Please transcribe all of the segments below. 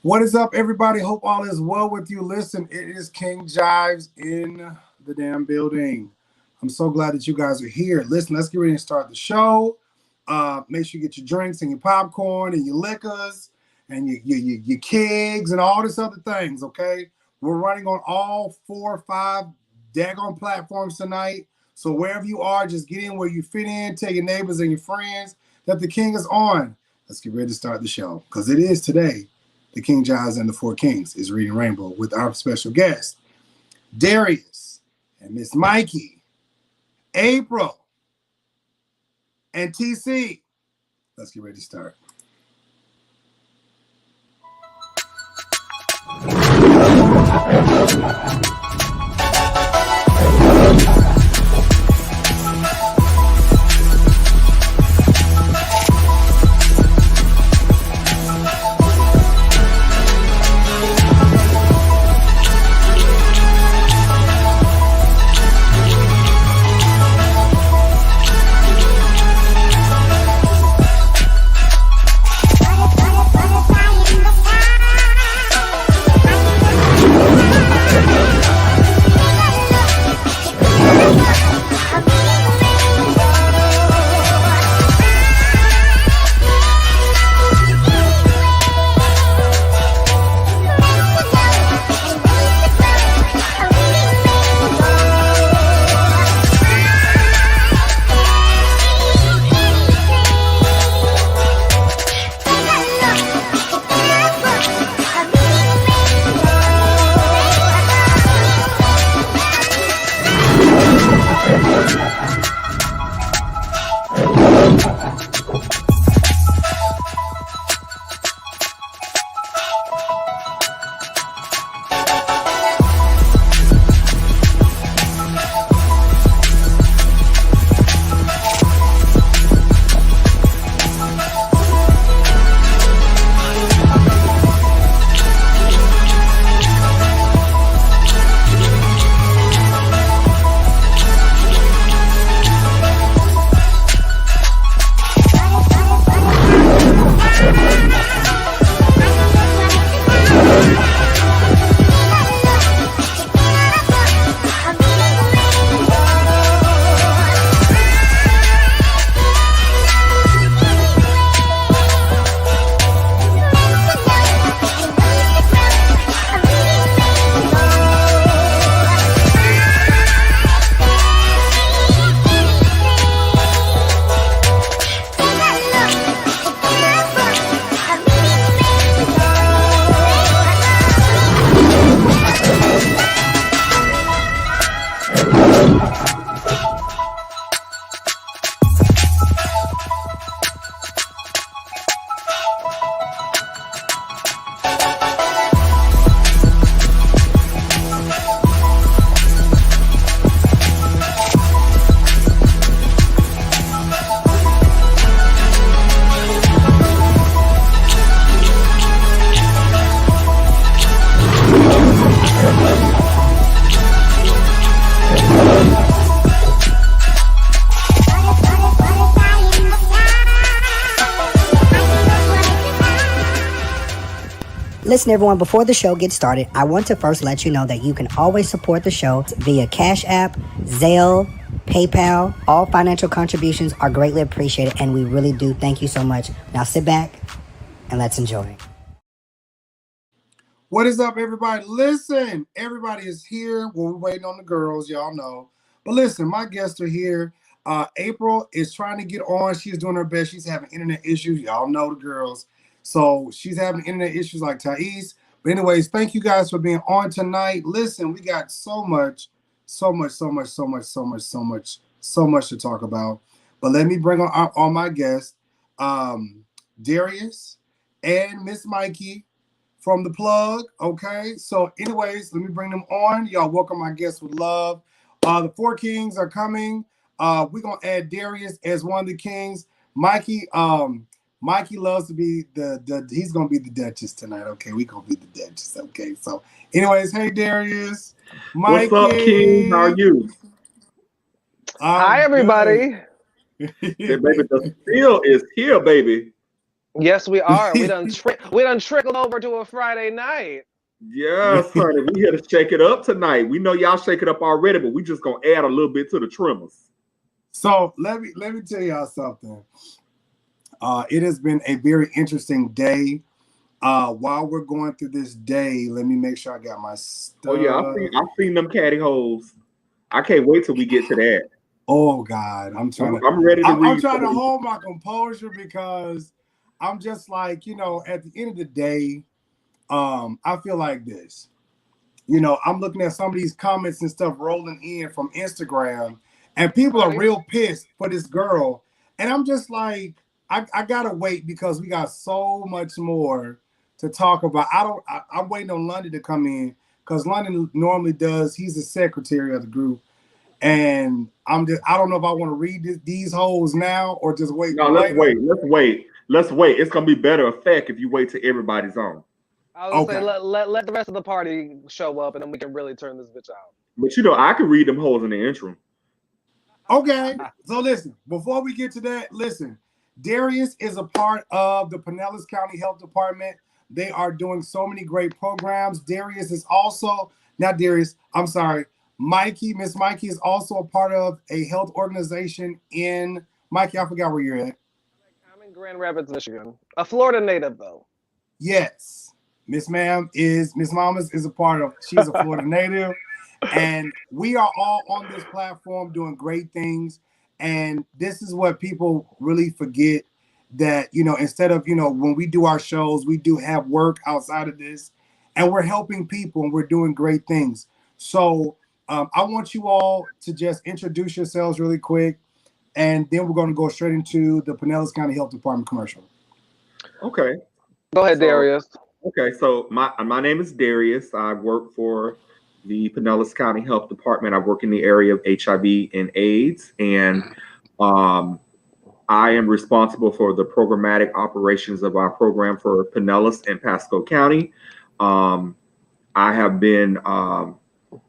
What is up, everybody? Hope all is well with you. Listen, it is King Jives in the damn building. I'm so glad that you guys are here. Listen, let's get ready to start the show. Make sure you get your drinks and your popcorn and your liquors and your kegs and all this other things, okay? We're running on all 4 or 5 daggone platforms tonight. So wherever you are, just get in where you fit in. Tell your neighbors and your friends that the King is on. Let's get ready to start the show because it is today. The King Jives and the 4Kings is reading Rainbow with our special guests, Darius and Miss Mikey, April, and TC. Let's get ready to start. Listen, everyone, before the show gets started, I want to first let you know that you can always support the show via CashApp, Zelle, PayPal. All financial contributions are greatly appreciated, and we really do thank you so much. Now sit back and let's enjoy. What is up, everybody? Listen, everybody is here. Well, we're waiting on the girls, y'all know. But listen, my guests are here. April is trying to get on. She's doing her best. She's having internet issues. Y'all know the girls. So she's having internet issues like Thais. But anyways, thank you guys for being on tonight. Listen, we got so much to talk about. But let me bring on all my guests, Darius and Miss Mikey from the plug. Okay. So anyways, let me bring them on. Y'all welcome my guests with love. The 4Kings are coming. We're gonna add Darius as one of the kings. Mikey loves to be he's gonna be the Duchess tonight. Okay, we gonna be the Duchess. Okay, so anyways, hey Darius, Mikey. What's up, King? How are you? Hi, everybody. Hey, baby, the steel is here, baby. Yes, we are. We done trickled over to a Friday night. Yes, honey. We here to shake it up tonight. We know y'all shake it up already, but we just gonna add a little bit to the trimmers. So let me tell y'all something. It has been a very interesting day. While we're going through this day, let me make sure I got my stuff. Oh yeah, I've seen them caddy holes. I can't wait till we get to that. Oh God, I'm ready to read. I'm trying to hold my composure because I'm just like, at the end of the day, I feel like this. I'm looking at some of these comments and stuff rolling in from Instagram, and people are real pissed for this girl. And I'm just like, I gotta wait because we got so much more to talk about. I'm waiting on London to come in because London normally does. He's the secretary of the group, and I don't know if I want to read these holes now or just wait. No, let's wait. It's gonna be better effect if you wait till everybody's on. I was gonna say let the rest of the party show up, and then we can really turn this bitch out. But I can read them holes in the intro. Okay, so listen. Before we get to that, listen. Darius is a part of the Pinellas County Health Department. They are doing so many great programs. Darius is also, not Darius, I'm sorry, Mikey. Miss Mikey is also a part of a health organization in, Mikey, I forgot where you're at. I'm in Grand Rapids, Michigan. A Florida native, though. Yes. Miss Mamas is a part of, she's a Florida native. And we are all on this platform doing great things. And this is what people really forget, that, instead of, when we do our shows, we do have work outside of this, and we're helping people and we're doing great things. So I want you all to just introduce yourselves really quick, and then we're going to go straight into the Pinellas County Health Department commercial. Okay. Go ahead, Darius. Okay, so my name is Darius. I work for the Pinellas County Health Department. I work in the area of HIV and AIDS, and I am responsible for the programmatic operations of our program for Pinellas and Pasco County. I have been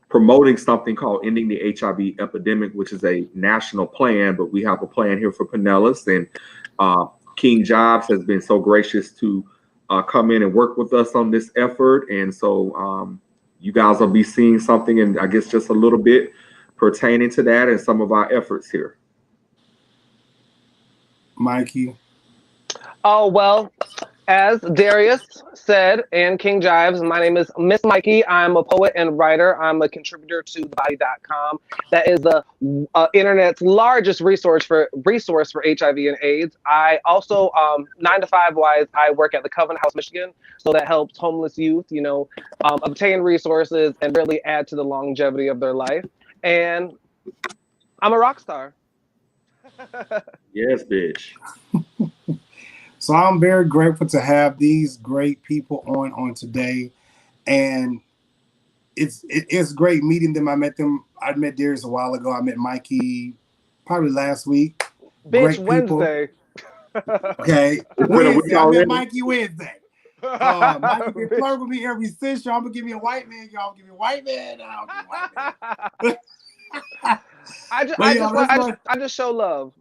promoting something called Ending the HIV Epidemic, which is a national plan, but we have a plan here for Pinellas, and King Jives has been so gracious to come in and work with us on this effort. And so you guys will be seeing something, and I guess just a little bit pertaining to that and some of our efforts here. Mikey. Oh, well, as Darius said, and King Jives, my name is Miss Mikey. I'm a poet and writer. I'm a contributor to thebody.com. That is the internet's largest resource for HIV and AIDS. I also, 9 to 5 wise, I work at the Covenant House, Michigan. So that helps homeless youth, obtain resources and really add to the longevity of their life. And I'm a rock star. Yes, bitch. So I'm very grateful to have these great people on today, and it's great meeting them. I met Darius a while ago. I met Mikey probably last week. Bitch, Wednesday. Okay, Wednesday. I met Mikey Wednesday. Mikey been flirting with me every since. Y'all gonna give me a white man. Y'all give me a white man. I'll give me a white man. I just show love.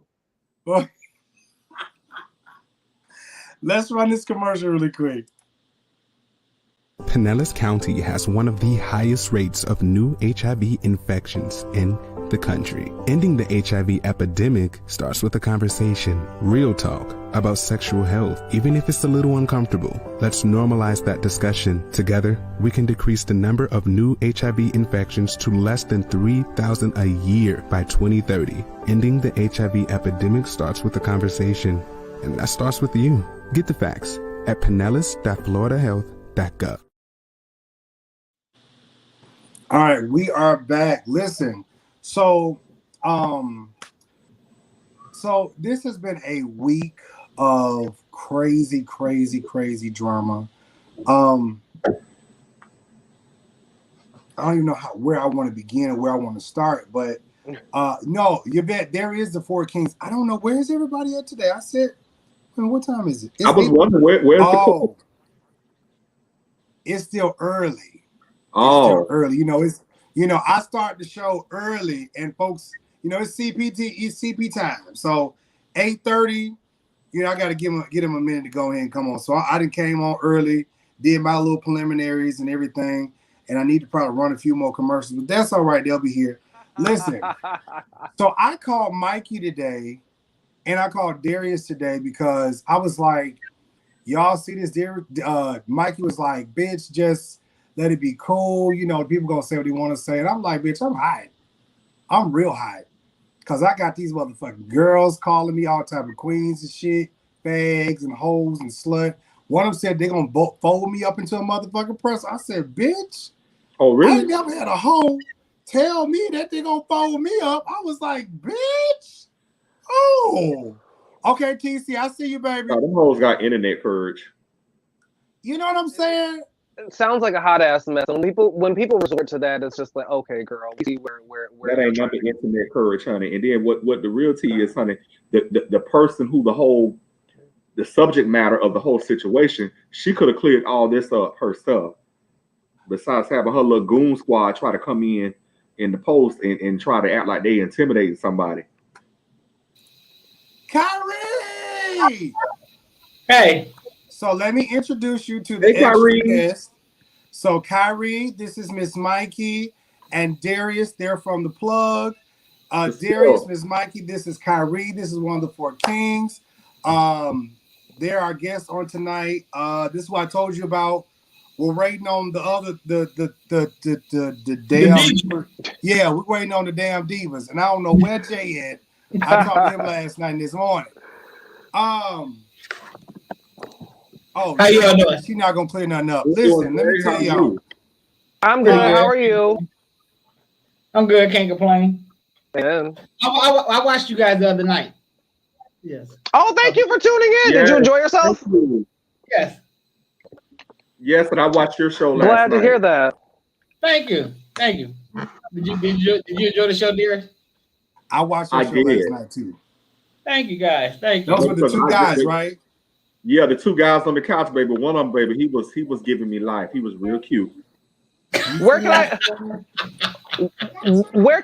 Let's run this commercial really quick. Pinellas County has one of the highest rates of new HIV infections in the country. Ending the HIV epidemic starts with a conversation, real talk about sexual health, even if it's a little uncomfortable. Let's normalize that discussion. Together, we can decrease the number of new HIV infections to less than 3,000 a year by 2030. Ending the HIV epidemic starts with a conversation, and that starts with you. Get the facts at pinellas.floridahealth.gov. All right, we are back. Listen, so this has been a week of crazy drama. I don't even know where I want to begin or where I want to start, but no, you bet there is the 4Kings. I don't know, where is everybody at today? I said, what time is it? I was wondering where's the it's still early. Oh, still early. I start the show early, and folks, it's CP time. So 8:30, you know, I got to get him a minute to go ahead and come on. So I done came on early, did my little preliminaries and everything, and I need to probably run a few more commercials, but that's all right. They'll be here. Listen, so I called Mikey today, and I called Darius today because I was like, y'all see this? Mikey was like, bitch, just let it be cool. You know, people gonna say what they want to say. And I'm like, bitch, I'm hot. I'm real hot. Because I got these motherfucking girls calling me all type of queens and shit, fags and hoes and slut. One of them said they're going to fold me up into a motherfucking presser. I said, bitch. Oh, really? I ain't never had a hoe tell me that they're going to fold me up. I was like, bitch. Oh. Okay, TC, I see you, baby. Oh, them hoes got internet courage. You know what I'm saying? It sounds like a hot ass mess. When people resort to that, it's just like, okay, girl, we see where that ain't nothing internet courage, honey. And then what the real tea is, honey, the person who the subject matter of the whole situation, she could have cleared all this up herself. Besides having her little goon squad try to come in the post and try to act like they intimidated somebody. Kyrie! Hey. So let me introduce you to the extra guest. So Kyrie, this is Miss Mikey, and Darius, they're from the plug. Darius, Miss Mikey, this is Kyrie. This is one of the 4Kings. They're our guests on tonight. This is what I told you about. We're waiting on the damn. Yeah, we're waiting on the damn divas, and I don't know where Jay at. I talked to him last night and this morning. Oh, how you all doing? She's not gonna clear nothing up. Listen, let me tell y'all. I'm good. How are you? I'm good. Can't complain. Man. I watched you guys the other night. Yes. Oh, thank you for tuning in. Yes. Did you enjoy yourself? Yes. Yes, and I watched your show last night. Glad to hear that. Thank you. Thank you. Did you enjoy the show, dear? I watched your show last night too. Thank you, guys. Thank you. Those were the two guys, right? Yeah, the two guys on the couch, baby. One of them, baby, he was giving me life. He was real cute. Where can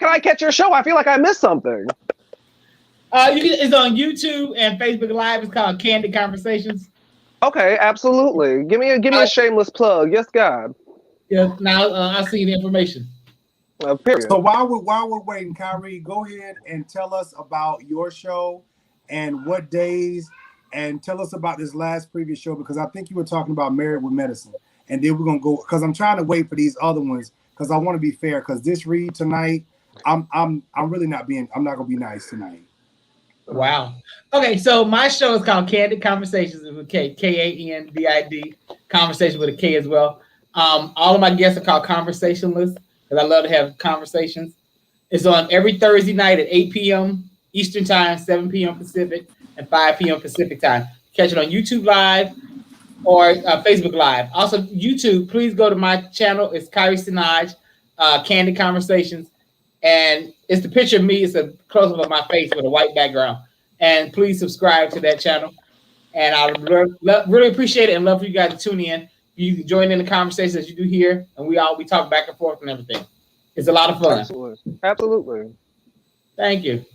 I catch your show? I feel like I missed something. It's on YouTube and Facebook Live. It's called Candid Conversations. Okay, absolutely. Give me a shameless plug. Yes, God. Yeah. Now I'll see the information. Period. So while we're waiting, Kyrie, go ahead and tell us about your show and what days. And tell us about this previous show, because I think you were talking about Married with Medicine. And then we're going to go, because I'm trying to wait for these other ones, because I want to be fair, because this read tonight, I'm really not going to be nice tonight. Wow. Okay, so my show is called Candid Conversations with K, K-A-N-D-I-D, conversation with a K as well. All of my guests are called conversationalists, because I love to have conversations. It's on every Thursday night at 8 p.m. Eastern Time, 7 p.m. Pacific, and 5 p.m. Pacific Time. Catch it on YouTube Live or Facebook Live. Also, YouTube, please go to my channel. It's Kyrie Sinaj, Candid Conversations. And it's the picture of me. It's a close-up of my face with a white background. And please subscribe to that channel. And I really appreciate it and love for you guys to tune in. You can join in the conversations that you do here. And we talk back and forth and everything. It's a lot of fun. Absolutely. Thank you.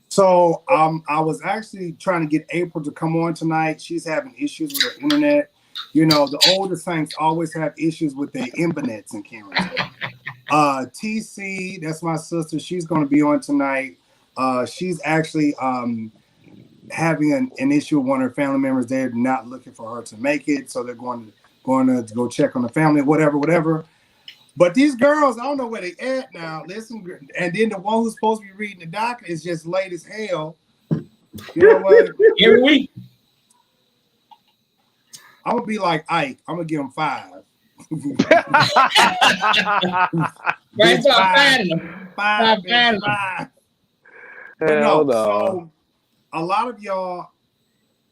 So I was actually trying to get April to come on tonight. She's having issues with her internet. You know, the older saints always have issues with their internets and cameras. TC, that's my sister. She's going to be on tonight. She's actually having an issue with one of her family members. They're not looking for her to make it, so they're going to go check on the family, whatever. But these girls, I don't know where they at now. Listen, and then the one who's supposed to be reading the doc is just late as hell. You know what? Every week. I'm gonna be like Ike. I'm gonna give him 5. Right, so five. But no, so a lot of y'all.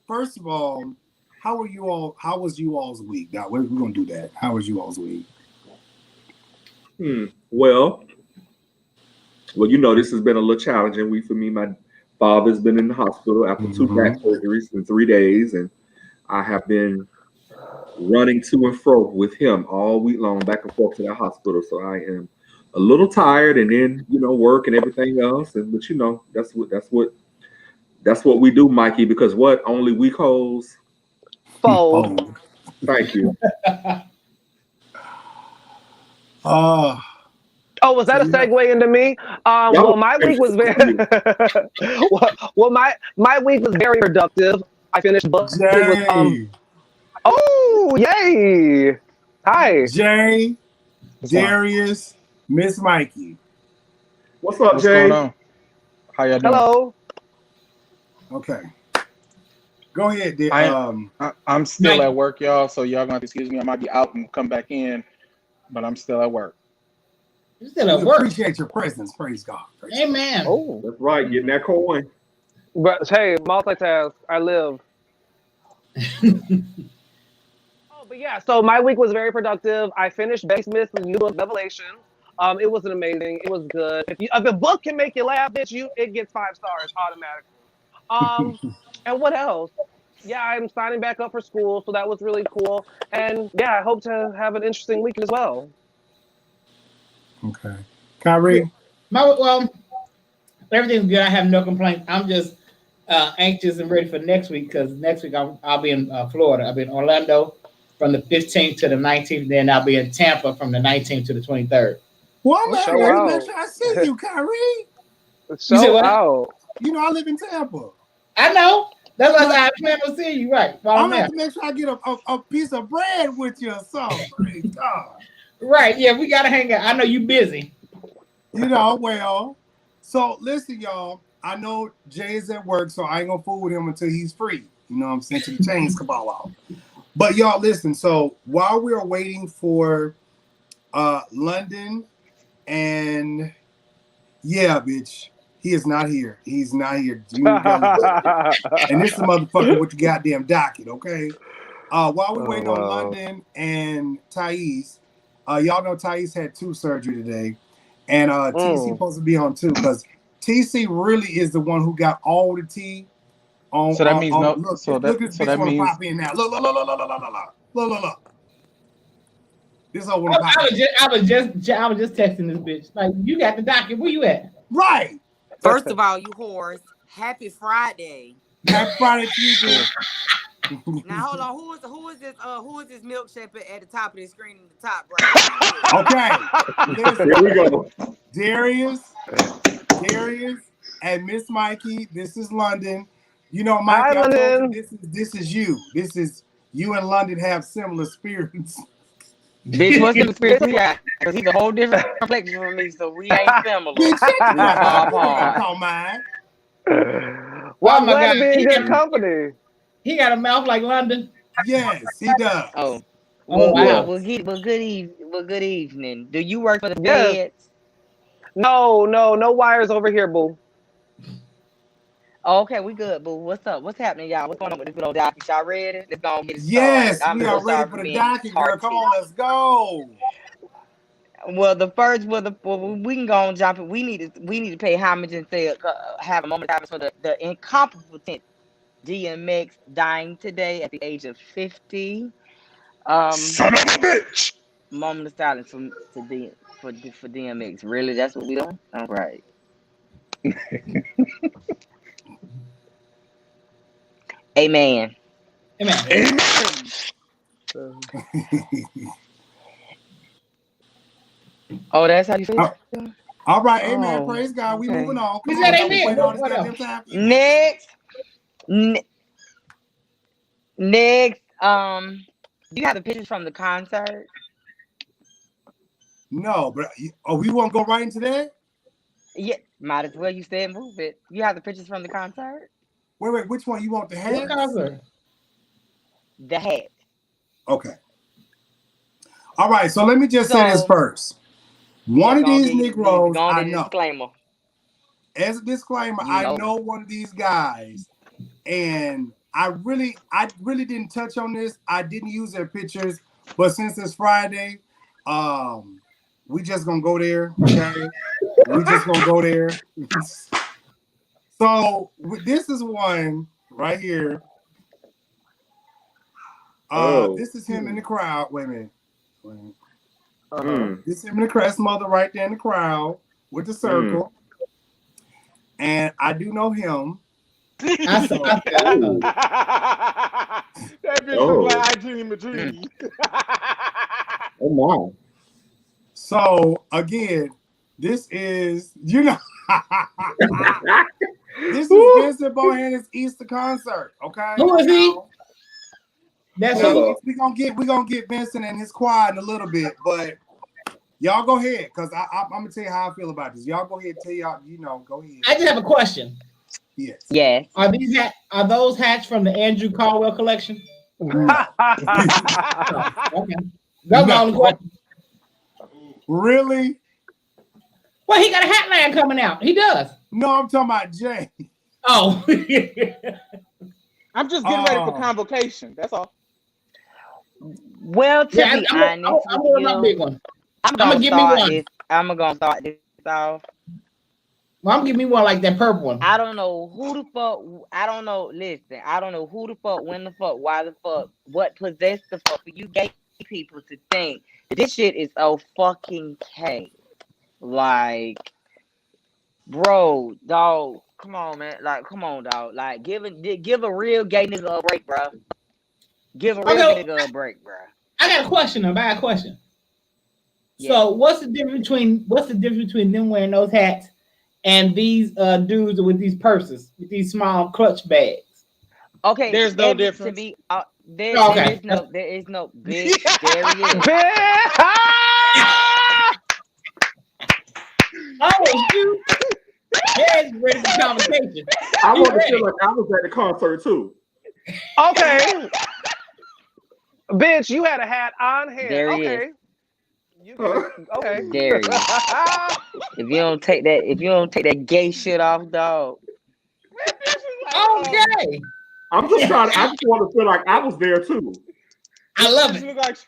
First of all, how was you all's week? Now we're gonna do that. How was you all's week? Well, you know, this has been a little challenging week for me. My father's been in the hospital after 2 back surgeries in 3 days, and I have been running to and fro with him all week long, back and forth to the hospital. So I am a little tired, and then, you know, work and everything else. But you know, that's what That's what we do, Mikey, because what? Only weak hoes? Fold. Thank you. Oh, Oh, was that a segue into me? Well, my week was very my week was very productive. I finished book. It was Jay. Oh, yay! Hi. Jay, Darius, Miss Mikey. What's up, What's Jay? going on? How y'all doing? Hello. Okay. Go ahead, dear. I'm still at work, y'all, so y'all gonna have to excuse me. I might be out and come back in, but I'm still at work. You still at work. Appreciate your presence. Praise God. Amen. Oh, that's right. Getting that coin. But hey, multitask. I live. But yeah, so my week was very productive. I finished Basement New Book Revelation. It was amazing. It was good. If a book can make you laugh, bitch, it gets 5 stars automatically. And what else? Yeah, I'm signing back up for school, so that was really cool. And yeah, I hope to have an interesting week as well. Okay. Kyrie? Well, everything's good. I have no complaints. I'm just anxious and ready for next week because next week I'll be in Florida. I'll be in Orlando from the 15th to the 19th. Then I'll be in Tampa from the 19th to the 23rd. Well, I'm make sure I see you, Kyrie. Show out. You know, I live in Tampa. I know. That's why I plan on seeing you, right? I'm going to make sure I get a piece of bread with you or something. Praise God. Right, yeah, we got to hang out. I know you busy. You know, well, so listen, y'all. I know Jay is at work, so I ain't going to fool with him until he's free. You know what I'm saying? To the chains cabal out. But y'all, listen. So while we are waiting for London and yeah, bitch, he is not here. He's not here. And this is the motherfucker with the goddamn docket, okay? While we're waiting on London and Thais, y'all know Thais had 2 surgery today, and TC supposed to be on 2 because TC really is the one who got all the tea. On, so that means no. Look, so look, that so that means. pop in now. Look. This I was just texting this bitch. Like, you got the docket. Where you at? Right. First of all, you whores, happy Friday. Happy Friday to you, bitch. Now hold on, who is this milkshake at the top of the screen in the top right? Okay. Here we go. Darius, and Miss Mikey. This is London. You know, Mikey, I told you, this is you. This is you and London have similar spirits. Bitch, what's the spirit we got? Because he's a whole different complexion from me, so we ain't similar. Bitch, shut the fuck up. Don't mind. Well, I'm glad to be in good company. He got a mouth like London. Yes, he does. Oh wow. Well, good evening. Do you work for the feds? No wires over here, boo. Oh, okay, we good, boo. What's up? What's happening, y'all? What's going on with this little docket? Y'all ready? Let's go and get it started. Yes, we are ready for the docket, girl. Come on, let's go. Well, we can go and jump in. We need to pay homage and say have a moment of silence for the incompetent DMX dying today at the age of 50. Son of a bitch. Moment of silence for DMX. Really, that's what we doing? All right. Amen. Oh, that's how you feel? All right, amen. Praise God. We moving on. Come on, amen. Next, do you have the pictures from the concert? No, but we want to go right into that? Yeah, might as well. You said move it. You have the pictures from the concert? Wait, which one you want? The hat? What concert? The hat. Okay. All right, so let me just say this first. One of these Negroes, I know. Disclaimer. As a disclaimer, I know one of these guys, and I really didn't touch on this. I didn't use their pictures, but since it's Friday, we just gonna go there. Okay, we just gonna go there. So this is one right here. This is him in the crowd. Wait a minute. This is him in the crowd. Mother right there in the crowd with the circle. And I do know him. I saw that. That bitch Oh. look like Genie Madrini. Oh my. So again, this is this is Vicent Bohanan's Easter concert. Okay. Who is he? That's Hello. who. We gonna get Vincent and his choir in a little bit, but y'all go ahead, because I'm gonna tell you how I feel about this. Y'all go ahead, tell y'all, go ahead. I just have a question. Yes. Yes. Are those hats from the Andrew Caldwell collection? No. Okay. That's my only question. Really? Well, he got a hat line coming out. He does. No, I'm talking about Jay. Oh. I'm just getting ready for convocation. That's all. Well, to be honest, I'm doing my big one. I'm gonna start this off. Well, I'm giving me one like that purple one. I don't know who the fuck. I don't know. Listen, I don't know who the fuck, when the fuck, why the fuck, what possessed the fuck for you gay people to think that this shit is so fucking K. Like, bro, dog, come on, man. Like, come on, dog. Like, give a real gay nigga a break, bro. Give a real gay nigga a break, bro. I got a question. I got a question. Yeah. So, what's the difference between them wearing those hats and these dudes with these purses, with these small clutch bags? Okay, there's no difference. To be, there is no big. There he is. Oh, you. There's ready for conversation. I want to feel like I was at the concert too. Okay. Bitch, you had a hat on here. There he okay. is. Okay. There he is. If you don't take that gay shit off, dog. Okay. I just want to feel like I was there too. I love it. This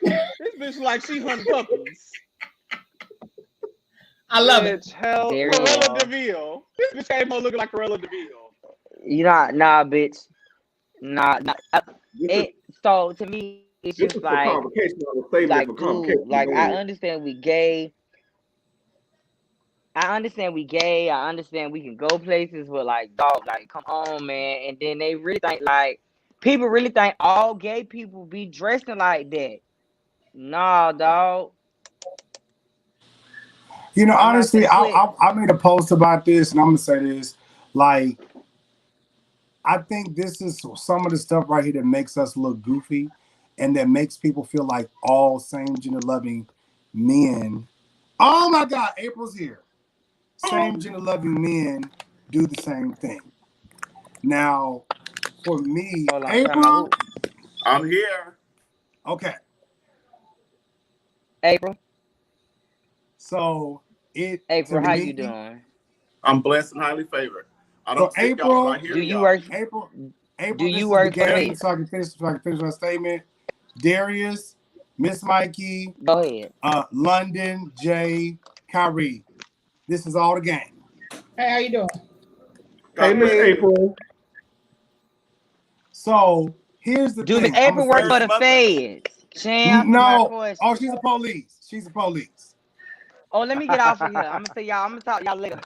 bitch like she hunting puppies. I love it. Hell, Corella DeVille. This bitch came on looking like Corella DeVille. You know, nah, bitch. Nah. So to me, it's This just is like, for convocation. I was saving it for dude, convocation. like I understand we gay. I understand we gay. I understand we can go places, but like, dog, like, come on, man. And then they really think like people really think all gay people be dressing like that. Nah, dog. Honestly, I made a post about this, and I'm gonna say this. Like, I think this is some of the stuff right here that makes us look goofy, and that makes people feel like all same gender loving men. Oh my God, April's here. Same gender loving men do the same thing. Now, for me, April, I'm here. Okay. April. So April, how you doing? I'm blessed and highly favored. I don't think April, y'all right here. Do you work? April, do you work for me? So I can finish my statement. Darius, Miss Mikey, go ahead. London, Jay, Kyrie. This is all the gang. Hey, how you doing? Hey, Miss April. So here's the thing. Do April work for the feds? No. Oh, she's a police. She's a police. Oh, let me get off of here. I'm gonna say y'all. I'm gonna talk to y'all later.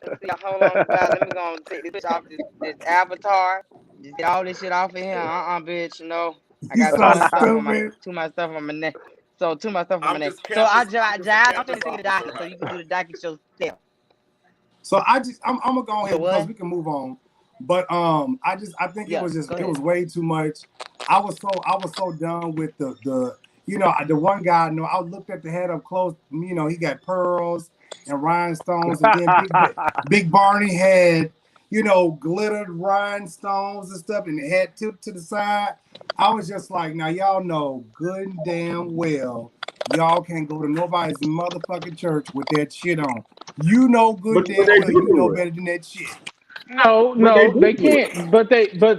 Hold on, let me go and take this bitch off this avatar. Just get all this shit off of here. Bitch. No, I got too much stuff on my neck. So too much stuff on my neck. So I'm gonna take the docket, so you can do the docket yourself. So I'm gonna go ahead because we can move on. But I think it was way too much. I was so done with the the one guy. I looked at the head up close. He got pearls and rhinestones, and then Big Barney had glittered rhinestones and stuff, and the head tipped to the side. I was just like, now y'all know good and damn well y'all can't go to nobody's motherfucking church with that shit on. You know good damn well you know better than that shit. No, they can't. But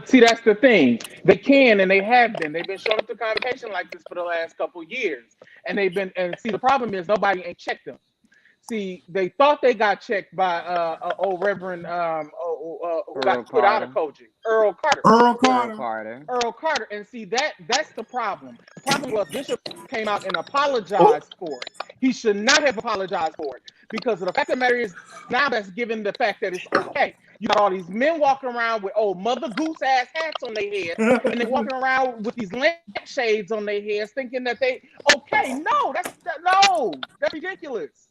see, that's the thing. They can, and they have been. They've been showing up to convocation like this for the last couple of years, and see, the problem is nobody ain't checked them. See, they thought they got checked by old Reverend who got put out of Cogic, Earl Carter. And see, that's the problem. The problem was Bishop came out and apologized for it. He should not have apologized for it. because of the fact of the matter is now that's given the fact that it's okay. You got all these men walking around with old Mother Goose ass hats on their head, and they're walking around with these lampshades on their heads, thinking that they okay. No, that's ridiculous.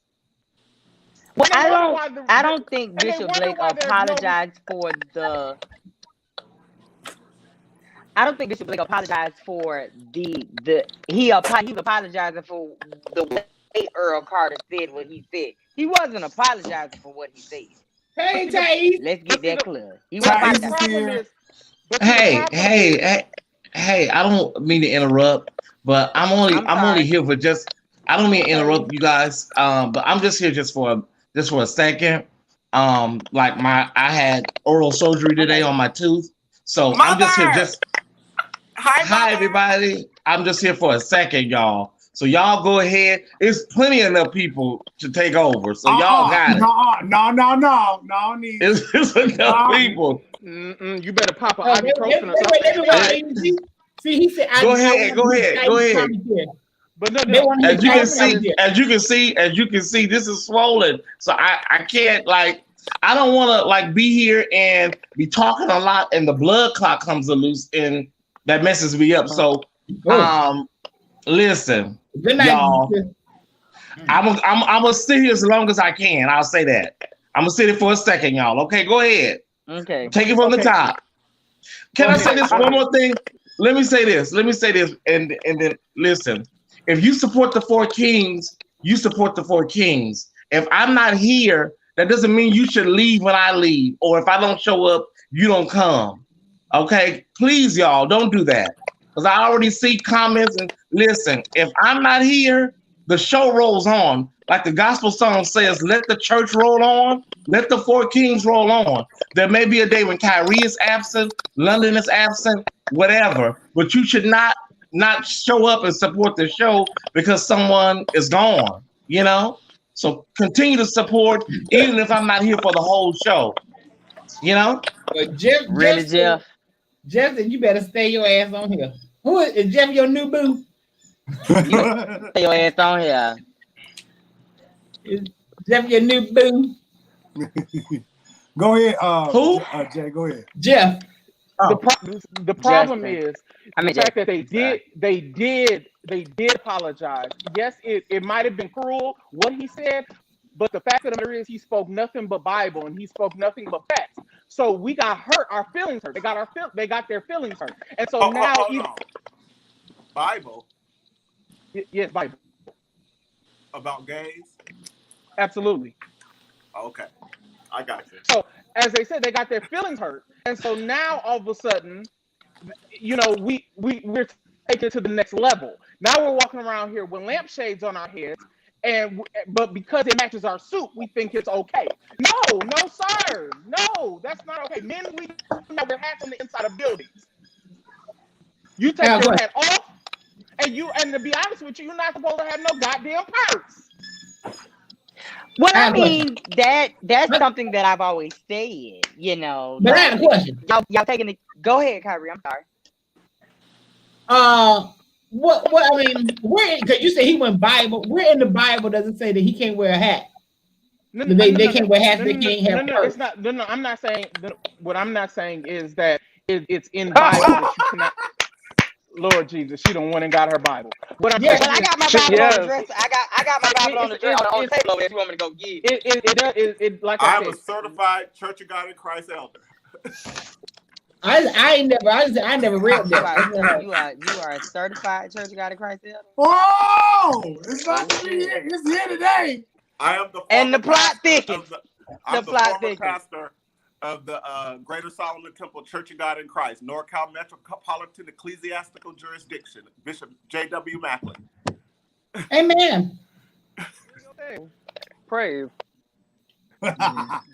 Well, I don't think Bishop Blake apologized for the. I don't think Bishop Blake apologized for he apologizing for the way Earl Carter said what he said. He wasn't apologizing for what he said. Hey, Tay. Let's get that clear. He wasn't apologizing. Hey, I don't mean to interrupt, but I'm only here for just, I don't mean to interrupt you guys, but I'm just here just for a second. I had oral surgery today on my tooth. So I'm just here Hi everybody. I'm just here for a second, y'all. So y'all go ahead. There's plenty enough people to take over. So y'all got it. No. It's enough people. You better pop an ibuprofen or something. See, he said, Go ahead. But no, as you can see, this is swollen. So I can't I don't want to be here and be talking a lot, and the blood clot comes loose, and that messes me up. So, listen, y'all. I'm gonna sit here as long as I can. I'll say that. I'm gonna sit here for a second, y'all. Okay, go ahead. Okay. Take it from the top. Can I say this one more thing? Let me say this, and then listen. If you support the 4Kings, you support the 4Kings. If I'm not here, that doesn't mean you should leave when I leave, or if I don't show up, you don't come. Okay, please, y'all, don't do that. Because I already see comments, and listen, if I'm not here, the show rolls on. Like the gospel song says, let the church roll on, let the 4Kings roll on. There may be a day when Kyrie is absent, London is absent, whatever, but you should not show up and support the show because someone is gone, So continue to support, even if I'm not here for the whole show, But Jeff, you better stay your ass on here. Who is Jeff? Your new boo? Stay your ass on here. Is Jeff your new boo? Go ahead. Who? Jay, go ahead. Jeff. The problem is the fact that they did apologize. Yes, it might have been cruel what he said, but the fact of the matter is he spoke nothing but Bible and he spoke nothing but facts. So we got hurt, our feelings hurt. They got their feelings hurt, and so now Bible. Yes, Bible About gays. Absolutely. Okay, I got you. So as they said, they got their feelings hurt, and so now all of a sudden, we're taken to the next level. Now we're walking around here with lampshades on our heads, but because it matches our suit, we think it's okay. No, sir. No, that's not okay. Men, we have their hats on the inside of buildings. You take your hat off, and to be honest with you, you're not supposed to have no goddamn purse. Well, I mean, that's something that I've always said, But I have a question. Y'all taking it. Go ahead, Kyrie. I'm sorry. What I mean, because you say he went Bible. Where in the Bible does it say that he can't wear a hat? They can't wear hats. They can't have purse. It's not. No, I'm not saying. What I'm not saying is that it's in Bible that you cannot. Lord Jesus, she done went and got her Bible. But I got my Bible on the dresser. I got my Bible on the dresser on the table over there. If you want me to go get it. It like I said, I'm a certified Church of God in Christ elder. I never read that. You are a certified Church of God in Christ elder. Oh, it's not here. It's here today. I am the plot thickens. I'm the former pastor of the Greater Solomon Temple Church of God in Christ, NorCal Metropolitan Ecclesiastical Jurisdiction, Bishop J.W. Macklin. Amen. Praise.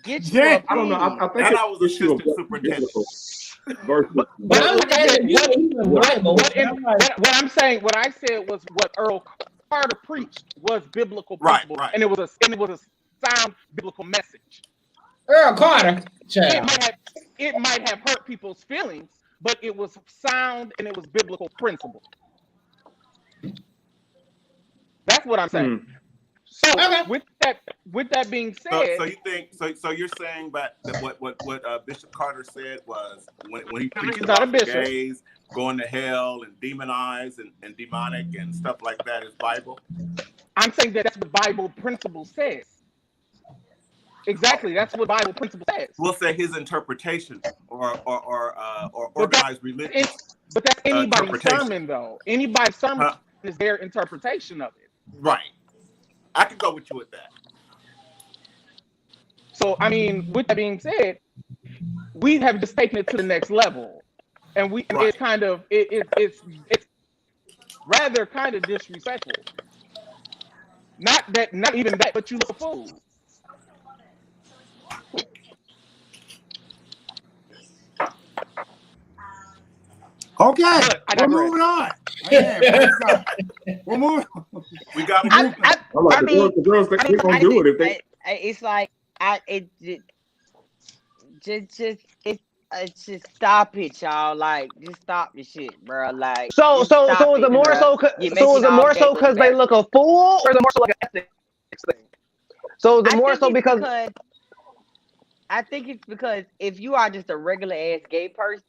Get you I don't know. I think I was assistant superintendent. What I said was what Earl Carter preached was biblical principle, right. and it was a sound biblical message. Earl Carter, it might have hurt people's feelings, but it was sound and it was biblical principle. That's what I'm saying. So with that being said, so you think so you're saying that what Bishop Carter said was when he preached about gays going to hell and demonized and demonic and stuff like that is Bible? I'm saying that's what Bible principle says. Exactly, that's what Bible principle says. We'll say his interpretation or organized religion. But that's anybody's sermon, though. Anybody's sermon is their interpretation of it. Right. I can go with you with that. So, I mean, with that being said, we have just taken it to the next level, and it's kind of it's rather kind of disrespectful. Not even that, but you look a fool. Okay, we're moving on. We're moving. We got to move. The girls they're gonna do it if they. It's like just stop it, y'all. Like, just stop the shit, bro. Like, so is it more so because they look a fool, or is it more so like an ethics thing? So is it more so because I think it's because if you are just a regular ass gay person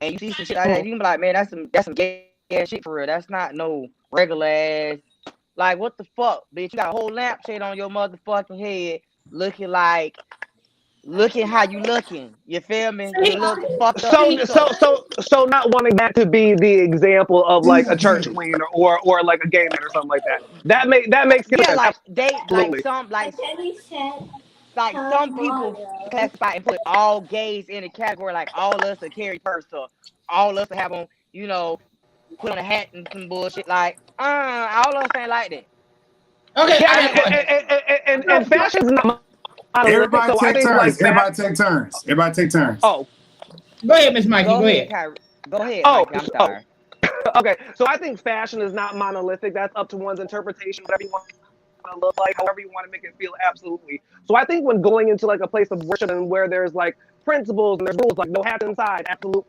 and you see some shit like that, you can be like, man, that's some gay ass shit for real. That's not no regular ass. Like, what the fuck, bitch? You got a whole lampshade on your motherfucking head, looking how you looking. You feel me? You look fucked up. So not wanting that to be the example of like a church queen or like a gay man or something like that. That makes sense. Yeah, like some people classify and put all gays in a category, like all of us are carry purse or all of us have on, put on a hat and some bullshit. Like, all of us ain't like that. Okay, and fashion's not. Everybody take turns. Oh, go ahead, Miss Mikey. Go ahead. Go ahead. Mikey, I'm sorry. Okay, so I think fashion is not monolithic. That's up to one's interpretation, whatever you want to look like, however you want to make it feel. Absolutely. So I think when going into like a place of worship and where there's like principles and there's rules, like no hats inside, absolutely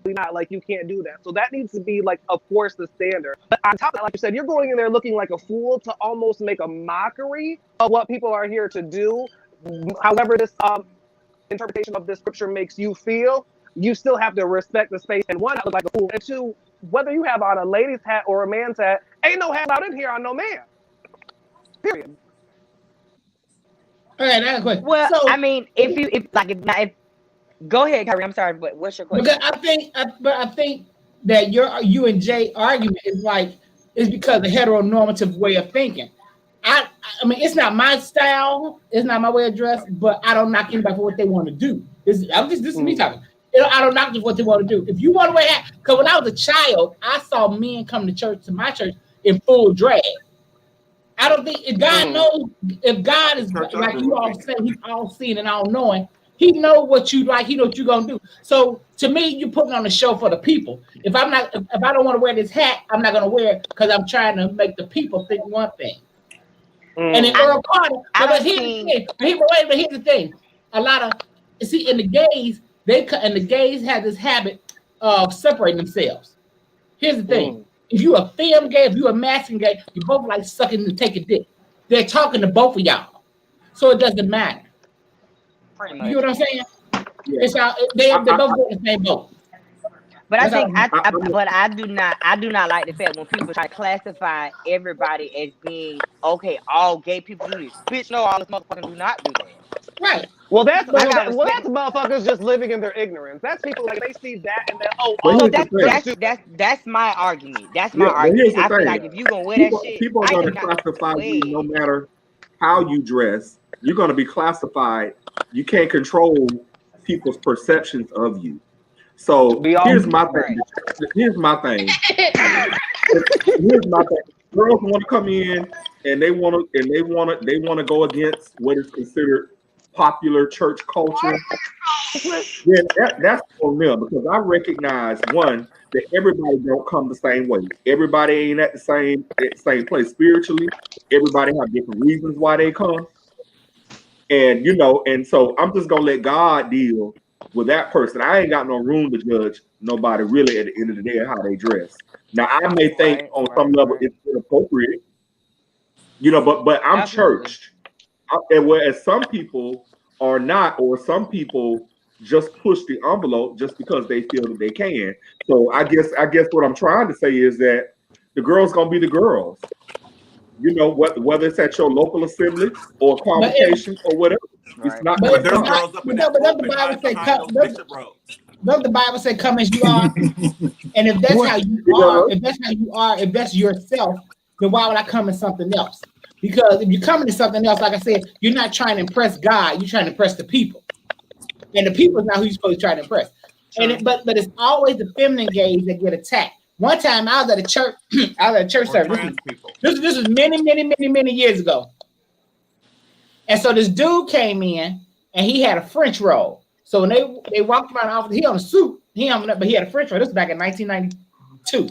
not. Like you can't do that. So that needs to be like, of course, the standard. But on top of that, like you said, you're going in there looking like a fool to almost make a mockery of what people are here to do. However this interpretation of this scripture makes you feel, you still have to respect the space. And one, not look like a fool. And two, whether you have on a lady's hat or a man's hat, ain't no hat out in here on no man. Period. Okay, that's a question. Well, so, I mean, if go ahead, Kyrie. I'm sorry, but what's your question? I think that you and Jay argument is because of the heteronormative way of thinking. I mean, it's not my style, it's not my way of dress, but I don't knock anybody for what they want to do. This is me talking. I don't knock just what they want to do. If you want to wear hat, because when I was a child, I saw men come to my church in full drag. I don't think if God knows, if God is like you all say, he's all seeing and all knowing, he knows what you like, he knows what you're gonna do. So to me, you're putting on a show for the people. If I don't want to wear this hat, I'm not gonna wear it because I'm trying to make the people think one thing. And in Earl Carter, but here's the thing. A lot of in the gays, the gays have this habit of separating themselves. Here's the thing. If you a femme gay, if you a masculine gay, you both like sucking and taking dick. They're talking to both of y'all. So it doesn't matter. You know what I'm saying? Yeah. It's they're both in the same boat. But I think I do not like the fact when people try to classify everybody as being okay, all gay people do this. Bitch, no, all this motherfuckers do not do that. Right. Well, that's motherfuckers just living in their ignorance. That's people like they see that and that's my argument. That's my argument. I feel like if you gonna wear that shit, people are gonna classify you no matter how you dress. You're gonna be classified. You can't control people's perceptions of you. So here's my thing. Girls want to come in and they want to go against what is considered popular church culture. Then that's on them, because I recognize one that everybody don't come the same way. Everybody ain't at the same place spiritually. Everybody have different reasons why they come. And and so I'm just gonna let God deal with that person. I ain't got no room to judge nobody really at the end of the day how they dress. Now I may think on some level it's inappropriate, but I'm churched. And whereas some people are not, or some people just push the envelope just because they feel that they can. So I guess what I'm trying to say is that the girls gonna be the girls. You know, whether it's at your local assembly or convocation or whatever. It's not. But there's girls up in that pulpit hiding behind those bishop robes. Don't the Bible say, "Come as you are"? And if that's how you are, if that's yourself, then why would I come in something else? Because if you're coming to something else, like I said, you're not trying to impress God. You're trying to impress the people, and the people is not who you're supposed to try to impress. And but it's always the feminine gaze that get attacked. One time I was at a church, service. This was many years ago. And so this dude came in and he had a French roll. So when they walked around the office, he on a suit, but he had a French roll. This was back in 1992.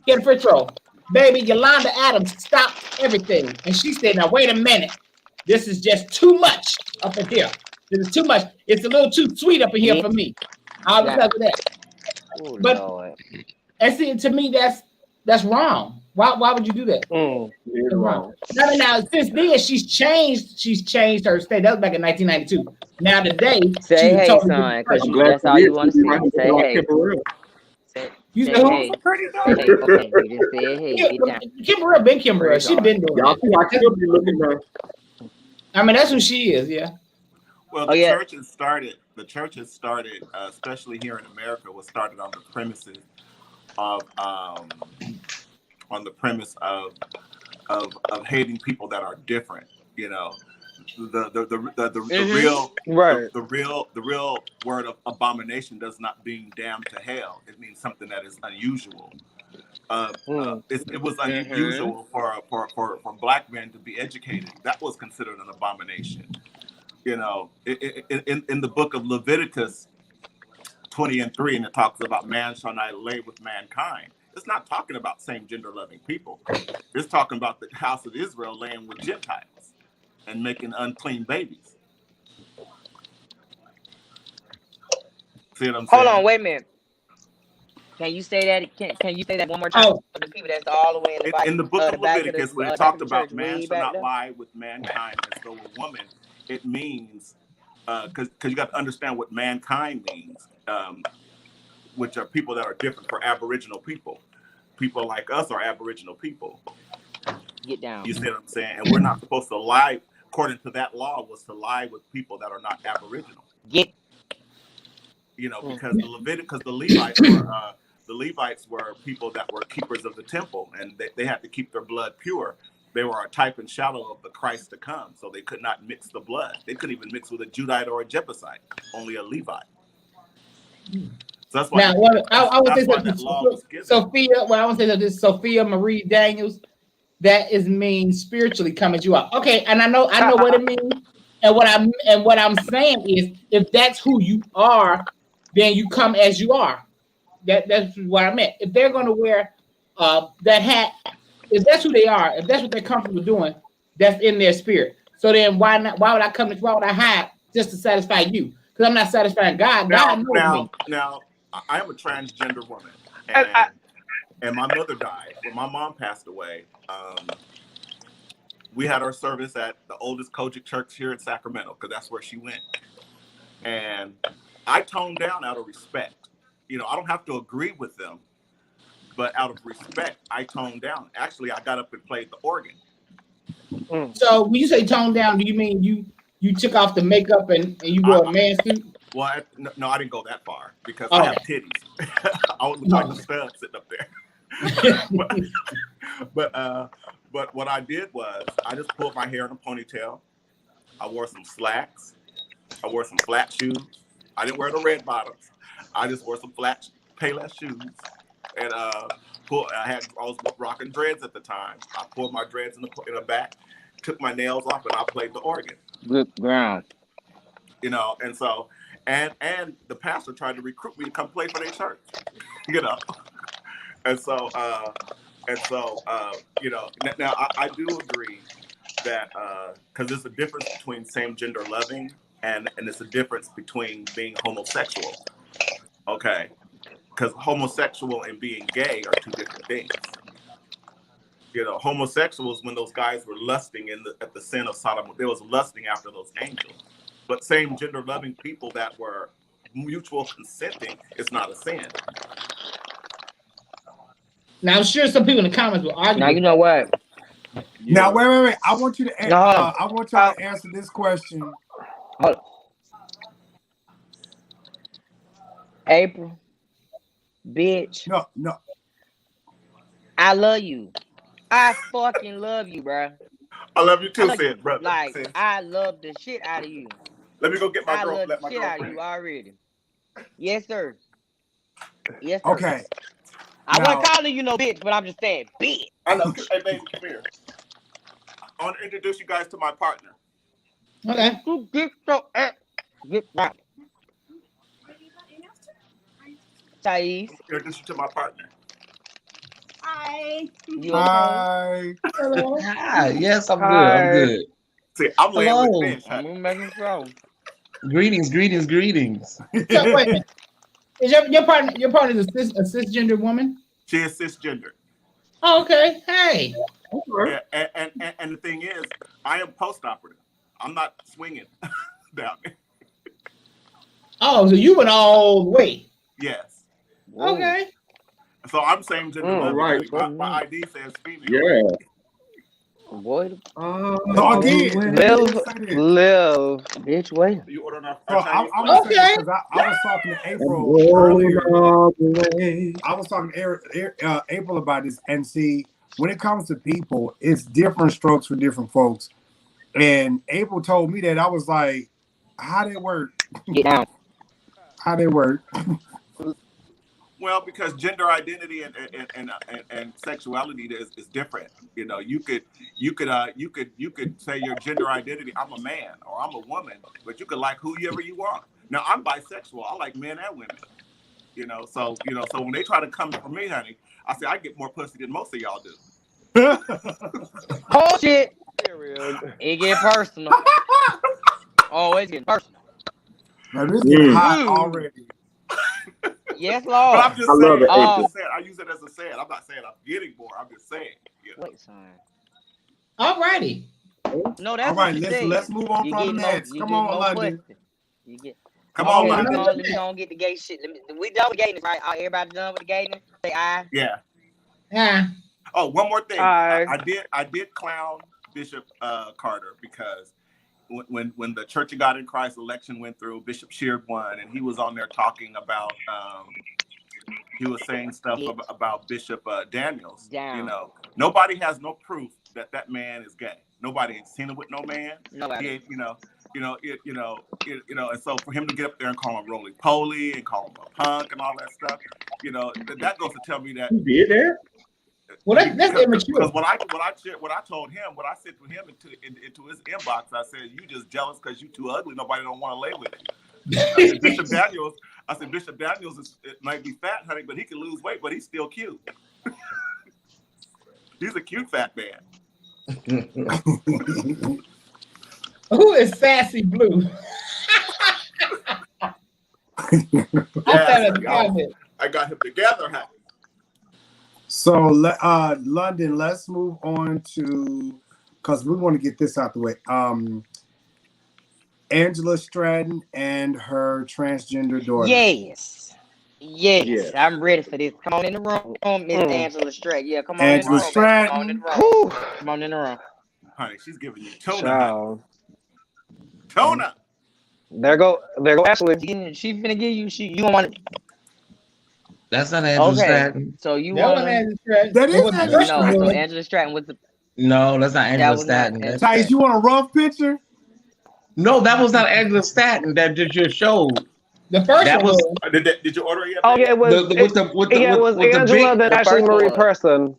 He had a French roll. Baby, Yolanda Adams stopped everything. And she said, now wait a minute. This is just too much up in here. This is too much. It's a little too sweet up in here for me. All because of that. Oh, but Lord. And see, to me, that's wrong. Why would you do that? It's wrong. Now, since then, she's changed her state. That was back in 1992. Now today, say hey, totally son, because that's all you want to see. Say hey. You say say hey. Say hey. Okay, you just said hey. Get down. Kimberell been Kimberell. She been doing y'all see how she'll be looking now. I mean, that's who she is. Yeah. Well, the church has started. The church has started, especially here in America, was started on the premises of hating people that are different. You know, the real word of abomination does not mean damned to hell. It means something that is unusual. It was unusual for black men to be educated. That was considered an abomination. You know, in the book of Leviticus 20:3, and it talks about man shall not lay with mankind. It's not talking about same gender loving people. It's talking about the house of Israel laying with Gentiles and making unclean babies. See what I'm saying? Hold on, wait a minute. Can you say that? Can you say that one more time for the people that's all the way in the book of Leviticus, when it talked about man shall not lie with mankind as though a woman, it means because you got to understand what mankind means, which are people that are different for Aboriginal people. People like us are Aboriginal people. Get down. You see what I'm saying? And we're not supposed to lie. According to that law, was to lie with people that are not Aboriginal. You know, because the Levites were people that were keepers of the temple, and they had to keep their blood pure. They were a type and shadow of the Christ to come, so they could not mix the blood. They couldn't even mix with a Judite or a Jebusite, only a Levite. So that's why. Now, I would say that Sophia. Well, I would say that this Sophia Marie Daniels. That is mean spiritually come as you are. Okay, and I know what it means. And what I'm saying is, if that's who you are, then you come as you are. That's what I meant. If they're going to wear that hat, if that's who they are, if that's what they're comfortable doing, that's in their spirit. So then why not? Why would I come? Why would I hide just to satisfy you? Because I'm not satisfying God. God knows me. Now, I am a transgender woman, and my mother died when my mom passed away. We had our service at the oldest Cogic church here in Sacramento because that's where she went, and I toned down out of respect. You know, I don't have to agree with them, but out of respect, I toned down. Actually, I got up and played the organ. So when you say tone down, do you mean you took off the makeup and you wore a man suit? Well, no, I didn't go that far because I have titties. I would look like a stud sitting up there. But what I did was I just pulled my hair in a ponytail. I wore some slacks. I wore some flat shoes. I didn't wear the red bottoms. I just wore some flat Payless shoes. And I was rocking dreads at the time. I pulled my dreads in the back, took my nails off, and I played the organ. Good ground. You know, and so and the pastor tried to recruit me to come play for their church. You know, and so you know. Now I do agree that because there's a difference between same gender loving and it's a difference between being homosexual. Okay. Because homosexual and being gay are two different things. You know, homosexuals, when those guys were lusting at the sin of Sodom, they was lusting after those angels. But same gender loving people that were mutual consenting, it's not a sin. Now I'm sure some people in the comments will argue. Now you know what? Now wait. I want you to I want y'all to answer this question. April, bitch. No. I love you. I fucking love you, bro. I love you too, Sid, brother. Like, Sid. I love the shit out of you. Let me go get my girl. I love Let the my shit out of girlfriend. you already. Yes, sir. Yes, sir. Okay. I wasn't calling you no bitch, but I'm just saying, bitch. I know. Hey, baby, come here. I want to introduce you guys to my partner. Okay. You get your ass. Get right. Jives. Introduce you to my partner. Hi. You Hi. Hello. Hi. Yes, I'm good. Hi. I'm good. See, I'm laying Hello. with fish. I'm making sure. Greetings. So wait a minute. Is your partner is a cisgender woman? She is cisgender. Oh, okay. Hey. Yeah, and the thing is, I am post-operative. I'm not swinging down there. Oh, so you went all the way. Yes. Okay. So I'm same gender. right. My ID says female. Yeah. Boy, So again, live. bitch, wait. You ordered our So Chinese I'm food? gonna say because I was talking to April earlier. I was talking to April about this, and see, when it comes to people, it's different strokes for different folks. And April told me that. I was like, "How they work? Get down. How they work?" Well, because gender identity and sexuality is different. You know, you could say your gender identity, I'm a man or I'm a woman, but you could like whoever you want. Now I'm bisexual. I like men and women. You know, so when they try to come for me, honey, I say I get more pussy than most of y'all do. Oh shit. It get personal. Oh, it's getting personal. Now this getting hot already. Yes, Lord. But I'm just saying. I use it as a saying. I'm not saying I'm getting more. I'm just saying. You know? Wait, son. All righty. No, that's all right. Let's move on from next. Come on, London. Come on, London. London. Let me go and get the gay shit. We done with gayness, right? Everybody done with the gayness? Say aye. Yeah. Yeah. Oh, one more thing. I did clown Bishop Carter because when the Church of God in Christ election went through, Bishop Sheard won, and he was on there talking about he was saying stuff about Bishop Daniels. You know, nobody has no proof that man is gay. Nobody ain't seen it with no man. Nobody. He ain't, and so for him to get up there and call him roly poly and call him a punk and all that stuff, you know, that goes to tell me that. You did that? Well, that's immature. Because when I told him, what I said to him into his inbox, I said, "You just jealous because you too ugly. Nobody don't want to lay with you." I said, Bishop Daniels might be fat, honey, but he can lose weight, but he's still cute. He's a cute fat man. Who is Sassy Blue? I got him together, honey. So, London, let's move on to, because we want to get this out the way. Angela Stratton and her transgender daughter. Yes. I'm ready for this. Come on in the room, Miss Angela Stratton. Yeah, come on Angela in the room. Stratton. Come on in the room. Honey, she's giving you tuna. Tuna. There go Ashley. She finna give you. You don't want it. That's not Angela Stratton. So you want Angela Stratton? That is Angela Stratton. So Angela Stratton was the. No, that's not Angela Stratton. Thais, you want a rough picture? No, that was not Angela Stratton that did your show. The first that one. Did you order it yet? Oh yeah, it was Angela than Ashley Marie Preston.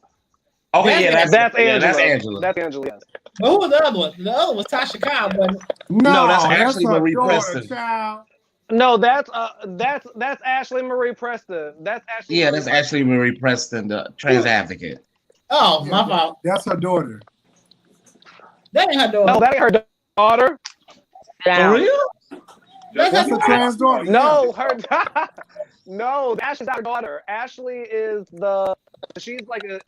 Okay, that's Angela. That's Angela. That's Angela. Yes. But who was the other one? The other was Tasha Kyle, but no, that's Ashley Marie Preston. No, that's Ashley Marie Preston. That's Ashley. Yeah, that's Ashley Marie Preston, the trans advocate. Oh, my fault. That's her daughter. That ain't her daughter. No, that ain't her daughter. For real? That's her trans daughter. No, her. No, Ashley's our daughter. Ashley is she's like a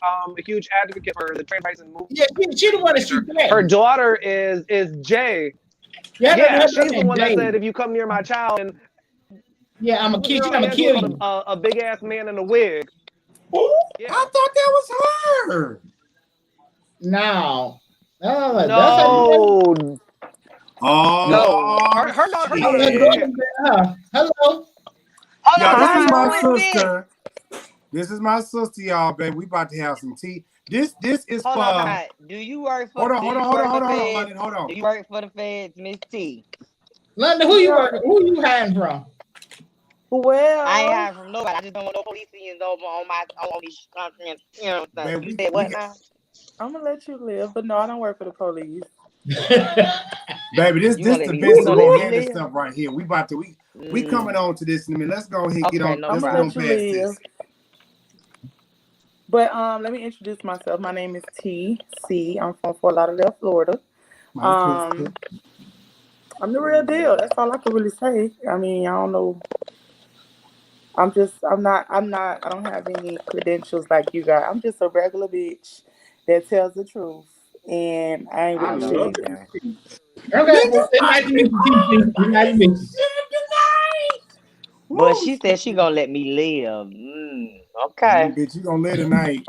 huge advocate for the trans rights and movement. Yeah, she the one that she said. Her daughter is Jay. Yeah, she's the one that said if you come near my child and I'm a kid, I'm a kill you. A big ass man in a wig. Yeah. I thought that was her. No. No. No. Her daughter. Hello. Y'all, this is my sister. This is my sister, y'all, baby. We about to have some tea. This is hold for. On, do you work for? Hold on. Do you work for the feds, Miss T? London, who you hiding from? Well, I ain't hiding from nobody. I just don't want no police over on these conference. You know what I'm saying? What now? I'm gonna let you live, but no, I don't work for the police. Baby, this the Vicent Bohanan stuff right here. We coming on to this in a minute. Let's go ahead and get on. Let's get on past this. But let me introduce myself. My name is TC. I'm from Fort Lauderdale, Florida. I'm the real deal. That's all I can really say. I mean, I don't know. I don't have any credentials like you got. I'm just a regular bitch that tells the truth. And I ain't really shit. Okay, but she said she gonna let me live. Okay. Bitch, you gonna live tonight.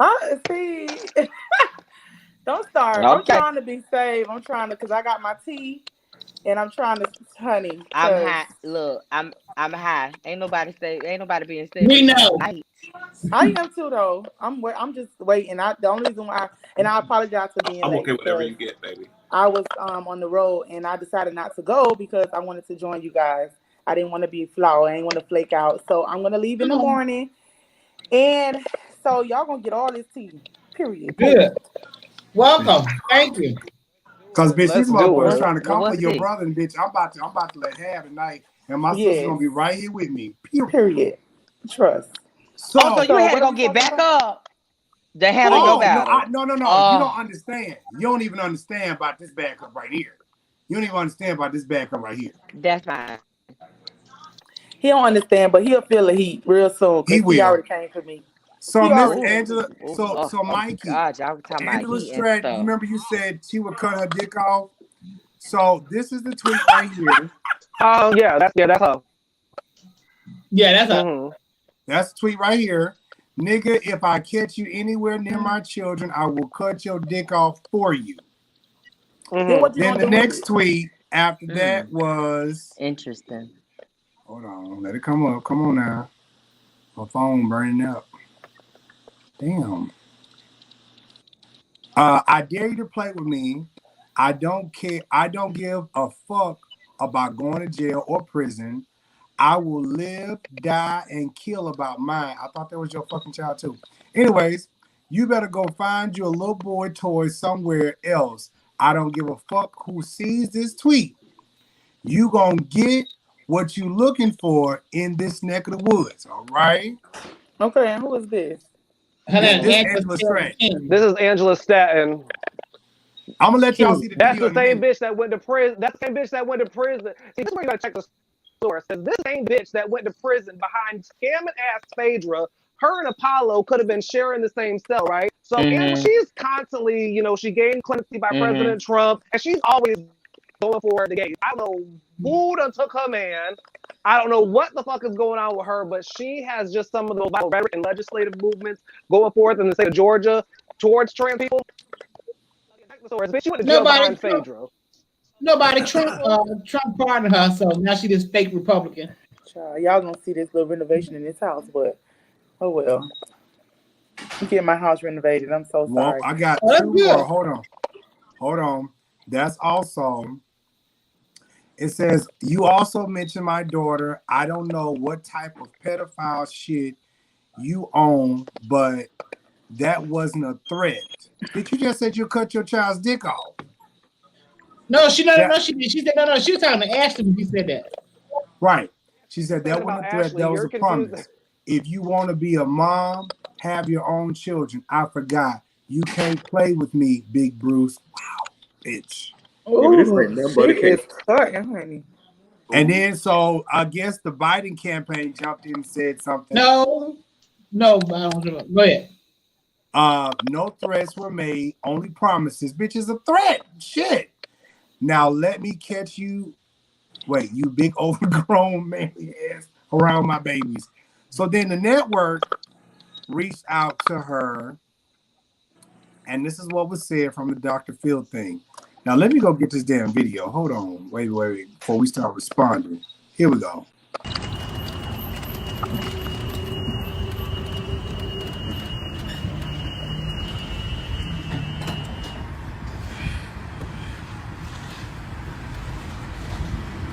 See. Don't start. Okay. I'm trying to be safe. I'm trying to, because I got my tea. And I'm trying to, honey. I'm high. Look, I'm high. Ain't nobody being safe. We know. I am too, though. I'm just waiting. The only reason why, and I apologize for being late. I'm okay with whatever you get, baby. I was on the road, and I decided not to go because I wanted to join you guys. I didn't want to be flawed. I didn't want to flake out. So I'm gonna leave in the morning, and so y'all gonna get all this tea. Period. Good. Welcome. Thank you. Cause bitch, these motherfuckers trying to come for your brother, and bitch, I'm about to let have tonight, and my sister's gonna be right here with me. Period. Trust. So you had to go get back up to handle your battle. No. You don't understand. You don't even understand about this backup right here. You don't even understand about this backup right here. That's fine. He don't understand, but he'll feel the heat real soon. He already came for me. So Miss Angela, so Mikey, Angela Stratton, you remember you said she would cut her dick off? So this is the tweet right here. Oh that's her. Yeah, that's her. That's the tweet right here. Nigga, if I catch you anywhere near my children, I will cut your dick off for you. Then the next tweet after that was interesting. Hold on, let it come up. Come on now. My phone burning up. Damn. I dare you to play with me. I don't care. I don't give a fuck about going to jail or prison. I will live, die, and kill about mine. I thought that was your fucking child too. Anyways, you better go find you a little boy toy somewhere else. I don't give a fuck who sees this tweet. You gonna get what you looking for in this neck of the woods, all right? Okay, and who is this? This is Angela Stratton. This is Angela Stanton. I'm gonna let y'all see the That's video. the same bitch that went to prison. That's the same bitch that went to prison. See, this is where you gotta check the source. Because this same bitch that went to prison behind scamming ass Phaedra, her and Apollo could have been sharing the same cell, right? So she's constantly, she gained clemency by President Trump, and she's always going for the gays. I don't know who done took her man. I don't know what the fuck is going on with her, but she has just some of those rhetoric and legislative movements going forth in the state of Georgia towards trans people. She went to jail behind Phaedra. Trump pardoned her, so now she this fake Republican. Y'all gonna see this little renovation in this house, but oh well. I'm getting my house renovated. I'm so sorry. I got two more. Hold on. That's also. It says, you also mentioned my daughter. I don't know what type of pedophile shit you own, but that wasn't a threat. Did you just said you cut your child's dick off? No, she said no. She was talking to Ashley when she said that. Right. She said that wasn't a threat. Ashley, that was a promise. If you want to be a mom, have your own children. I forgot. You can't play with me, Big Bruce. Wow, bitch. Ooh, she is cutting, honey. And then, so I guess the Biden campaign jumped in and said something. No, I don't know. Go ahead. No threats were made, only promises. Bitch is a threat. Shit. Now let me catch you. Wait, you big overgrown manly ass around my babies. So then the network reached out to her, and this is what was said from the Dr. Phil thing. Now let me go get this damn video. Hold on. Wait, before we start responding. Here we go.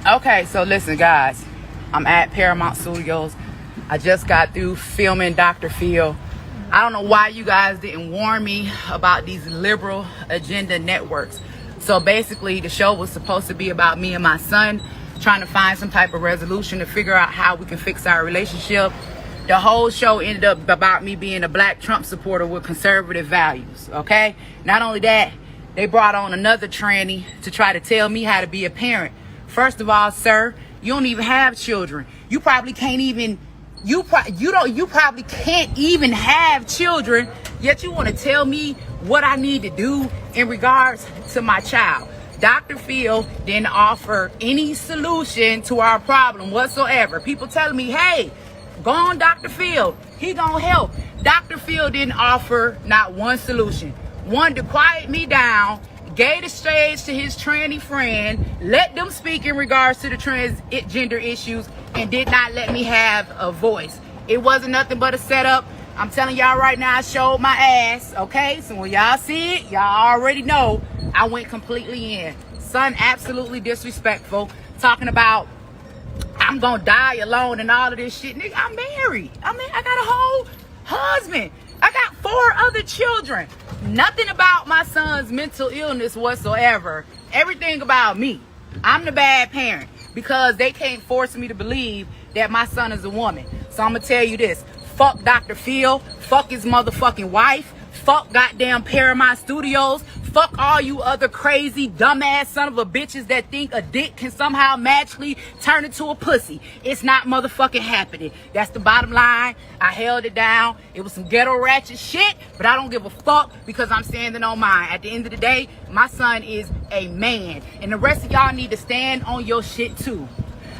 Okay, so listen, guys. I'm at Paramount Studios. I just got through filming Dr. Phil. I don't know why you guys didn't warn me about these liberal agenda networks. So basically, the show was supposed to be about me and my son trying to find some type of resolution to figure out how we can fix our relationship. The whole show ended up about me being a black Trump supporter with conservative values, okay? Not only that, they brought on another tranny to try to tell me how to be a parent. First of all, sir, you don't even have children. You probably can't even, you probably can't even have children, yet you want to tell me what I need to do in regards to my child. Dr. Phil didn't offer any solution to our problem whatsoever. People telling me, hey, go on Dr. Phil, he gonna help. Dr. Phil didn't offer not one solution. One, to quiet me down, gave the stage to his tranny friend, let them speak in regards to the transgender issues, and did not let me have a voice. It wasn't nothing but a setup. I'm telling y'all right now, I showed my ass, okay? So when y'all see it, y'all already know I went completely in. Son, absolutely disrespectful, talking about I'm gonna die alone and all of this shit. Nigga, I'm married. I got a whole husband. I got 4 other children. Nothing about my son's mental illness whatsoever. Everything about me. I'm the bad parent because they can't force me to believe that my son is a woman. So I'm gonna tell you this. Fuck Dr. Phil. Fuck his motherfucking wife. Fuck goddamn Paramount Studios. Fuck all you other crazy, dumbass son of a bitches that think a dick can somehow magically turn into a pussy. It's not motherfucking happening. That's the bottom line. I held it down. It was some ghetto ratchet shit, but I don't give a fuck because I'm standing on mine. At the end of the day, my son is a man. And the rest of y'all need to stand on your shit too.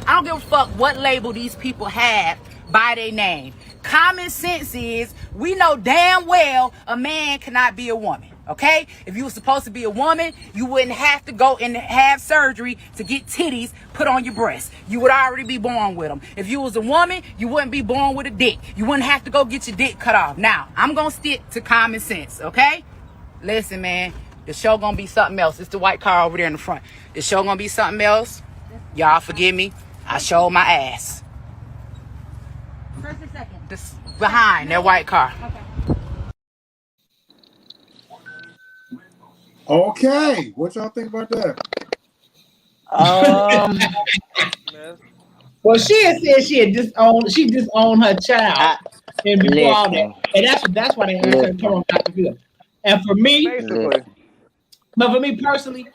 I don't give a fuck what label these people have by their name. Common sense is we know damn well a man cannot be a woman. Okay? If you were supposed to be a woman, you wouldn't have to go and have surgery to get titties put on your breasts. You would already be born with them. If you was a woman, you wouldn't be born with a dick. You wouldn't have to go get your dick cut off. Now, I'm gonna stick to common sense, okay? Listen, man, the show gonna be something else. It's the white car over there in the front. The show gonna be something else. Y'all forgive me. I showed my ass. First or second? This behind that white car. Okay, what y'all think about that? Well, she had said she disowned her child, and before all that, and that's why they asked her to come on Dr. Phil. And for me, but for me personally,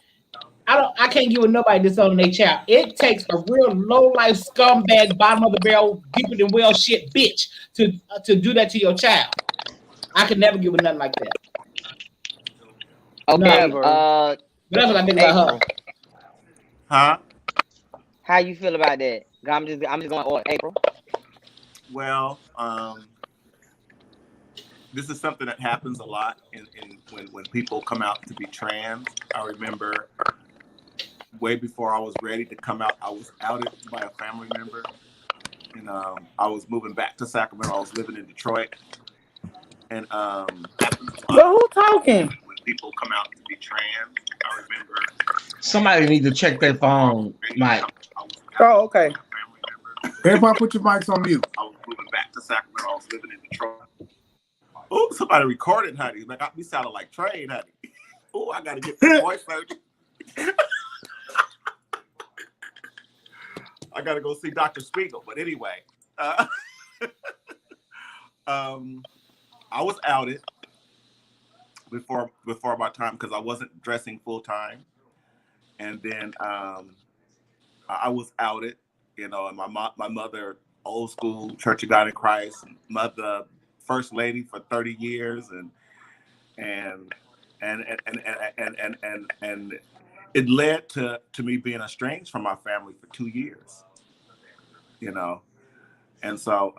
I can't get with nobody disowning their child. It takes a real low life scumbag, bottom of the barrel, deeper than well shit bitch to do that to your child. I could never get with nothing like that. Okay, but that's what I think about her. Huh? How you feel about that? I'm just going on April. Well, this is something that happens a lot when people come out to be trans. I remember way before I was ready to come out, I was outed by a family member, and I was moving back to Sacramento. I was living in Detroit, and but who talking? When people come out to be trans, I remember somebody need to check their phone, Mike. Oh, okay. Everybody put your mics on mute. I was moving back to Sacramento. I was living in Detroit. Oh, somebody recorded, honey. Like, we sounded like Trade, honey. Oh, I gotta get the voice surgery. I gotta go see Dr. Spiegel. But anyway, I was outed before my time because I wasn't dressing full time, and then I was outed, you know, and my mother, old school Church of God in Christ, mother, first lady for 30 years, and it led to me being estranged from my family for 2 years, you know, and so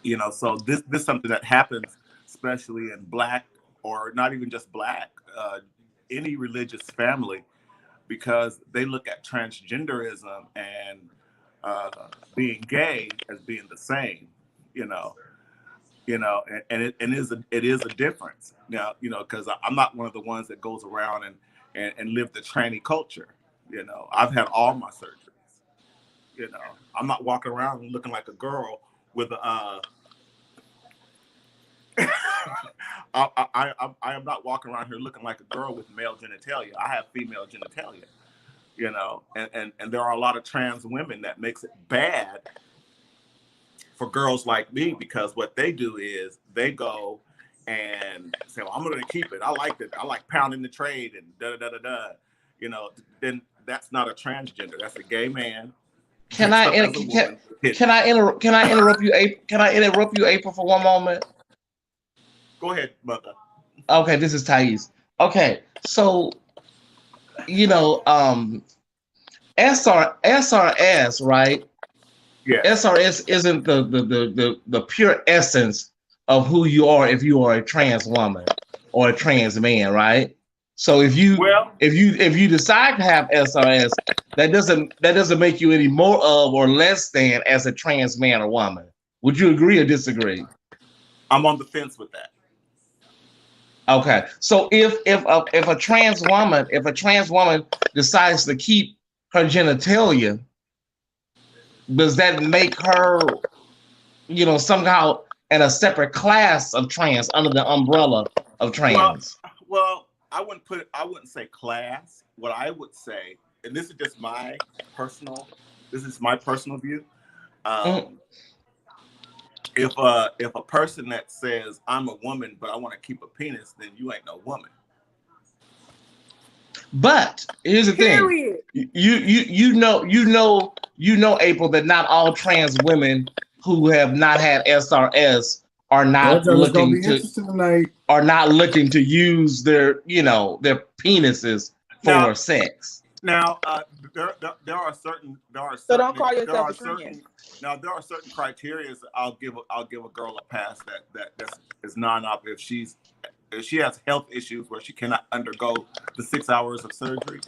you know, so this is something that happens, especially in Black, or not even just Black, any religious family, because they look at transgenderism and being gay as being the same, you know, and it is a difference now, you know, because I'm not one of the ones that goes around and live the tranny culture, you know. I've had all my surgeries, you know. I'm not walking around looking like a girl with a I am not walking around here looking like a girl with male genitalia. I have female genitalia, you know, and there are a lot of trans women that makes it bad for girls like me, because what they do is they go and say, well, I'm going to keep it. I like it. I like pounding the trade and da-da-da-da-da. You know, then that's not a transgender. That's a gay man. Can I interrupt you, April, for one moment? Go ahead, mother. Okay, this is Thais. Okay, so, you know, SRS, right? Yeah. SRS isn't the pure essence of who you are if you are a trans woman or a trans man, right? So if you decide to have SRS, that doesn't make you any more of or less than as a trans man or woman. Would you agree or disagree? I'm on the fence with that. Okay, so if a trans woman decides to keep her genitalia, does that make her, you know, somehow in a separate class of trans under the umbrella of trans? Well, I wouldn't say class. What I would say, and this is just my personal view. If a person that says I'm a woman but I want to keep a penis, then you ain't no woman. But here's the thing. You know, April, that not all trans women who have not had SRS are not looking to use their, you know, their penises for sex. Now, there are certain. So don't call yourself a trans. Now there are certain criteria that I'll give a girl a pass that is non-op if she has health issues where she cannot undergo the 6 hours of surgery.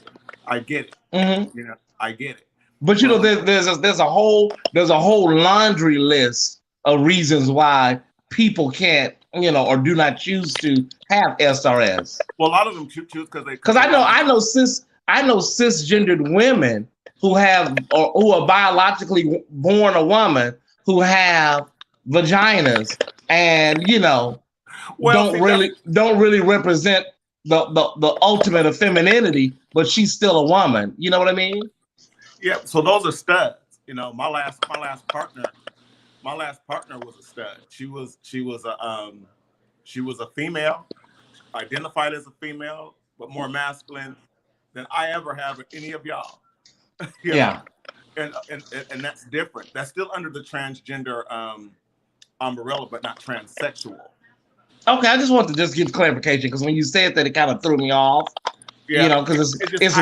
I get it. Mm-hmm. You know, I get it. But you know, there's a whole laundry list of reasons why people can't, you know, or do not choose to have SRS. Well, a lot of them choose because I know cisgendered women who have or who are biologically born a woman who have vaginas and, you know, don't really represent the ultimate of femininity, but she's still a woman. You know what I mean? Yeah. So those are studs. You know, my last partner was a stud. She was a female, identified as a female, but more masculine than I ever have with any of y'all. Yeah. And that's different. That's still under the transgender umbrella, but not transsexual. Okay, I just want to get clarification, because when you said that, it kind of threw me off. Yeah. You know, because it's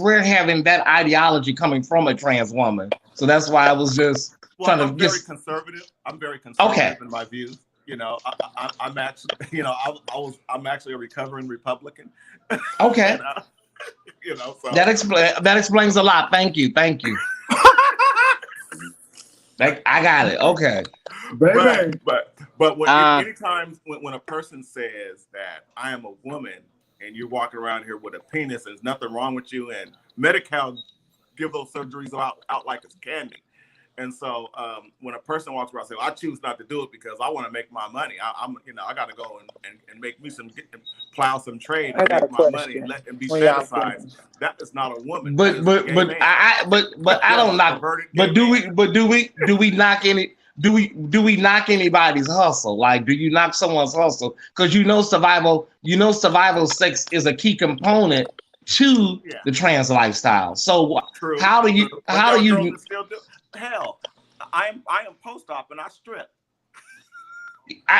rare having that ideology coming from a trans woman. So that's why I was just trying to very conservative. I'm very conservative in my views. You know, I'm actually, you know, I'm actually a recovering Republican. Okay. And, you know, so that explains a lot. Thank you. I got it. Okay. But anytime when a person says that I am a woman and you're walking around here with a penis, there's nothing wrong with you, and Medi-Cal give those surgeries out like it's candy. And so when a person walks around saying, I choose not to do it because I want to make my money. I got to go and make me plow some trade and make my money and be satisfied. That is not a woman. But I don't knock. But do we knock any? Do we knock anybody's hustle? Like, do you knock someone's hustle? Because survival sex is a key component to the trans lifestyle. So True. how do you still do? Hell, I am post-op and I strip.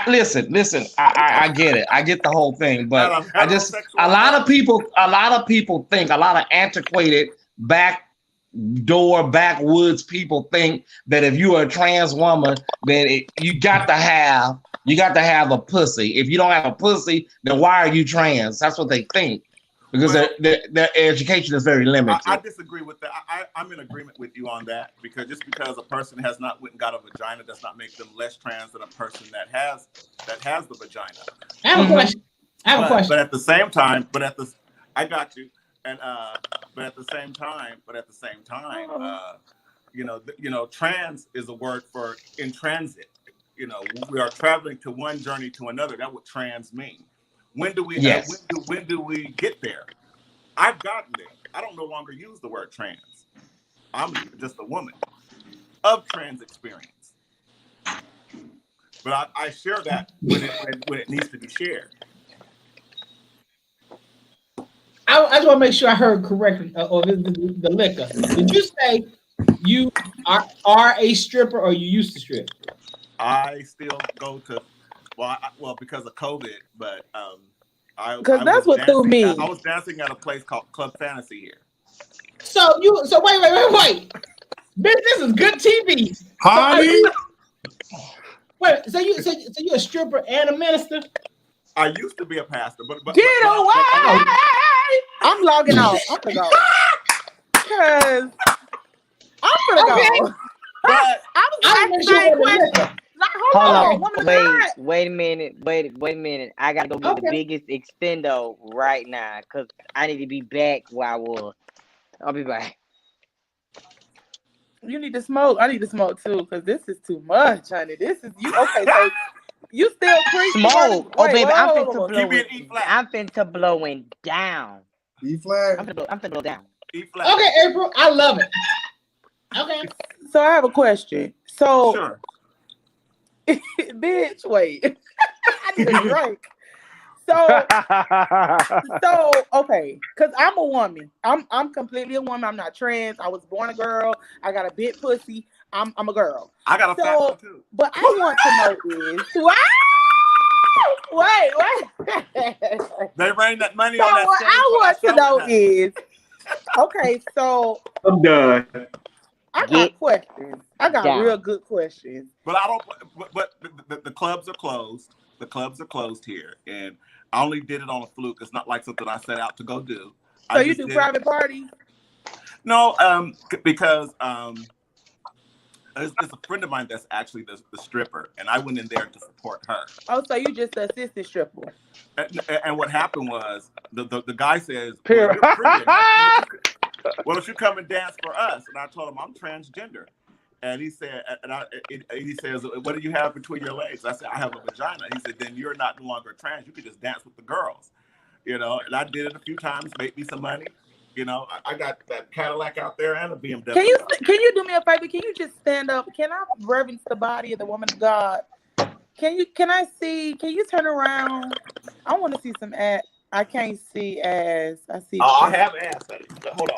Listen, I get it. I get the whole thing, but a lot of people think, a lot of antiquated backwoods people think that if you're a trans woman, then you got to have a pussy. If you don't have a pussy, then why are you trans? That's what they think. Because their education is very limited. I disagree with that. I'm in agreement with you on that, because just because a person has not went and got a vagina does not make them less trans than a person that has the vagina. I have a question. But at the same time, I got you. And but at the same time, trans is a word for in transit. We are traveling to one journey to another. That's what trans means. When do we when do we get there? I've gotten there. I don't no longer use the word trans. I'm just a woman of trans experience. But I share that when it needs to be shared. I just want to make sure I heard correctly, or the liquor. Did you say you are a stripper, or you used to strip? I still go to. Well, because of COVID, but because that's what threw me. I was dancing at a place called Club Fantasy here. So wait, bitch, this is good TV. Honey, so you a stripper and a minister? I used to be a pastor, but get away! I'm logging off. I'm gonna go because I'm gonna go. But I was asking question. Hold on. Wait a minute. I gotta go get the biggest extendo right now because I need to be back where I was. I'll be back. You need to smoke. I need to smoke too because this is too much, honey. This is you. Okay, so you still preaching? Smoke. Wait, baby, I'm finna blowing down. E flat. I'm finna blow down. E flat. Okay, April, I love it. Okay. So I have a question. So. Sure. Bitch, wait. I need a drink. So okay, because I'm a woman. I'm completely a woman. I'm not trans. I was born a girl. I got a big pussy. I'm a girl. I got a fat one too. But I want to know is wait. They rain that money on that. What I want to know is okay. So I'm done. I got questions. I got real good questions. But I don't. But the clubs are closed. The clubs are closed here, and I only did it on a fluke. It's not like something I set out to go do. So you do private parties? No, because it's a friend of mine that's actually the stripper, and I went in there to support her. Oh, so you just an assistant stripper? And what happened was the guy says, "Why don't you come and dance for us?" And I told him I'm transgender. And he said, he says, "What do you have between your legs?" I said, "I have a vagina." He said, "Then you're not no longer trans. You can just dance with the girls." And I did it a few times, made me some money. I got that Cadillac out there and a BMW. Can you do me a favor? Can you just stand up? Can I reverence the body of the woman of God? Can you turn around? I want to see some ass. I can't see ass. I see. Oh, I have ass. Hold on.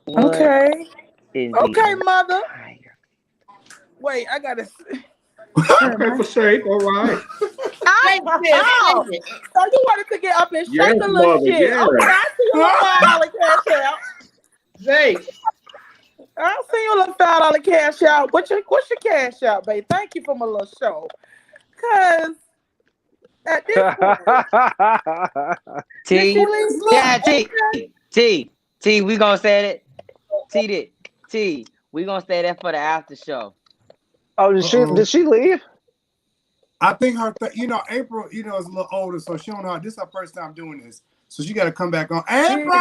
Okay. Okay, mother. Wait, I gotta. For shape, all right. So you wanted to get up and shake a little shit? Yeah. Okay, I see you $5 cash out. Jay, I see you a little $5 cash out. What's your cash out, babe? Thank you for my little show. Cause at this point, T, we gonna say that. T, we gonna say that for the after show. Oh, did she leave? I think her, April, is a little older, so she don't know. This is her first time doing this, so she got to come back on. April,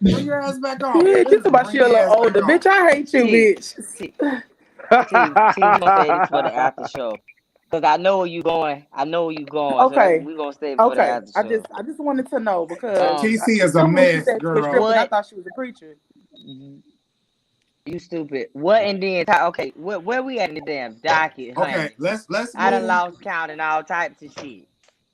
bring your ass back on. Yeah, this about she a little older, bitch. I hate you, bitch. T, we gonna say this for the after show. Cause I know where you going. Okay, so we gonna stay for the after show. I just wanted to know because TC is a mess, girl. I thought she was a preacher. You stupid. What and then okay, where we at in the damn docket, honey? Okay, let's I done move. lost count and all types of shit.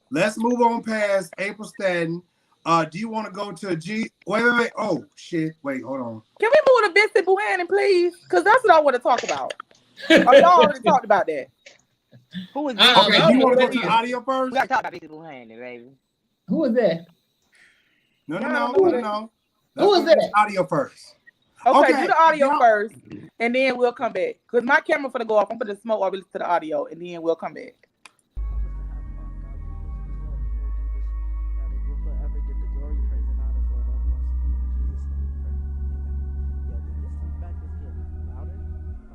Let's move on past April Stanton. Do you want to go to wait. Oh shit. Wait, hold on. Can we move to Vicent Bohanan, please? Because that's what I want to talk about. Y'all already talked about that. Who is okay, do you want to go to the audio first? We gotta talk about Vicent Bohanan, baby. Who is that? No. Who is that? Audio first. Okay, do the audio first, and then we'll come back. Because my camera for to go off. I'm going to smoke while we listen to the audio, and then we'll come back.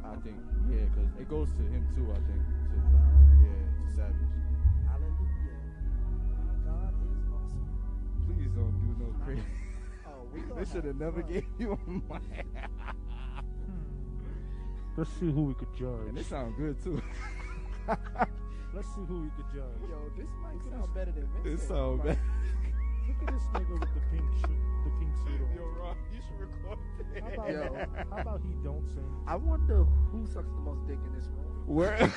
I think, yeah, because it goes to him too, I think. To Savage. Hallelujah. God is awesome. Please don't do no crazy. They should have never gave you a mic. Let's see who we could judge. And it sounds good too. Let's see who we could judge. Yo, this mic sounds better than Vincent. It sounds better. Look at this nigga with the pink suit on. Yo, Rob, you should record that. How about he don't sing? I wonder who sucks the most dick in this room. Where?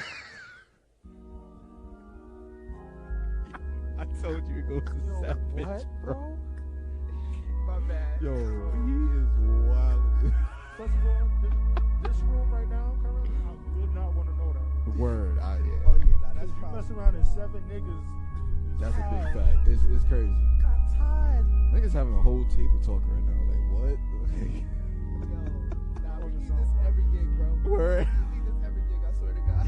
I told you it goes to Savage, bro. My bad. Yo, he is wild. First of all, this room right now, currently, I would not want to know that. Word, Oh yeah, nah, that's you mess around and 7 niggas. That's a big fact. It's crazy. Got tired. Niggas having a whole table talk right now. Like what? Nah, we need this every gig, bro. Word. We need this every gig. I swear to God.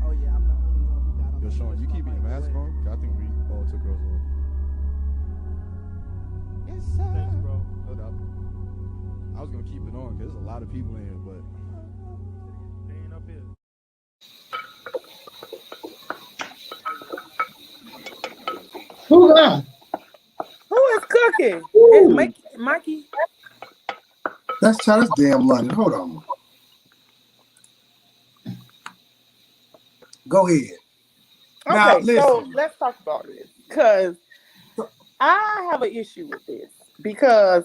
Oh yeah, I'm the only one who got on. Yo, Sean, you keeping your mask on? I think we all took ours off. Yes, sir. Thanks, bro. Hold up. I was gonna keep it on because there's a lot of people in here, but they ain't up here. Who's on? Who is cooking? It's Mikey. That's damn London. Hold on. Go ahead. Okay, now, listen. So let's talk about this because I have an issue with this because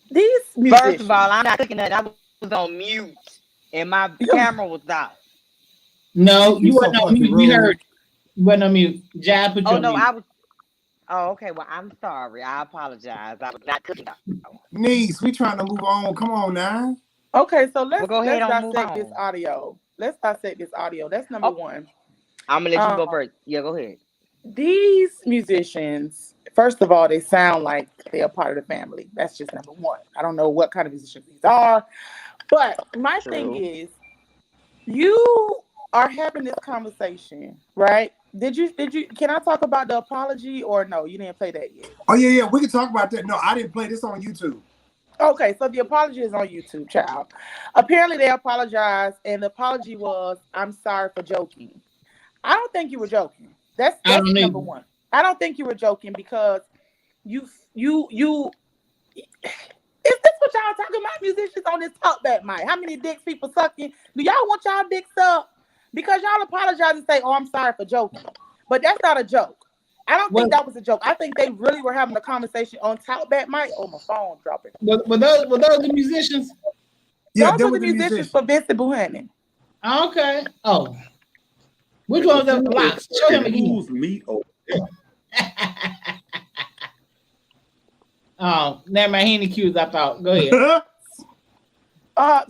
these musicians. First of all, I'm not cooking that. I was on mute and my camera was out. No, you weren't on mute. We heard you wasn't on mute. Jive, put you on mute. I was. Oh, okay. Well, I'm sorry. I apologize. I was not cooking. Niece, we trying to move on. Come on now. Okay, so let's go ahead and dissect this audio. Let's dissect this audio. That's number one. I'm gonna let you go first. Yeah, go ahead. These musicians, first of all, they sound like they're part of the family. That's just number one. I don't know what kind of musicians these are, but my thing is, you are having this conversation, right? Did you? Can I talk about the apology or no? You didn't play that yet. Oh yeah, we can talk about that. No, I didn't play this on YouTube. Okay, so the apology is on YouTube, child. Apparently, they apologized, and the apology was, "I'm sorry for joking." I don't think you were joking. That's number one. I don't think you were joking because you. Is this what y'all talking about, musicians on this talkback mic? How many dicks people sucking? Do y'all want y'all dicks up? Because y'all apologize and say, "Oh, I'm sorry for joking," but that's not a joke. I don't think that was a joke. I think they really were having a conversation on talkback mic. Oh, my phone dropping. Were those the musicians? Yeah, those were the musicians for Vicent Bohanan. Okay. Oh, which one was the blocks? Show him again. Who's me over there? Oh, never mind. He in the queues. I thought. Go ahead.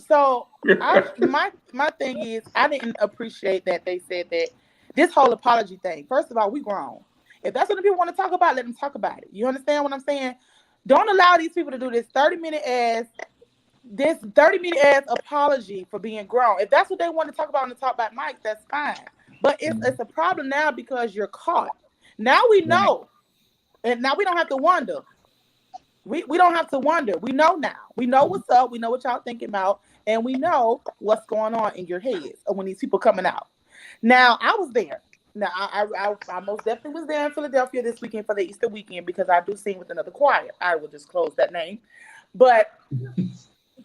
So my thing is, I didn't appreciate that they said that this whole apology thing. First of all, we grown. If that's what the people want to talk about, let them talk about it. You understand what I'm saying? Don't allow these people to do this 30-minute ass apology for being grown. If that's what they want to talk about on the Talk Back mic, that's fine. But it's a problem now because you're caught. Now we know, and now we don't have to wonder. We don't have to wonder. We know now. We know what's up. We know what y'all thinking about, and we know what's going on in your heads when these people coming out. Now I was there. Now, I most definitely was there in Philadelphia this weekend for the Easter weekend because I do sing with another choir. I will disclose that name. But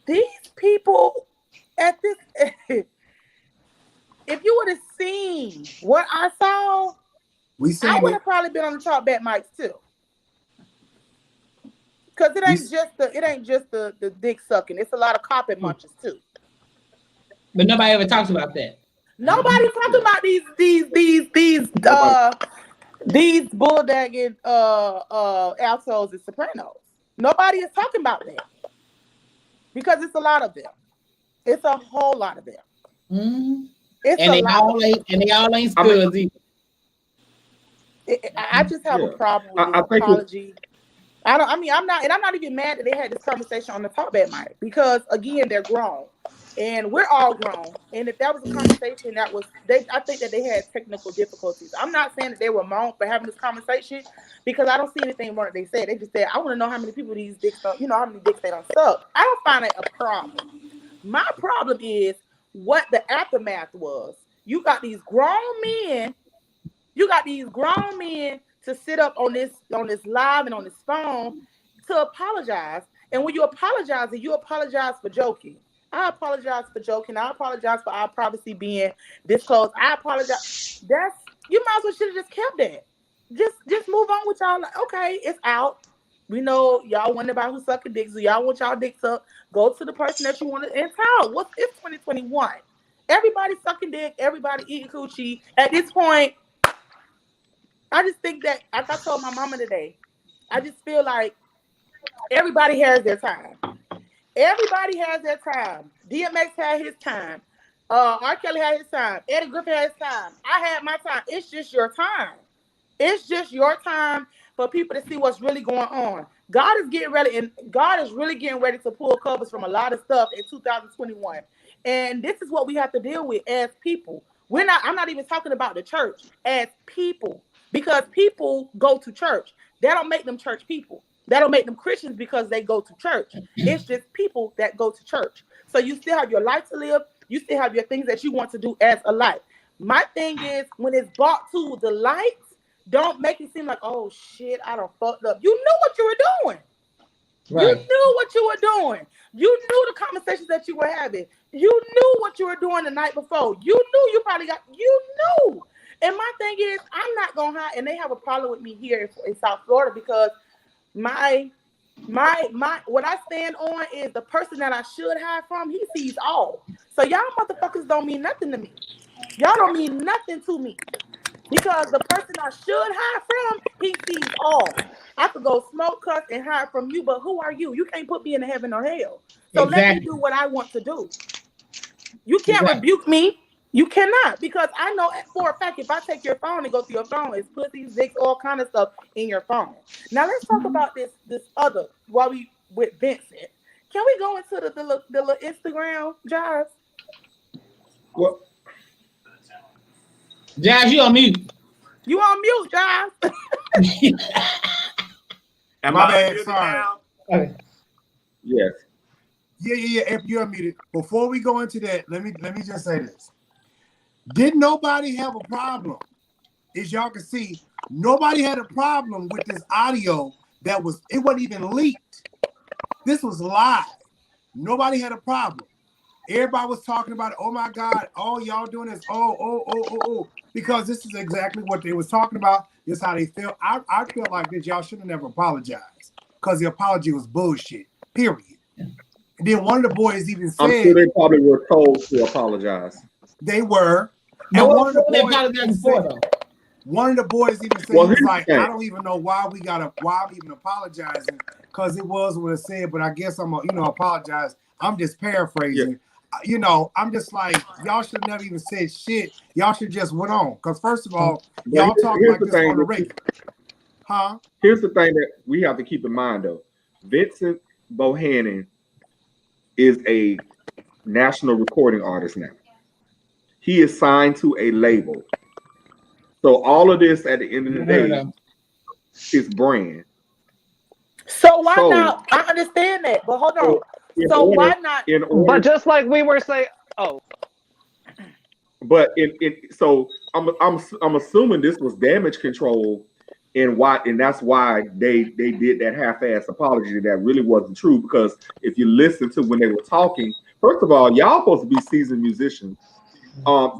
these people at this, if you would have seen what I saw, I would have probably been on the Talk Back mics too. Because it ain't just the dick sucking. It's a lot of carpet munchers too. But nobody ever talks about that. Nobody's talking about these bulldagging altos and sopranos. Nobody is talking about that because it's a lot of them. It's a whole lot of them. Mm-hmm. And they all ain't scuds either. I just have a problem with this apology. I'm not even mad that they had this conversation on the talk bad mic because again, they're grown. And we're all grown. And if that was a conversation I think that they had technical difficulties. I'm not saying that they were wrong for having this conversation because I don't see anything wrong that they said. They just said, I want to know how many people these dicks don't, how many dicks they don't suck. I don't find it a problem. My problem is what the aftermath was. You got these grown men to sit up on this live and on this phone to apologize. And when you apologize for joking. I apologize for joking. I apologize for our privacy being disclosed. I apologize. You might as well should have just kept that. Just move on with y'all. Like, okay, it's out. We know y'all wonder about who's sucking dicks. So y'all want y'all dicks up. Go to the person that you want to and talk. It's 2021. Everybody's sucking dick. Everybody eating coochie. At this point, I just think that, like I told my mama today, I just feel like everybody has their time. Everybody has their time. DMX had his time. R. Kelly had his time. Eddie Griffin had his time. I had my time. It's just your time. It's just your time for people to see what's really going on. God is really getting ready to pull covers from a lot of stuff in 2021. And this is what we have to deal with as people. I'm not even talking about the church, as people. Because people go to church. That don't make them church people. That don't make them Christians because they go to church. It's just people that go to church. So you still have your life to live. You still have your things that you want to do as a life. My thing is, when it's brought to the light, don't make it seem like, oh shit, I done fucked up. You knew what you were doing. Right. You knew what you were doing. You knew the conversations that you were having. You knew what you were doing the night before. You knew you knew. And my thing is, I'm not gonna hide, and they have a problem with me here in South Florida because my what I stand on is the person that I should hide from, he sees all. So y'all motherfuckers don't mean nothing to me. Y'all don't mean nothing to me. Because the person I should hide from, he sees all. I could go smoke, cuss, and hide from you, but who are you? You can't put me in heaven or hell. So let me do what I want to do. You can't rebuke me. You cannot, because I know for a fact if I take your phone and go through your phone, it's pussies, dicks, all kind of stuff in your phone. Now let's talk about this other while we with Vicent. Can we go into the little Instagram, Jives? What? Jives, you on mute. You on mute, Jives. Am I bad? Sorry. Okay. Yes. Yeah. You're muted. Before we go into that, let me just say this. Did nobody have a problem? As y'all can see, nobody had a problem with this audio it wasn't even leaked. This was live. Nobody had a problem. Everybody was talking about it. Oh my God, all y'all doing this. Oh. Because this is exactly what they was talking about. This is how they feel. I feel like this. Y'all should have never apologized because the apology was bullshit. Period. And then one of the boys even said, I'm sure they probably were told to apologize. They were. And one of the boys even said, he was like, I don't even know why I'm even apologizing, because it was what it said, but I guess I'm apologize. I'm just paraphrasing. Yeah. I'm just like, y'all should have never even said shit. Y'all should just went on. Because first of all, y'all talk like this on the radio. Huh? Here's the thing that we have to keep in mind though. Vicent Bohanan is a national recording artist now. He is signed to a label. So all of this at the end of the day is brand. So why not? I understand that, but hold on. Why not? But just like we were saying, But so I'm assuming this was damage control, and that's why they did that half-ass apology that really wasn't true. Because if you listen to when they were talking, first of all, y'all supposed to be seasoned musicians.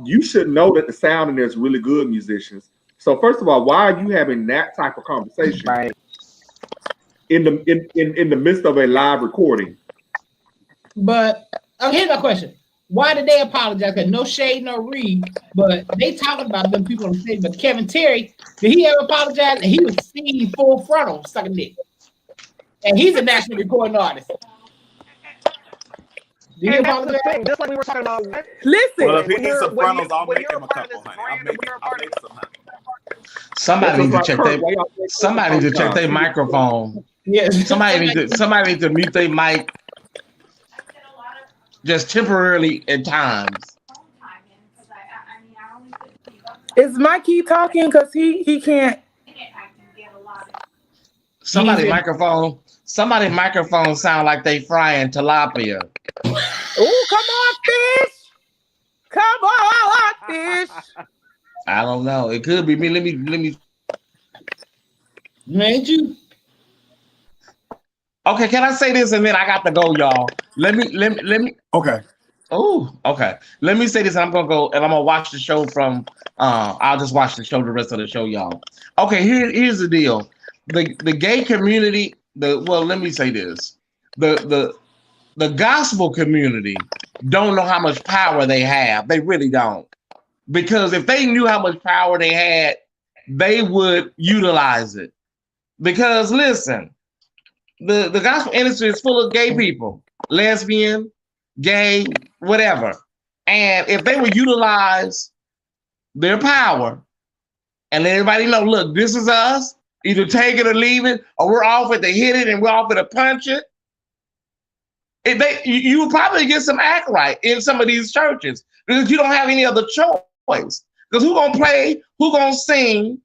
You should know that the sound in there is really good musicians. So first of all, why are you having that type of conversation? Right. in the midst of a live recording. But here's my question: why did they apologize? Because no shade, no read, but they talking about them people on the stage. But Kevin Terry, did he ever apologize? And he was seen full frontal sucking dick, and he's a national recording artist. Did he apologize? Just like we were talking about. Listen, well, if he needs some frontals, I'll make him a couple, honey. I'll make some, honey. Somebody needs to check their. Somebody need to check their microphone. Yes. Somebody need to mute their mic. Just temporarily at times. Is Mikey talking? Because he can't. Somebody microphone sound like they frying tilapia. Oh, come on, fish! Come on, fish! I don't know. It could be me. Let me. Ain't you? Okay, can I say this and then I got to go, y'all? Let me. Okay. Oh, okay. Let me say this and I'm gonna go and I'm gonna watch the show from. I'll just watch the rest of the show, y'all. Okay, here's the deal. The gay community. Let me say this. The gospel community don't know how much power they have. They really don't. Because if they knew how much power they had, they would utilize it. Because listen, the gospel industry is full of gay people, lesbian, gay, whatever. And if they would utilize their power and let everybody know, look, this is us, either take it or leave it, or we're offered to hit it and we're offered to punch it. You would probably get some act right in some of these churches because you don't have any other choice. Because who gonna play? Who gonna sing?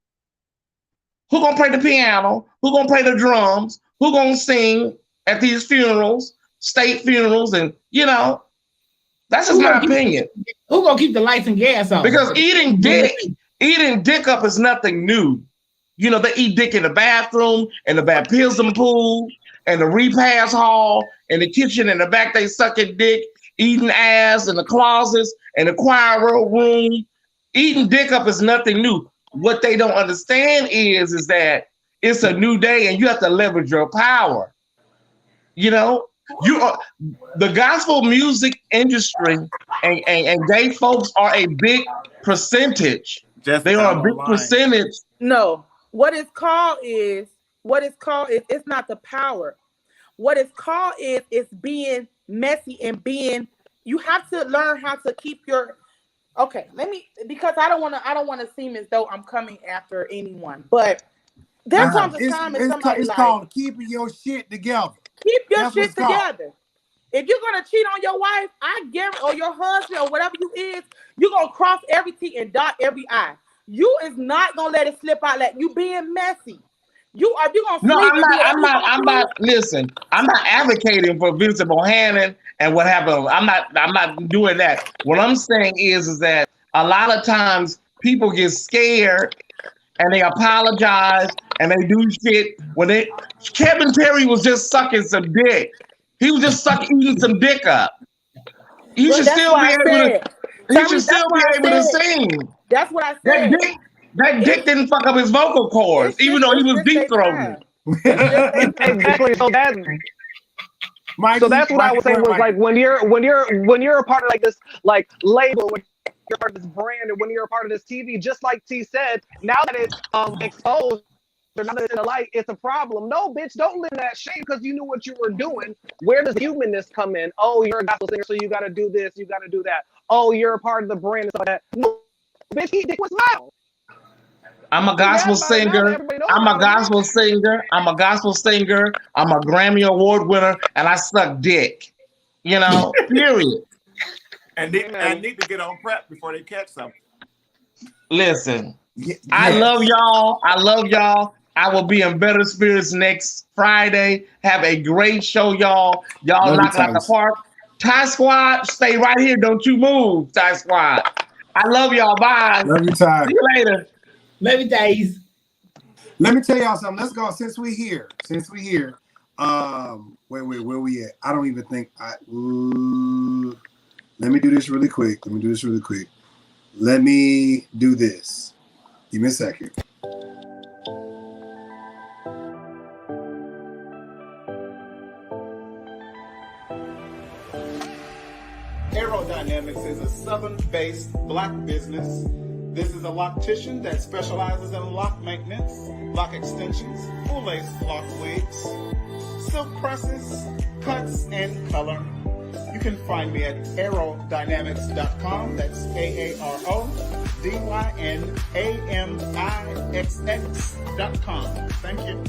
Who gonna play the piano? Who gonna play the drums? Who gonna sing at these funerals, state funerals, and that's just my opinion. Who gonna keep the lights and gas on? Because eating dick up is nothing new. They eat dick in the bathroom, in the baptism pool, and the repast hall, in the kitchen, in the back, they sucking dick, eating ass in the closets, in the choir room. Eating dick up is nothing new. What they don't understand is that it's a new day and you have to leverage your power. The gospel music industry and gay folks are a big percentage. They are a big percentage. No, what it's called is it's not the power. What it's called is being messy and you have to learn how to keep your. Okay, because I don't want to seem as though I'm coming after anyone, but there comes a time in somebody's life. It's called keeping your shit together. Keep your shit together. If you're gonna cheat on your wife, or your husband or whatever you is, you're gonna cross every T and dot every I. You is not gonna let it slip out like you being messy. You gonna No, I'm not. Listen, I'm not advocating for Vicent Bohanan and what happened. I'm not doing that. What I'm saying is that a lot of times people get scared and they apologize and they do shit when Kevin Terry was just sucking some dick. He was just eating some dick up. He should still be able to sing. That's what I said. That dick didn't fuck up his vocal cords, even though he was deep throating. Exactly. So that's what I was saying was like when you're a part of like this like label, when you're part of this brand, and when you're a part of this TV, just like T said, now that it's exposed, or now that it's in the light, it's a problem. No, bitch, don't live in that shame because you knew what you were doing. Where does humanness come in? Oh, you're a gospel singer, so you got to do this, you got to do that. Oh, you're a part of the brand and stuff like that. No, bitch, eat dick was loud. I'm a gospel singer. I'm a gospel singer. I'm a Grammy Award winner, and I suck dick. Period. And need to get on prep before they catch something. Listen, I love y'all. I will be in better spirits next Friday. Have a great show, y'all. Y'all knock out the park. Ty Squad, stay right here. Don't you move, Ty Squad. I love y'all. Bye. Love you, Ty. See you later. Love you, Days. Let me tell y'all something. Let's go. Since we here. Wait, where we at? I don't even think let me do this really quick. Let me do this. Give me a second. Aerodynamics is a Southern-based black business. This is a loctician that specializes in lock maintenance, lock extensions, full-lace lock wigs, silk presses, cuts, and color. You can find me at aerodynamics.com. That's AARODYNAMIXX.com. Thank you.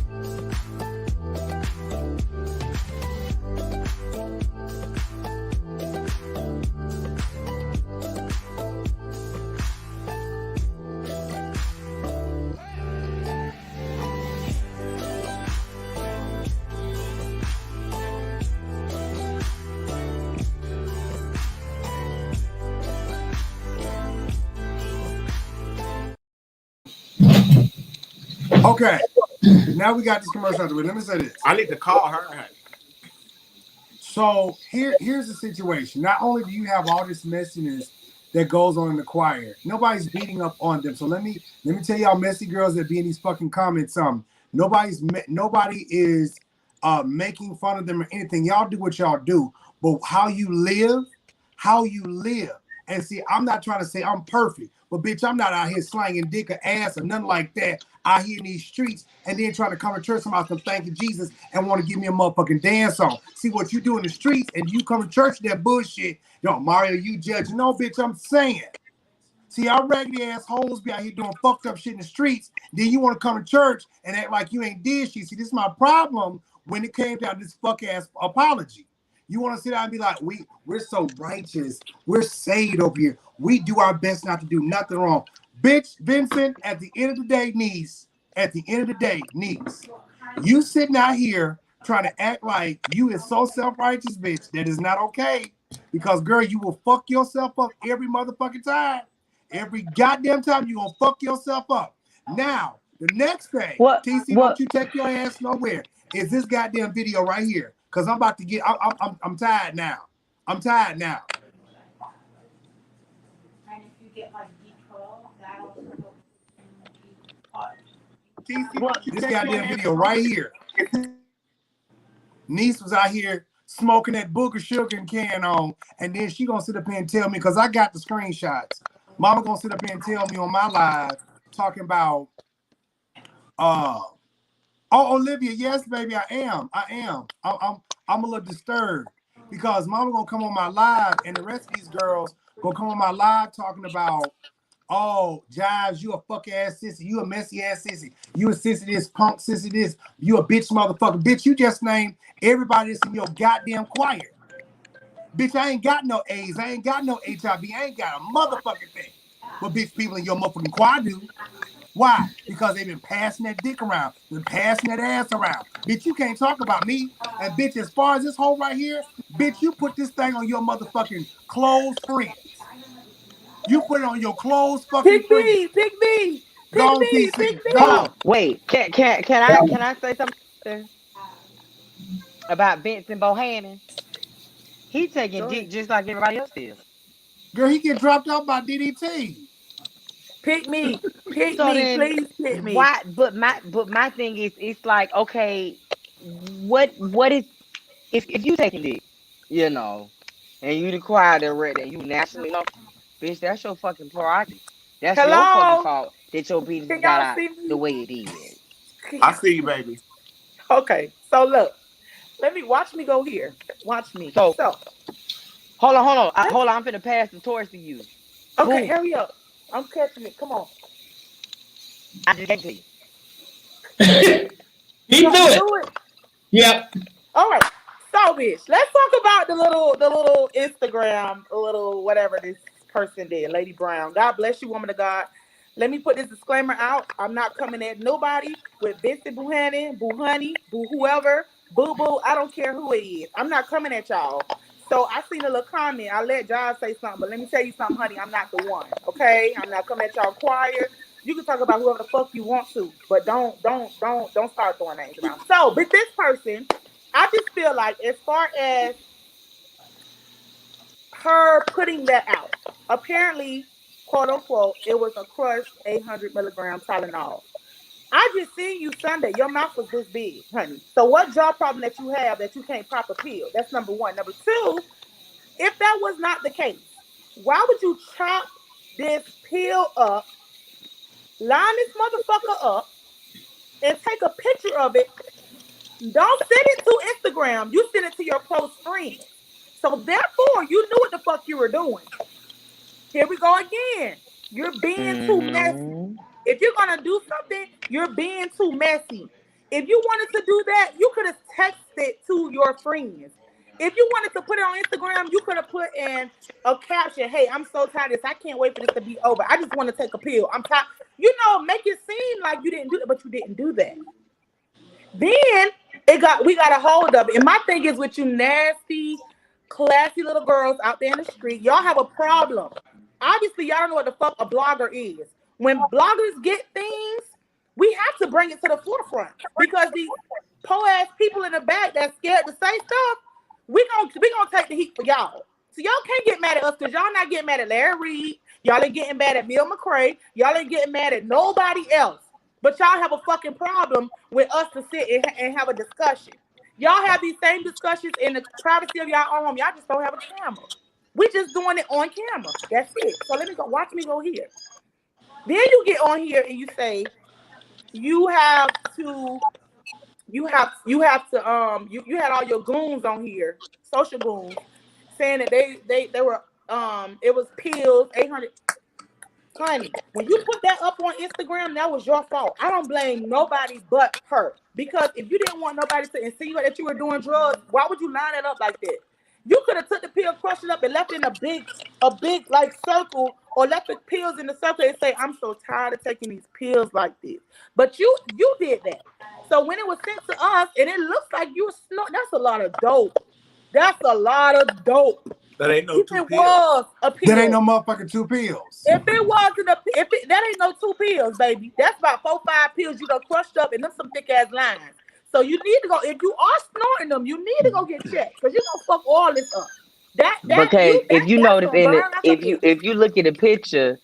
Okay, now we got this commercial out the way. Let me say this. I need to call her. So here's the situation. Not only do you have all this messiness that goes on in the choir, nobody's beating up on them. So let me tell y'all messy girls that be in these fucking comments. Nobody is making fun of them or anything. Y'all do what y'all do, but how you live. And see, I'm not trying to say I'm perfect, but bitch, I'm not out here slanging dick or ass or nothing like that out here in these streets and then trying to come to church about some thank you Jesus and want to give me a motherfucking dance song. See what you do in the streets and you come to church that bullshit. Yo, Mario, you judge. No, bitch, I'm saying. See, our raggedy ass hoes be out here doing fucked up shit in the streets. Then you want to come to church and act like you ain't did shit. See, this is my problem when it came down to this fuck ass apology. You want to sit down and be like, we're so righteous. We're saved over here. We do our best not to do nothing wrong. Bitch, Vicent, at the end of the day, niece, you sitting out here trying to act like you is so self-righteous, bitch. That is not okay. Because, girl, you will fuck yourself up every motherfucking time. Every goddamn time you gonna fuck yourself up. Now, the next thing, TC, don't you take your ass nowhere, is this goddamn video right here. Because I'm about to get, I'm tired now. I'm tired now. And if you get like D12, that'll This goddamn video right here. Niece was out here smoking that booger sugar can on, and then she gonna sit up here and tell me, because I got the screenshots. Mama gonna sit up here and tell me on my live, talking about, oh, Olivia, yes, baby, I am. I'm a little disturbed because Mama gonna come on my live and the rest of these girls gonna come on my live talking about, oh, Jives, you a fuck ass sissy, you a messy ass sissy, you a sissy this, punk sissy this, you a bitch motherfucker. Bitch, you just named everybody that's in your goddamn choir. Bitch, I ain't got no AIDS, I ain't got no HIV, I ain't got a motherfucking thing. But bitch, people in your motherfucking choir do. Why? Because they've been passing that dick around, been passing that ass around. Bitch, you can't talk about me. And bitch, as far as this hole right here, bitch, you put this thing on your motherfucking close friends. You put it on your close fucking friends. Pick me. Go on, TC. Hold on. Wait, can I say something about Vicent Bohanan? He taking dick just like everybody else is. Girl, he get dropped off by DDT. Pick me, please pick me. Why? But my thing is, it's like, okay, what is if you taking dick, you know, and you the choir director, and you nationally know, bitch, that's your fucking prerogative. That's your fucking fault that your business got out the way it is. I see you, baby. Okay, so look, watch me go here. Watch me. So hold on. I'm finna pass the torch to you. Okay, hurry up. I'm catching it. Come on. I just can't see. He do it. Yep. All right. So, bitch, let's talk about the little Instagram, whatever this person did, Lady Brown. God bless you, woman of God. Let me put this disclaimer out. I'm not coming at nobody with Vicent Bohanan, Boo Honey, Boo whoever, Boo Boo. I don't care who it is. I'm not coming at y'all. So I seen a little comment. I let Jives say something, but let me tell you something, honey. I'm not the one. Okay, I'm not coming at y'all choir. You can talk about whoever the fuck you want to, but don't start throwing names around. So, but this person, I just feel like as far as her putting that out, apparently, quote unquote, it was a crushed 800 milligram Tylenol. I just seen you Sunday. Your mouth was this big, honey. So what jaw problem that you have that you can't pop a pill? That's number one. Number two, if that that was not the case, why would you chop this pill up, line this motherfucker up, and take a picture of it? Don't send it to Instagram. You send it to your close friends. So therefore, you knew what the fuck you were doing. Here we go again. You're being too messy. If you're gonna do something, you're being too messy. If you wanted to do that, you could have texted to your friends. If you wanted to put it on Instagram, you could have put in a caption, "Hey, I'm so tired of this. I can't wait for this to be over. I just want to take a pill. I'm tired." You know, make it seem like you didn't do it, but you didn't do that. Then we got a hold of it. And my thing is with you nasty, classy little girls out there in the street, y'all have a problem. Obviously, y'all don't know what the fuck a blogger is. When bloggers get things, we have to bring it to the forefront because these po-ass people in the back that's scared to say stuff, we gonna take the heat for y'all. So y'all can't get mad at us because y'all not getting mad at Larry Reed. Y'all ain't getting mad at Bill McRae. Y'all ain't getting mad at nobody else. But y'all have a fucking problem with us to sit and have a discussion. Y'all have these same discussions in the privacy of y'all own home. Y'all just don't have a camera. We just doing it on camera. That's it. So let me go. Watch me go here. Then you get on here and you say you had all your goons on here, social goons, saying that they were it was pills, 800. Honey, when you put that up on Instagram, that was your fault. I don't blame nobody but her. Because if you didn't want nobody to insinuate that you were doing drugs, why would you line it up like that? You could have took the pill, crushed it up, and left it in a big like circle, or left the pills in the circle and say, "I'm so tired of taking these pills like this." But you did that. So when it was sent to us, and it looks like you were snorting, that's a lot of dope. That's a lot of dope. That ain't no two pills. Was a pill. That ain't no motherfucking 2 pills. If it wasn't that ain't no 2 pills, baby. That's about 4, 5 pills you done crushed up and them some thick ass lines. So you need to go, if you are snorting them, you need to go get checked because you're gonna fuck all this up. Because if you notice if you look at the picture,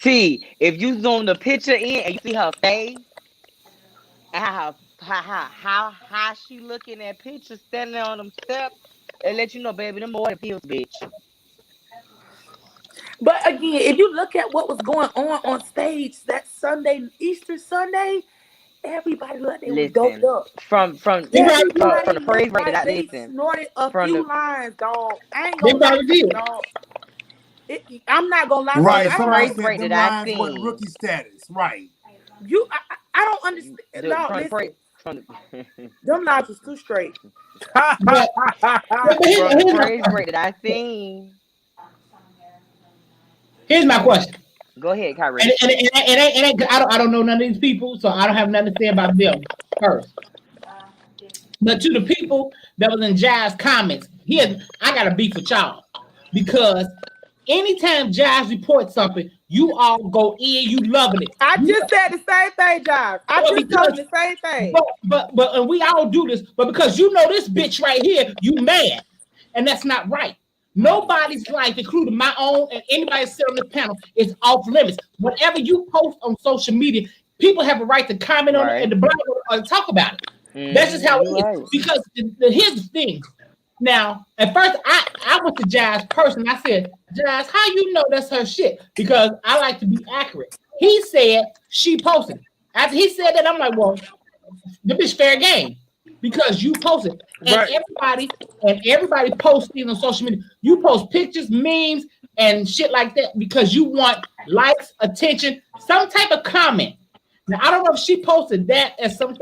if you zoom the picture in and you see her face and how high she look in that picture standing on them steps, it let you know, baby, them more than pills, bitch. But again, if you look at what was going on stage that Sunday, Easter Sunday, everybody looked like they was doped up. From the praise break that I listened. Snorted a few lines, dog. I ain't gonna lie, dog. I'm not gonna lie. Right, somebody said them lines was rookie status. Right. I don't understand. No, listen. Them lines was too straight. From the praise break that I seen. Here's my question. Go ahead, Kyrie. I don't know none of these people, so I don't have nothing to say about them first. But to the people that was in Jives' comments, I got a beef with y'all because anytime Jives reports something, you all go in, you loving it. I just said the same thing, Jives. I just told you the same thing. But and we all do this, but because you know this bitch right here, you mad, and that's not right. Nobody's life, including my own and anybody sitting on the panel, is off limits. Whatever you post on social media, people have a right to comment on it and to blog or talk about it. That's just how it is. Because here's the thing. Now, at first, I went to Jives person. I said, "Jives, how you know that's her shit?" Because I like to be accurate. He said she posted it. After he said that, I'm like, well, the bitch fair game. Because you posted, and everybody posts things on social media. You post pictures, memes, and shit like that because you want likes, attention, some type of comment. Now I don't know if she posted that as a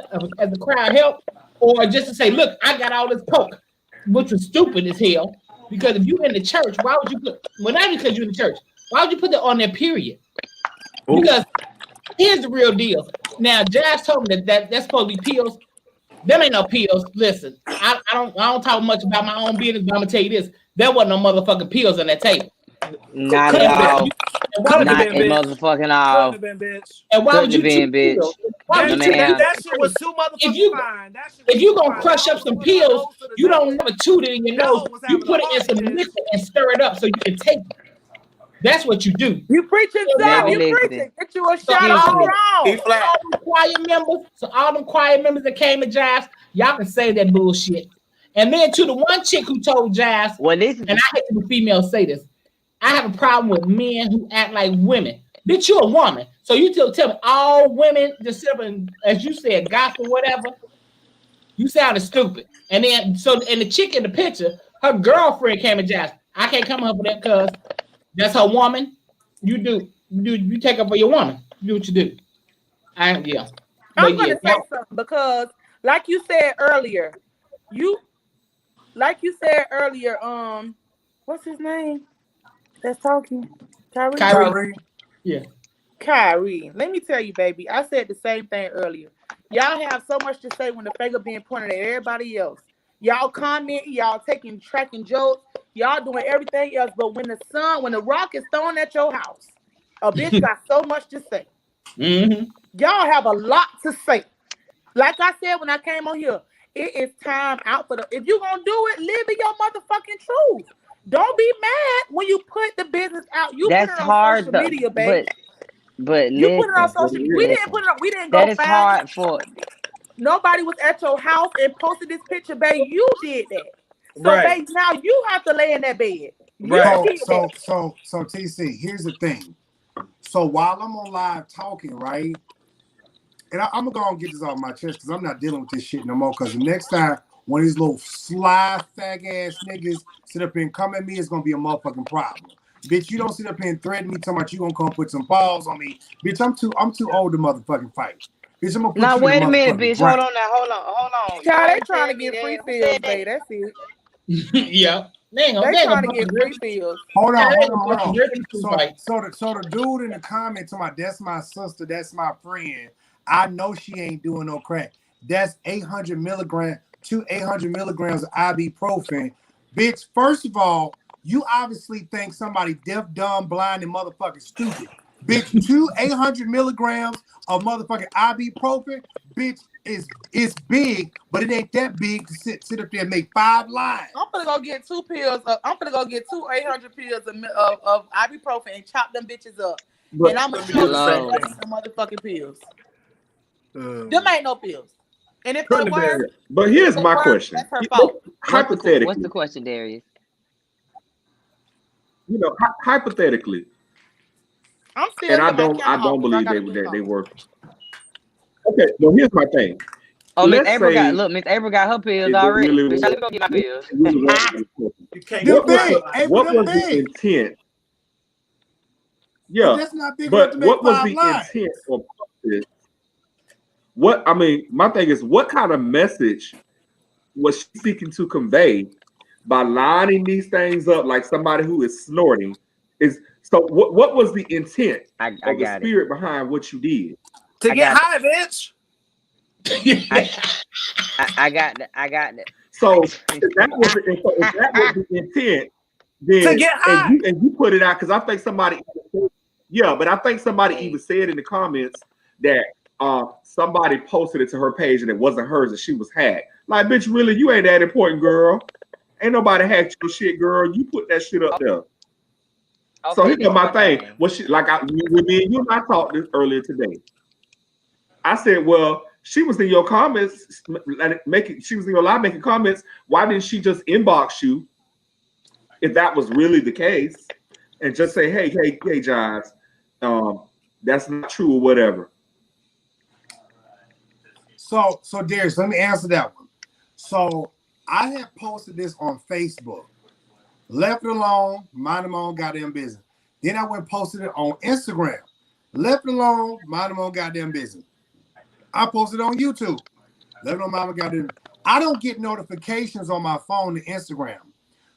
crowd help or just to say, "Look, I got all this poke," which was stupid as hell. Because if you in the church, why would you put? Well, not because you're in the church. Why would you put that on there? Period. Ooh. Because here's the real deal. Now, Jives told me that's supposed to be pills. Them ain't no pills. Listen, I don't talk much about my own business, but I'm gonna tell you this: there wasn't no motherfucking pills on that table. Not at all. Not at motherfucking all. And why would you bitch? That shit was too motherfucking fine. If you gonna crush up some pills, you don't never chew it in your nose. You put it in some liquor and stir it up so you can take it. That's what you do. You preaching, son. You preaching. Get you a shot all wrong. All them choir members that came to Jives, y'all can say that bullshit. And then to the one chick who told Jives, and I hate when females say this, I have a problem with men who act like women. Bitch, you're a woman. So you tell me all women just sit up and, as you said, gospel, whatever. You sounded stupid. And then, and the chick in the picture, her girlfriend came and Jives, I can't come up with that because that's her woman. You take her for your woman. You do what you do. I'm gonna say something because, like you said earlier, what's his name? That's talking. Kyrie. Yeah. Kyrie. Let me tell you, baby. I said the same thing earlier. Y'all have so much to say when the finger being pointed at everybody else. Y'all commenting, y'all tracking jokes, y'all doing everything else. But when the rock is thrown at your house, a bitch got so much to say. Mm-hmm. Y'all have a lot to say. Like I said when I came on here, it is time out for if you're gonna do it, live in your motherfucking truth. Don't be mad when you put the business out. You That's put it on hard social media, baby. But you put it on social media. We didn't put it on. We didn't go. That is hard for. Nobody was at your house and posted this picture, babe. You did that. So, Right. babe, now you have to lay in that bed. Right. So TC, here's the thing. So while I'm on live talking, right, and I'm gonna go and get this off my chest because I'm not dealing with this shit no more. Because the next time one of these little sly fag ass niggas sit up here and come at me, it's gonna be a motherfucking problem. Bitch, you don't sit up here and threaten me talking about you gonna come put some balls on me. Bitch, I'm too old to motherfucking fight. Bitch, I'm gonna put now you wait in a minute, bitch. ground. Hold on. Child, they trying to get free feels, babe. That's it. Yeah. They trying to get free feels. Hold on. So the dude in the comments talking about that's my sister, that's my friend. I know she ain't doing no crack. That's 800 milligrams of ibuprofen. Bitch, first of all, you obviously think somebody deaf, dumb, blind, and motherfucking stupid. Bitch, 800 milligrams of motherfucking ibuprofen, bitch, is big, but it ain't that big to sit up there and make 5 lines. I'm gonna go get 2 pills. I'm gonna go get 2 800 pills of ibuprofen and chop them bitches up. But, and I'm gonna show the motherfucking pills. Them ain't no pills. And if they were, but here's my question. That's her fault. Hypothetically, what's the question, Darius? You know, hypothetically. I'm still. And I don't believe they were. Okay, well here's my thing. Oh, Miss April got her pills already. Bitch, let me go get my pills. What was the intent? Yeah, but what was the intent of this? My thing is, what kind of message was she seeking to convey by lining these things up like somebody who is snorting? So what was the intent of the spirit behind what you did? To get high, bitch. I got that. So if that was the intent, then to get high. And you put it out because I think somebody even said in the comments that somebody posted it to her page and it wasn't hers and she was hacked. Like, bitch, really, you ain't that important, girl. Ain't nobody hacked your shit, girl. You put that shit up there. Okay, so here's my thing. With me and you and I talked this earlier today. I said, well, she was in your comments, she was in your live making comments. Why didn't she just inbox you if that was really the case and just say, hey, Jives, that's not true or whatever? So Darius, let me answer that one. So I had posted this on Facebook. Left it alone, minding my own goddamn business. Then I went and posted it on Instagram. Left it alone, minding my own goddamn business. I posted it on YouTube. Left it alone, minding my goddamn business. I don't get notifications on my phone to Instagram.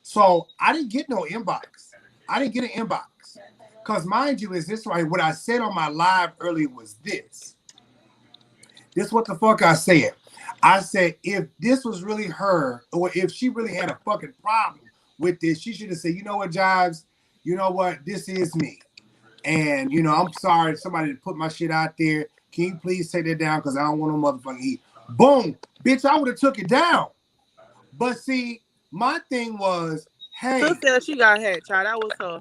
So I didn't get no inbox. I didn't get an inbox. Because mind you, is this right? What I said on my live earlier was this. This is what the fuck I said. I said, if this was really her, or if she really had a fucking problem with this, she should have said, you know what, Jives, you know what, this is me. And, you know, I'm sorry somebody put my shit out there. Can you please take that down? Because I don't want no motherfucking heat. Boom. Bitch, I would have took it down. But see, my thing was, hey. Who said she got hacked, child? That was her.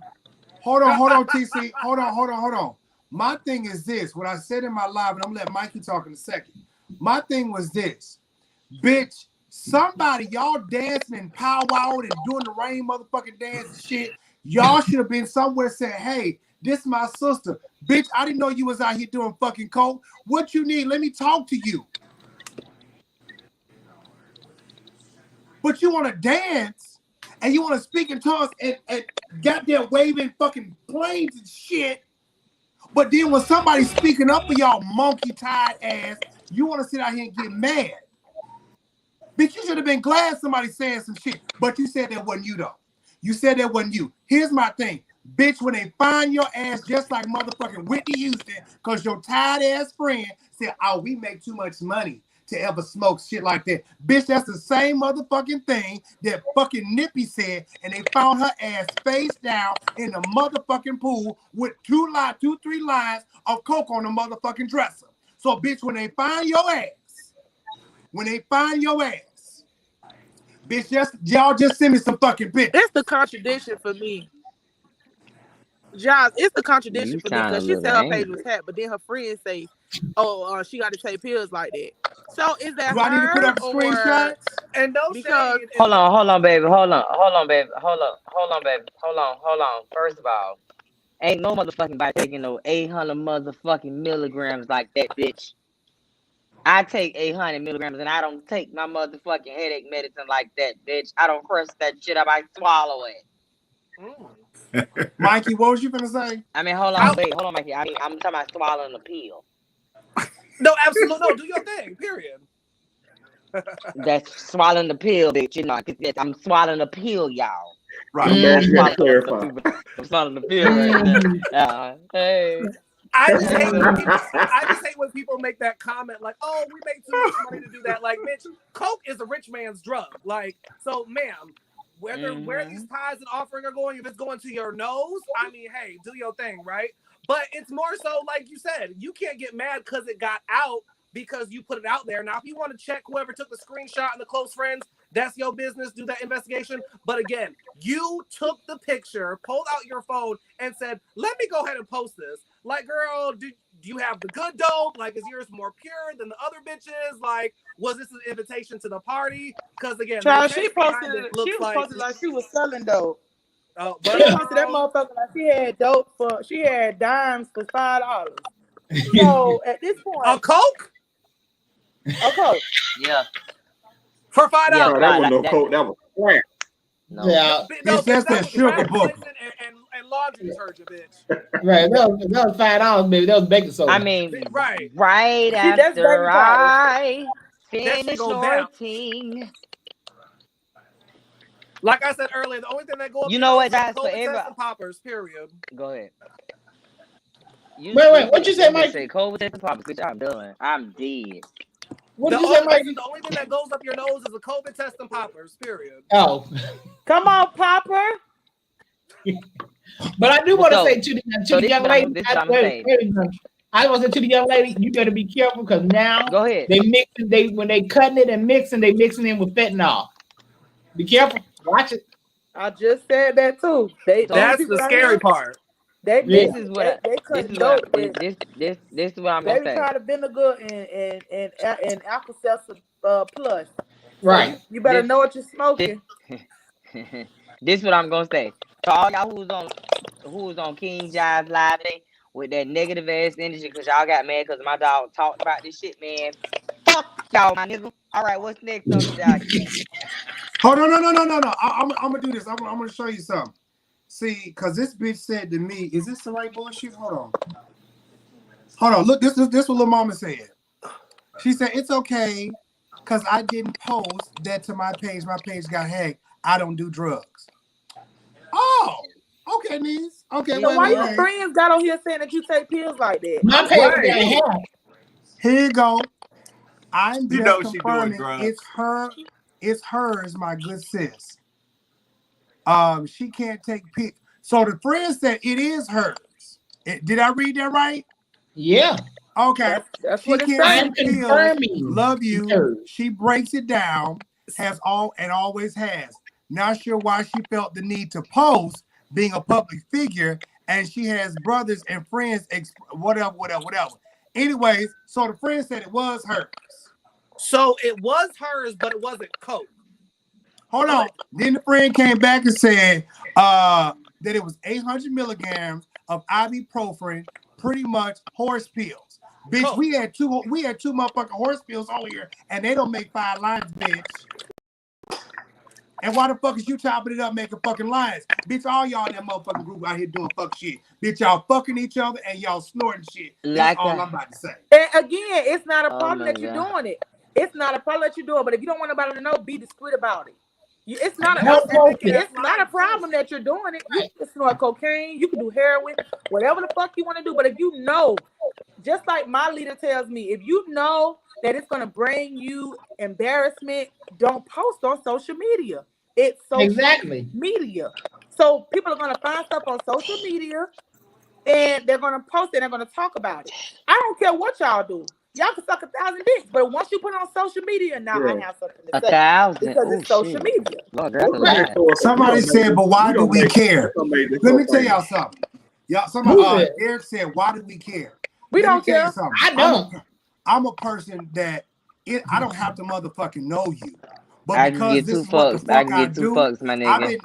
Hold on, TC. Hold on. My thing is this. What I said in my live, and I'm going to let Mikey talk in a second. My thing was this. Bitch, Somebody, y'all dancing and powwowing and doing the rain motherfucking dance and shit. Y'all should have been somewhere saying, hey, this my sister. Bitch, I didn't know you was out here doing fucking coke. What you need? Let me talk to you. But you want to dance and you want to speak in tongues and goddamn waving fucking planes and shit. But then when somebody's speaking up for y'all monkey-tied ass, you want to sit out here and get mad. Bitch, you should have been glad somebody saying some shit. But you said that wasn't you, though. You said that wasn't you. Here's my thing. Bitch, when they find your ass just like motherfucking Whitney Houston, because your tired-ass friend said, oh, we make too much money to ever smoke shit like that. Bitch, that's the same motherfucking thing that fucking Nippy said, and they found her ass face down in the motherfucking pool with 3 lines of coke on the motherfucking dresser. So, bitch, when they find your ass, bitch, y'all just send me some fucking pictures. It's the contradiction for me. Jives, it's the contradiction for me because she said her page was hacked, but then her friends say, "Oh, she got to take pills like that." So is that Do I need to put up screenshots? And no shade. Hold on, baby. Hold on, baby. First of all, ain't no motherfucking body taking no 800 motherfucking milligrams like that, bitch. I take 800 milligrams and I don't take my motherfucking headache medicine like that, bitch. I don't crush that shit up. I swallow it. Mikey, what was you gonna say? I mean, hold on, Mikey. I'm talking about swallowing a pill. No, absolutely. No, do your thing, period. That's swallowing the pill, bitch. You know, I'm swallowing a pill, y'all. Right. I'm swallowing the pill right now. Hey. I just hate when people make that comment like, "Oh, we make too much money to do that." Like, bitch, coke is a rich man's drug. Like, so, ma'am, where these tithes and offering are going, if it's going to your nose, I mean, hey, do your thing, right? But it's more so, like you said, you can't get mad because it got out because you put it out there. Now, if you want to check whoever took the screenshot and the close friends, that's your business. Do that investigation. But again, you took the picture, pulled out your phone, and said, "Let me go ahead and post this." Like, girl, do you have the good dope? Like, is yours more pure than the other bitches? Like, was this an invitation to the party? Because again, Child, she posted it. She was posted like she was selling dope. Oh, but she posted that motherfucker like she had dimes for $5. So at this point, a coke. Yeah. For $5. Yeah, that was no coke. That was crack. No. Yeah, it's just that sugar book. And laundry detergent, bitch. Right, that was $5, baby. That was baking soda. I mean, right after I finish down. Like I said earlier, the only thing that go up, you know what? That's for everybody. Poppers. Period. Go ahead. Wait. What you say, Mike? Say COVID test and poppers, bitch. I'm done. I'm dead. What did you say, Mike? The only thing that goes up your nose is a COVID test and poppers. Period. Oh, come on, Popper. But I do want to say to the young lady. I want to say to the young lady, you better be careful because now go ahead. When they cutting it and mixing, they mixing it with fentanyl. Be careful. Watch it. I just said that too. That's the scary part. This is what I'm gonna say. They try to vinegar and Alka-Seltzer plus. Right. So you better know what you're smoking. This is what I'm gonna say. To all y'all who's on King Jives live today with that negative ass energy because y'all got mad because my dog talked about this shit, man. Fuck y'all, my nigga. All right, what's next on the docket? Hold on, no. I'm gonna do this. I'm gonna show you something. See, because this bitch said to me, "Is this the right bullshit?" Hold on. Look, this is what Lil Mama said. She said it's okay because I didn't post that to my page. My page got hacked. I don't do drugs. Oh, okay, niece. Okay, so why your friends got on here saying that you take pills like that? My page got hacked. Here you go. I'm just confirming she doing drugs. It's hers, my good sis. She can't take pics. So the friend said it is hers. Did I read that right? Yeah. Okay. That's she what can't take pills. Love you. She breaks it down, always has. Not sure why she felt the need to post, being a public figure, and she has brothers and friends, whatever. Anyways, so the friend said it was hers. So it was hers, but it wasn't coke. Hold on. Then the friend came back and said that it was 800 milligrams of ibuprofen, pretty much horse pills. Bitch, Coke. we had two motherfucking horse pills on here, and they don't make 5 lines, bitch. And why the fuck is you chopping it up making fucking lines? Bitch, all y'all in that motherfucking group out here doing fuck shit. Bitch, y'all fucking each other and y'all snorting shit. That's all I'm about to say. And again, it's not a problem that you're doing it. It's not a problem that you're doing, but if you don't want nobody to know, be discreet about it. It's not a problem that you're doing it. You can snort cocaine, you can do heroin, whatever the fuck you want to do. But if you know, just like my leader tells me, if you know that it's going to bring you embarrassment, don't post on social media. It's social media. So people are going to find stuff on social media and they're going to post it and they're going to talk about it. I don't care what y'all do. Y'all can suck 1,000 dicks, but once you put it on social media, now I have something to say. 1,000 because it's social media. Somebody said, but why do we care? Let me tell y'all something. Eric said, why do we care? We don't care. I don't. I'm a person that I don't have to motherfucking know you. But because this is what the fuck I do, my nigga.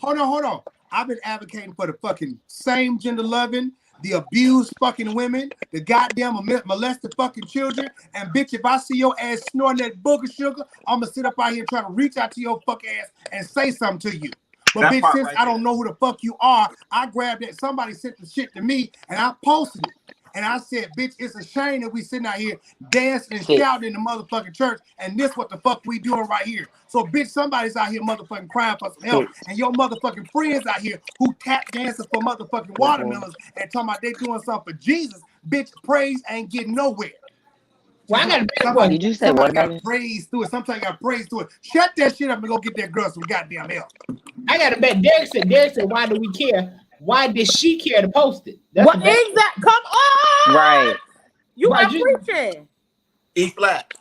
Hold on. I've been advocating for the fucking same gender loving, the abused fucking women, the goddamn molested fucking children. And bitch, if I see your ass snorting that booger sugar, I'm gonna sit up out here trying to reach out to your fuck ass and say something to you. But that bitch, since I don't know who the fuck you are, I grabbed that. Somebody sent the shit to me and I posted it. And I said, bitch, it's a shame that we sitting out here dancing and shouting in the motherfucking church. And this what the fuck we doing right here. So, bitch, somebody's out here motherfucking crying for some help. And your motherfucking friends out here who tap dancing for motherfucking watermelons and talking about they doing something for Jesus. Bitch, praise ain't getting nowhere. Well, I got Did you say what? Praise through it. Sometimes you got praise through it. Shut that shit up and go get that girl some goddamn help. I got to bet. Derek said, why do we care? Why did she care to post it? That's what exactly? Come on, right? You are preaching. E flat.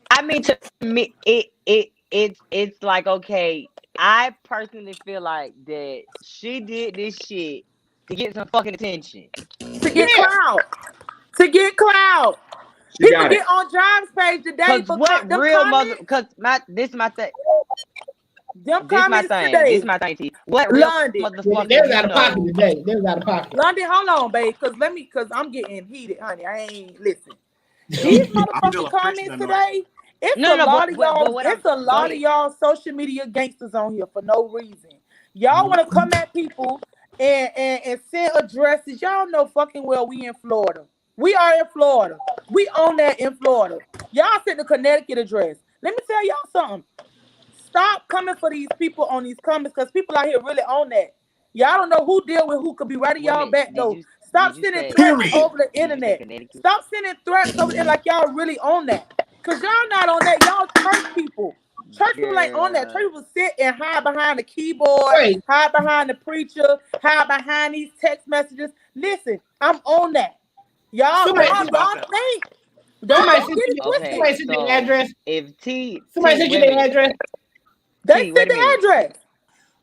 I mean, to me, it's like, okay. I personally feel like that she did this shit to get some fucking attention, to get clout, People get on Jives page today for what real mother? Because this is my thing. Them comments today. This is my thing. What real motherfucker? There's out of pocket today. There's out of pocket. London, hold on, babe, because I'm getting heated, honey. I ain't listen. These motherfucking comments today. It's a lot of y'all. It's a lot of y'all social media gangsters on here for no reason. Y'all want to come at people and send addresses. Y'all know fucking well we in Florida. We are in Florida. We own that in Florida. Y'all send the Connecticut address. Let me tell y'all something. Stop coming for these people on these comments because people out here really own that. Y'all don't know who deal with who could be writing y'all back though. Stop sending threats over the internet. Stop sending threats over there like y'all really own that. Because y'all not on that. Y'all church people. Church people ain't on that. Church people sit and hide behind the keyboard, hide behind the preacher, hide behind these text messages. Listen, I'm on that. Y'all think. Somebody sent the address. Somebody sent you the address. They sent the address.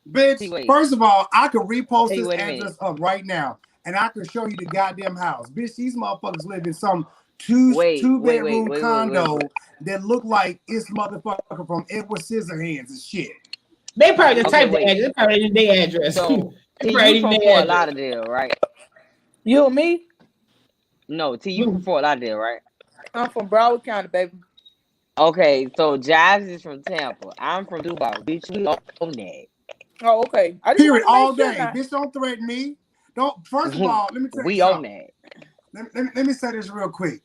Bitch, first of all, I could repost this address up right now, and I can show you the goddamn house. Bitch, these motherfuckers live in some two-bedroom condo that look like it's motherfucker from Edward Scissorhands and shit. They probably typed the address. They probably didn't their address. So, you from Fort Lauderdale, right? You and me? No, you from Fort Lauderdale, right? I'm from Broward County, baby. Okay, so Jives is from Tampa. I'm from Dubai. Bitch, we own that. Oh, okay. Period. All day. Bitch, don't threaten me. Don't. First of all, let me tell you something. We own that. Let me say this real quick.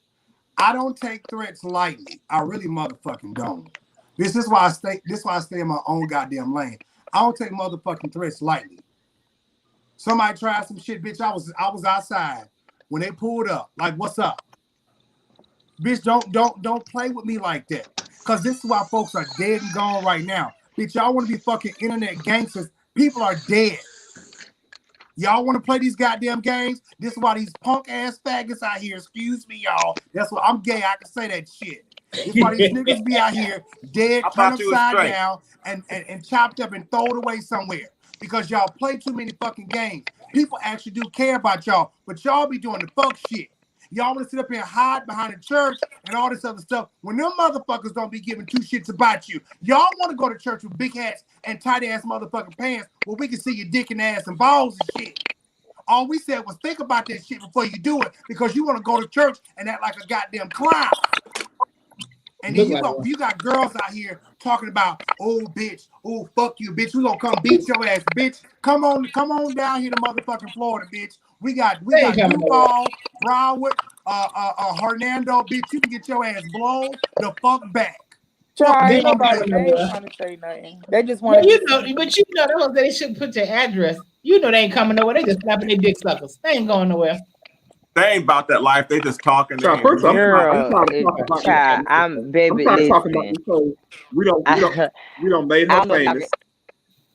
I don't take threats lightly. I really motherfucking don't. This is why I stay. This is why I stay in my own goddamn lane. I don't take motherfucking threats lightly. Somebody tried some shit, bitch. I was outside when they pulled up. Like, what's up? Bitch, don't play with me like that. Cause this is why folks are dead and gone right now. Bitch, y'all want to be fucking internet gangsters. People are dead. Y'all want to play these goddamn games? This is why these punk ass faggots out here, excuse me, y'all. That's why I'm gay. I can say that shit. This is why these niggas be out here dead, turned upside down, and chopped up and thrown away somewhere. Because y'all play too many fucking games. People actually do care about y'all, but y'all be doing the fuck shit. Y'all want to sit up here and hide behind the church and all this other stuff when them motherfuckers don't be giving two shits about you. Y'all want to go to church with big hats and tight ass motherfucking pants where we can see your dick and ass and balls and shit. All we said was think about that shit before you do it because you want to go to church and act like a goddamn clown. And then you got girls out here talking about, oh bitch, oh fuck you, bitch. We gonna come beat your ass, bitch. Come on down here to motherfucking Florida, bitch. We got Duval, Broward, Hernando, bitch. You can get your ass blown the fuck back. Ain't nobody trying to say nothing. They just want to. But you know, that was they shouldn't put your address. You know they ain't coming nowhere. They just slapping their dick suckers. They ain't going nowhere. They ain't about that life. They just talking. Girl, I'm baby. I'm talk about because we don't made her famous.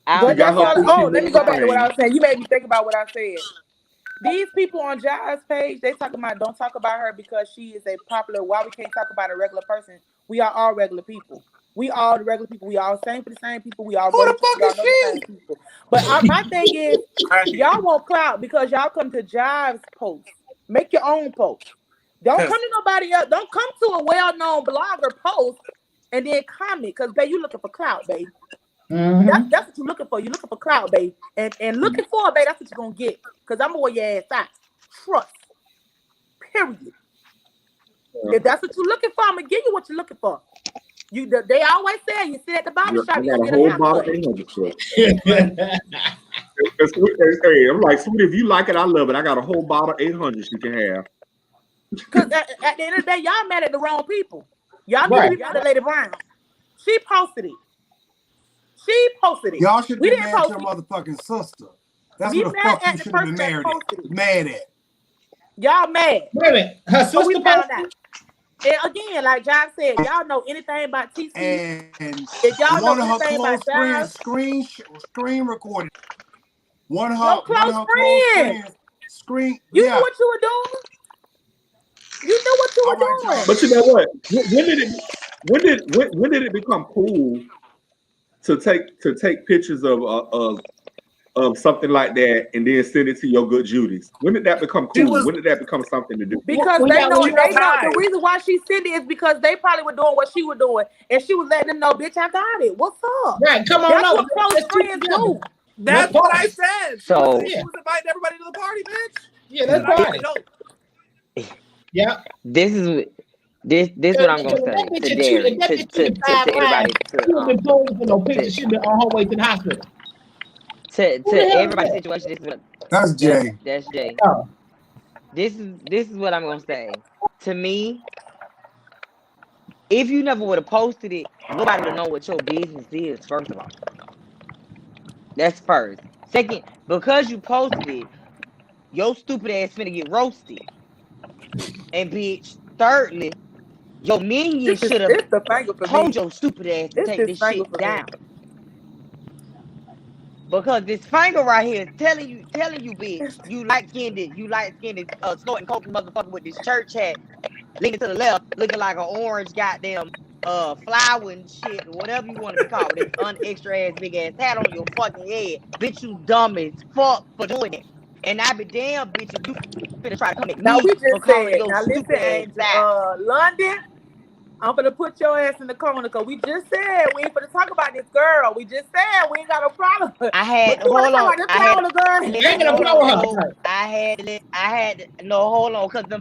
Let me go back to what I was saying. You made me think about what I said. These people on Jives' page, they talking about don't talk about her because she is a popular. Why we can't talk about a regular person? We are all regular people. We all the regular people. We all same for the same people. We all who the fuck is she? People. But my thing is, y'all want clout because y'all come to Jives' post. Make your own post. Don't come to nobody else. Don't come to a well-known blogger post and then comment because, babe, you looking for clout, babe. Mm-hmm. That's what you're looking for. You're looking for clout, babe. And looking for it, babe, that's what you're going to get because I'm going to wear your ass out. Trust. Period. If that's what you're looking for, I'm going to give you what you're looking for. They always say you sit at the barber shop. You got a whole bottle of 800 Hey, I'm like, sweet, if you like it, I love it. I got a whole bottle of 800 you can have. Because at the end of the day, y'all mad at the wrong people. Y'all need to be mad at Lady Brown. She posted it. Y'all should be mad at your motherfucking sister. That's what the fuck you should have been mad at. Y'all mad. Wait a minute. Her sister we found out. And again, like John said, y'all know anything about TC. And if y'all one know of her anything close about friends screen recorded. One of her close friends screen. You knew what you were doing. You knew what you were doing. But you know what? When did it become cool to take pictures of something like that and then send it to your good Judy's? When did that become cool? When did that become something to do? Because they know the reason why she sent it is because they probably were doing what she was doing, and she was letting them know, bitch, I got it. What's up? Right, come on, that's what close friends do. That's what I said. So she was inviting everybody to the party, bitch. Yeah, that's party. Yeah. This is what I'm gonna say to Derek, to everybody. She's been posing for no picture. She's been on her way to the hospital. To everybody's situation, this is what that's Jay. That's Jay. Oh. This is what I'm gonna say. To me, if you never would have posted it, nobody would know what your business is. First of all, that's first. Second, because you posted it, your stupid ass finna get roasted. And bitch, thirdly, your minion should have told your stupid ass to take this shit down. Because this finger right here is telling you, bitch, you light skinned, snorting coke motherfucker with this church hat, leaning to the left, looking like an orange goddamn flower and shit, whatever you want to be called, with this extra ass big ass hat on your fucking head, bitch, you dumb as fuck for doing it. And I be damn, bitch, if you finna try to come at me for calling your stupid ass out. London, I'm gonna put your ass in the corner because we just said we ain't gonna talk about this girl. We just said we ain't got no problem. I had hold on. Hold on, because the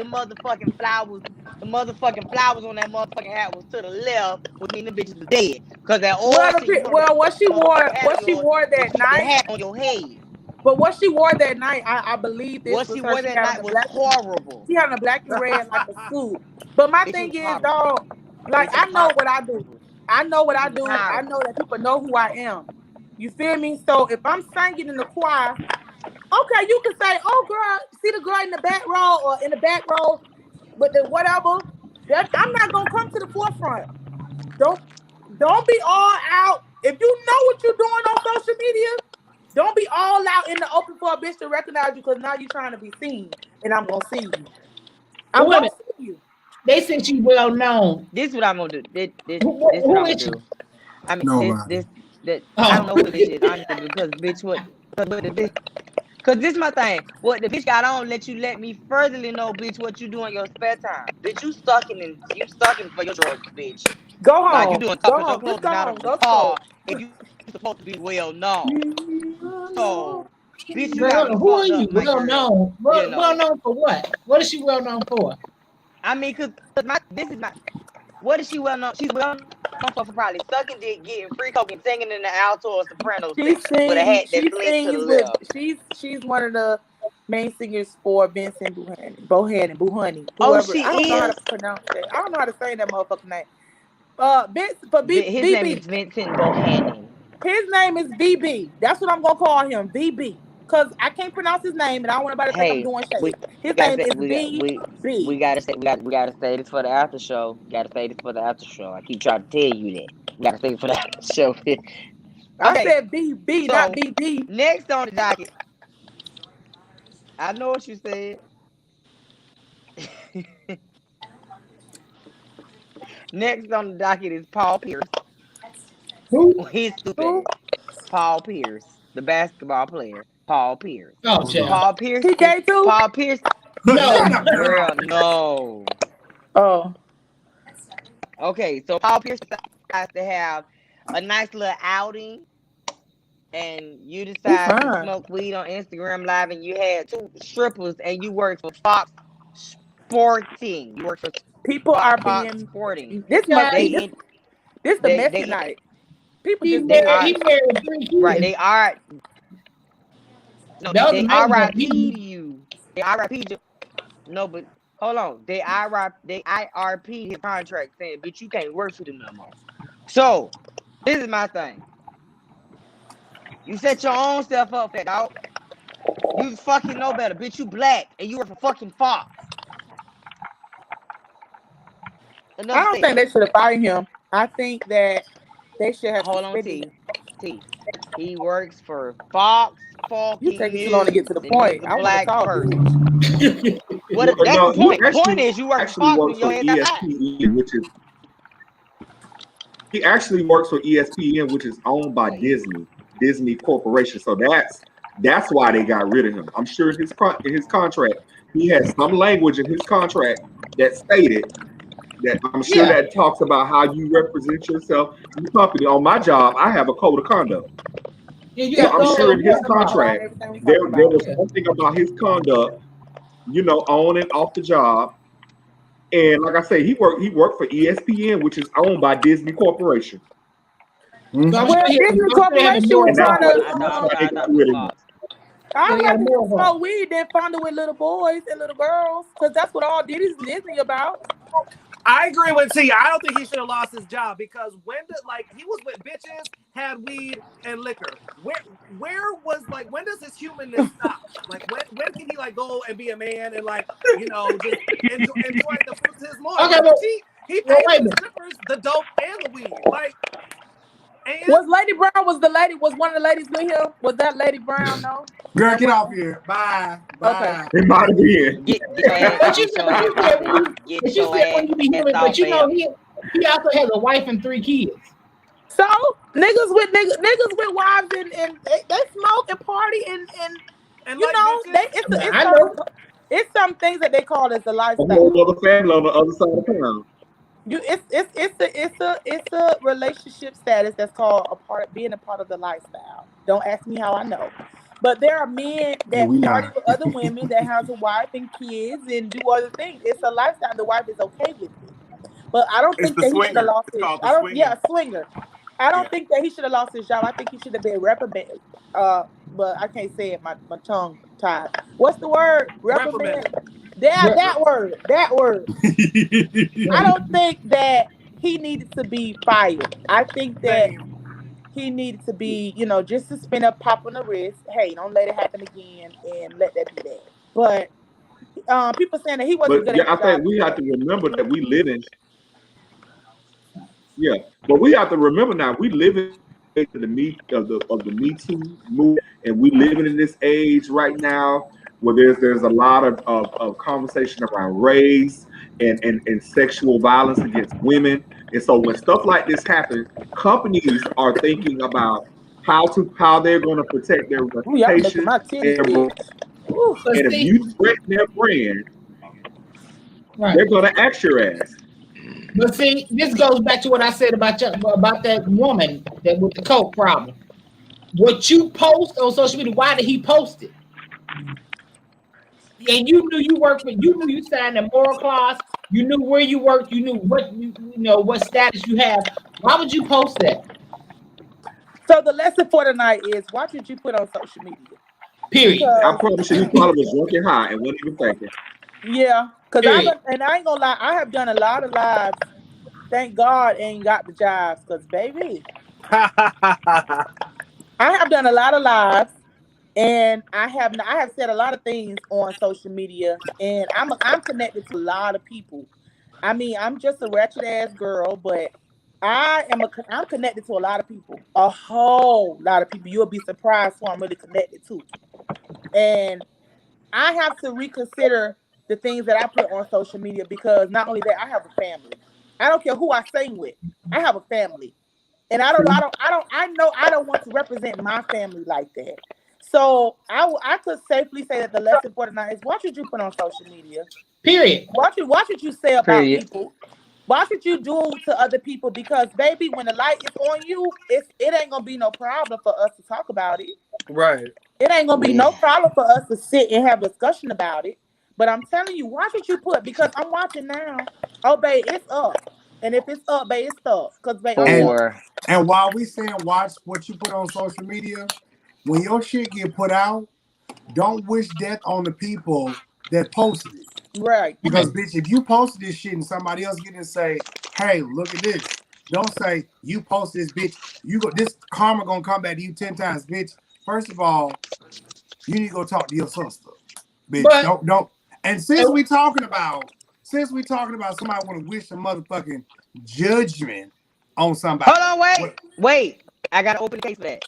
motherfucking flowers on that motherfucking hat was to the left, which mean the bitches was dead. Because that what she wore that night hat on your head. But what she wore that night, I believe this. What she wore that night was horrible. She had a black and red like a suit. But my thing is, dog, like I know what I do. I know what I do. I know that people know who I am. You feel me? So if I'm singing in the choir, okay, you can say, "Oh, girl, see the girl in the back row or in the back row with the whatever." I'm not gonna come to the forefront. Don't be all out. If you know what you're doing on social media, don't be all out in the open for a bitch to recognize you because now you're trying to be seen, and I'm gonna see you. I'm gonna see you. They said you well known. This is what I'm gonna do. This what I'm gonna do. I mean, I don't know who this is, honestly, because bitch, Cause this my thing. What the bitch got on let me furtherly know, bitch, what you do in your spare time. Bitch, you sucking for your drugs, bitch. Go home. Like you doing Go stuff because your home. clothes Just go out home. of the Go car smoke. and you supposed to be well known. So, bitch, you Well, got me who are fucked you? up, my Well girl. known. Well known for what? What is she well known for? I mean, what is she well known? She's well known for probably sucking dick, getting free coke, and singing in the alto or soprano section with a hat that flips to the left. She's one of the main singers for Vicent Bohanan, whoever. Oh, she I don't know how is. to pronounce that. I don't know how to say that motherfucking name. His name is Vicent Bohanan. His name is VB. That's what I'm gonna call him, VB. Cause I can't pronounce his name, and I don't want anybody to think I'm doing shit. His name is VB. We gotta say this for the after show. Gotta say this for the after show. I keep trying to tell you that. We gotta say it for the after show. I said VB, so, not BB. Next on the docket. I know what you said. Next on the docket is Paul Pierce. Who? He's stupid. Paul Pierce, the basketball player. Paul Pierce. Oh, yeah. Paul Pierce. He gay too? Paul Pierce. No, girl, no. Oh. Okay, so Paul Pierce decides to have a nice little outing, and you decide to smoke weed on Instagram Live, and you had 2 strippers, and you work for Fox Sporting. You work for people are Fox being Sporting. This the messy night. People just married 3 kids. Right, they are. No, they RIP'd you. They RIP'd you. No, but hold on. They IRP'd his contract saying, bitch, you can't work for them no more. So, this is my thing. You set your own self up, fat dog. You fucking know better. Bitch, you black and you work for fucking Fox. I don't think they should have fired him. I think that they should have suspended him. T. He works for Fox. 4Kings. You taking too long to get to the point. I want to talk. That's the point. The point is you work for Fox and your head ESPN, which is he actually works for ESPN, which is owned by Disney Corporation. So that's why they got rid of him. I'm sure in his contract he has some language in his contract that stated that I'm sure that talks about how you represent yourself in the company. On my job, I have a code of conduct. So I'm sure in his contract there was something about his conduct, on and off the job. And like I say, he worked for ESPN, which is owned by Disney Corporation. Well, Disney Corporation was trying to. I like to smoke weed, then fondle with little boys and little girls, because that's what all Disney about. I agree with T. I don't think he should have lost his job because he was with bitches, had weed and liquor. Where was when does his humanness stop? When can he go and be a man and just enjoy the fruits of his lawn? Okay, well, he paid the strippers, the dope, and the weed. Was one of the ladies with him? Was that Lady Brown? No. Girl, get off here. Bye. Okay. It might have been. But you said when you be human, but he also has a wife and 3 kids. So niggas with wives and they smoke and party and it's some things that they call as a lifestyle. A whole other family on the other side of town. It's a relationship status that's called being a part of the lifestyle. Don't ask me how I know, but there are men that party with other women that has a wife and kids and do other things. It's a lifestyle. The wife is okay with it, but I don't think that he should have lost his. Swinger. I don't think that he should have lost his job. I think he should have been reprimanded. But I can't say it. My tongue tied. What's the word? Reprimanded. That word. I don't think that he needed to be fired. I think that he needed to be, just suspended, pop on the wrist. Hey, don't let it happen again, and let that be that. But people saying that he wasn't good. I think we have to remember that we live in. Yeah, but we have to remember now we live in the Me Too movement, and we living in this age right now where there's a lot of conversation around race and sexual violence against women. And so when stuff like this happens, companies are thinking about how they're going to protect their reputation. And if you threaten their brand, they're going to ask your ass. But see, this goes back to what I said about that woman that with the coke problem. What you post on social media, why did he post it? And you knew you worked for, you knew you signed a moral clause, you knew where you worked, you knew what you know what status you have. Why would you post that? So the lesson for tonight is watch what you put on social media. Period. I promise you, he probably was working high and wasn't even thinking. Yeah, because I ain't gonna lie, I have done a lot of lives. Thank God ain't got the Jives, because baby, I have done a lot of lives, and I have said a lot of things on social media, and I'm connected to a lot of people. I mean, I'm just a wretched ass girl, but I'm connected to a lot of people, a whole lot of people. You'll be surprised who I'm really connected to, and I have to reconsider the things that I put on social media, because not only that, I have a family. I don't care who I sing with. I have a family. And I know I don't want to represent my family like that. So I could safely say that the lesson for tonight is watch what you put on social media. Period. Watch what you say about people. Watch what you do to other people, because baby, when the light is on you, it ain't gonna be no problem for us to talk about it. Right. It ain't gonna be no problem for us to sit and have discussion about it. But I'm telling you, watch what you put, because I'm watching now. Oh, babe, it's up. And if it's up, babe, it's up. Because babe, and while we saying watch what you put on social media, when your shit get put out, don't wish death on the people that posted it. Right. Because bitch, if you posted this shit and somebody else get and say, hey, look at this. Don't say you posted this, bitch. This karma gonna come back to you 10 times, bitch. First of all, you need to go talk to your sister. Bitch. But, don't. And since we talking about somebody want to wish a motherfucking judgment on somebody. Hold on, wait. I gotta open the case for that.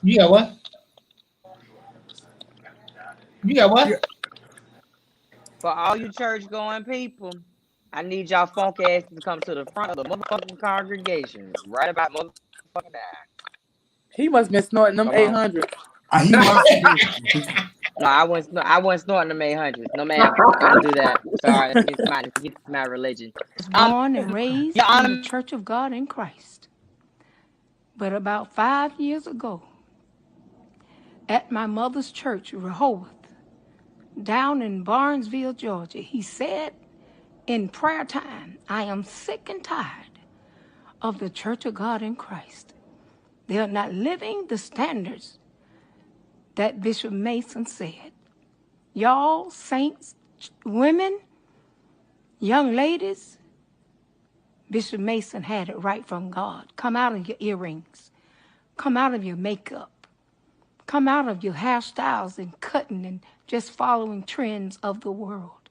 You got what? You got what? Yeah. For all you church going people, I need y'all funk ass to come to the front of the motherfucking congregation right about motherfucking now. He must have been snorting them 800. He must have been. No, I wasn't snorting them 800s. No, ma'am. I don't do that. Sorry, it's my religion. Born and raised in the Church of God in Christ. But about 5 years ago, at my mother's church, Rehoboth, down in Barnesville, Georgia, he said in prayer time, I am sick and tired of the Church of God in Christ. They are not living the standards that Bishop Mason said. Y'all, saints, women, young ladies, Bishop Mason had it right from God. Come out of your earrings. Come out of your makeup. Come out of your hairstyles and cutting and just following trends of the world.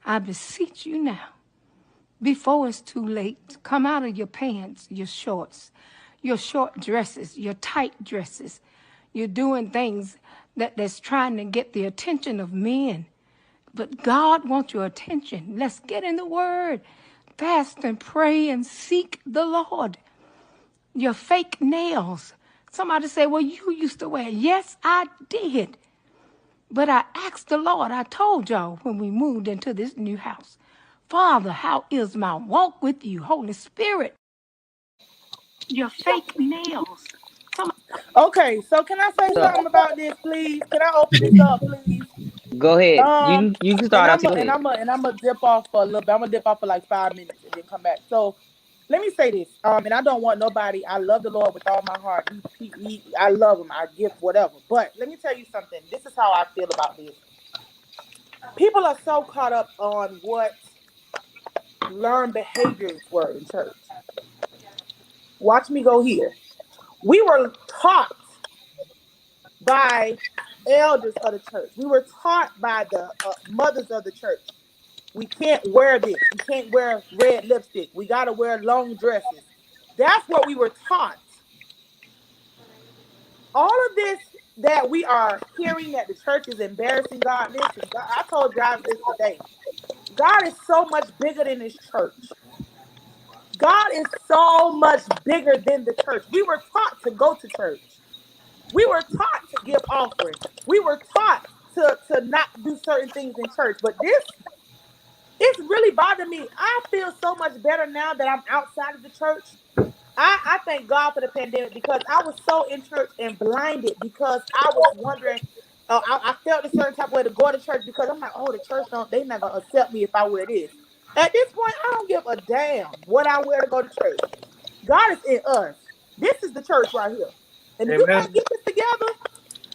I beseech you now, before it's too late, come out of your pants, your shorts, your short dresses, your tight dresses. You're doing things that's trying to get the attention of men. But God wants your attention. Let's get in the Word. Fast and pray and seek the Lord. Your fake nails. Somebody say, well, you used to wear. Yes, I did. But I asked the Lord, I told y'all when we moved into this new house, Father, how is my walk with you, Holy Spirit? Your fake nails. Okay, so can I say something about this, please? Can I open this up, please? Go ahead. You can start. And I'm gonna dip off for a little bit. I'm gonna dip off for like 5 minutes and then come back. So let me say this. And I don't want nobody. I love the Lord with all my heart. I love him. I give whatever. But let me tell you something. This is how I feel about this. People are so caught up on what learned behaviors were in church. Watch me go here. We were taught by elders of the church. We were taught by the mothers of the church. We can't wear this. We can't wear red lipstick. We got to wear long dresses. That's what we were taught. All of this that we are hearing that the church is embarrassing God. Listen, God, I told Jives this today. God is so much bigger than his church. God is so much bigger than the church. We were taught to go to church. We were taught to give offering. We were taught to not do certain things in church. But this, it's really bothered me. I feel so much better now that I'm outside of the church. I thank God for the pandemic because I was so in church and blinded because I was wondering. I felt a certain type of way to go to church because I'm like, oh, the church they not gonna accept me if I wear this. At this point, I don't give a damn what I wear to go to church. God is in us. This is the church right here. And if you can't get this together,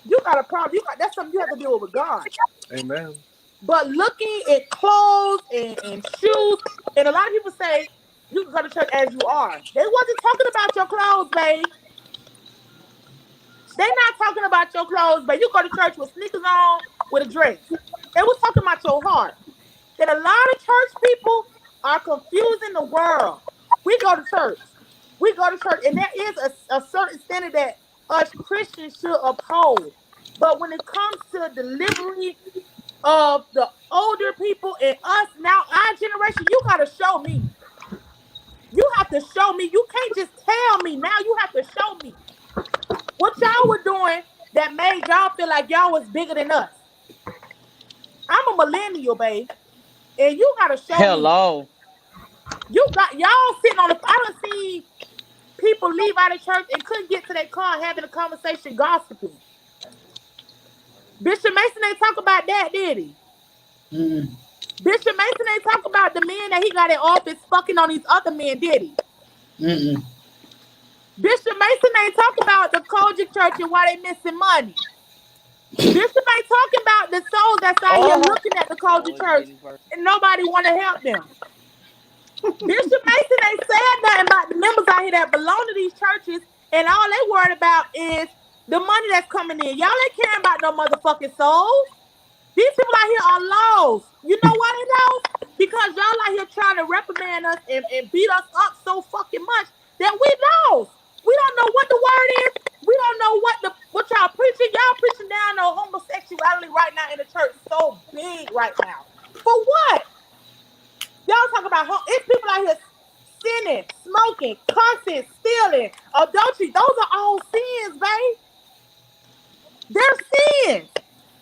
you got a problem. That's something you have to deal with God. Amen. But looking at clothes and shoes, and a lot of people say you can go to church as you are. They wasn't talking about your clothes, babe. They not talking about your clothes, but you go to church with sneakers on, with a dress. They was talking about your heart. That a lot of church people are confusing the world. We go to church. We go to church, and there is a certain standard that us Christians should uphold. But when it comes to delivery of the older people and us now, our generation, you got to show me. You have to show me. You can't just tell me. Now you have to show me. What y'all were doing that made y'all feel like y'all was bigger than us. I'm a millennial, babe. And you got to show me. You got, y'all sitting on the, I done seen people leave out of church and couldn't get to their car having a conversation gossiping. Bishop Mason ain't talk about that, did he? Bishop Mason ain't talk about the men that he got in office fucking on these other men, did he? Bishop Mason ain't talk about the Cogic Church and why they missing money. Bishop ain't talking about the souls that's out here looking at the Cogic Church and nobody want to help them. Bishop Mason ain't said nothing about the members out here that belong to these churches, and all they worried about is the money that's coming in. Y'all ain't caring about no motherfucking souls. These people out here are lost. You know why they lost? Because y'all out here trying to reprimand us and beat us up so fucking much that we lost. We don't know what the word is. We don't know what y'all preaching. Y'all preaching down on homosexuality right now in the church so big right now. For what? Y'all talk about it's people out here sinning, smoking, cussing, stealing, adultery. Those are all sins, babe. They're sins.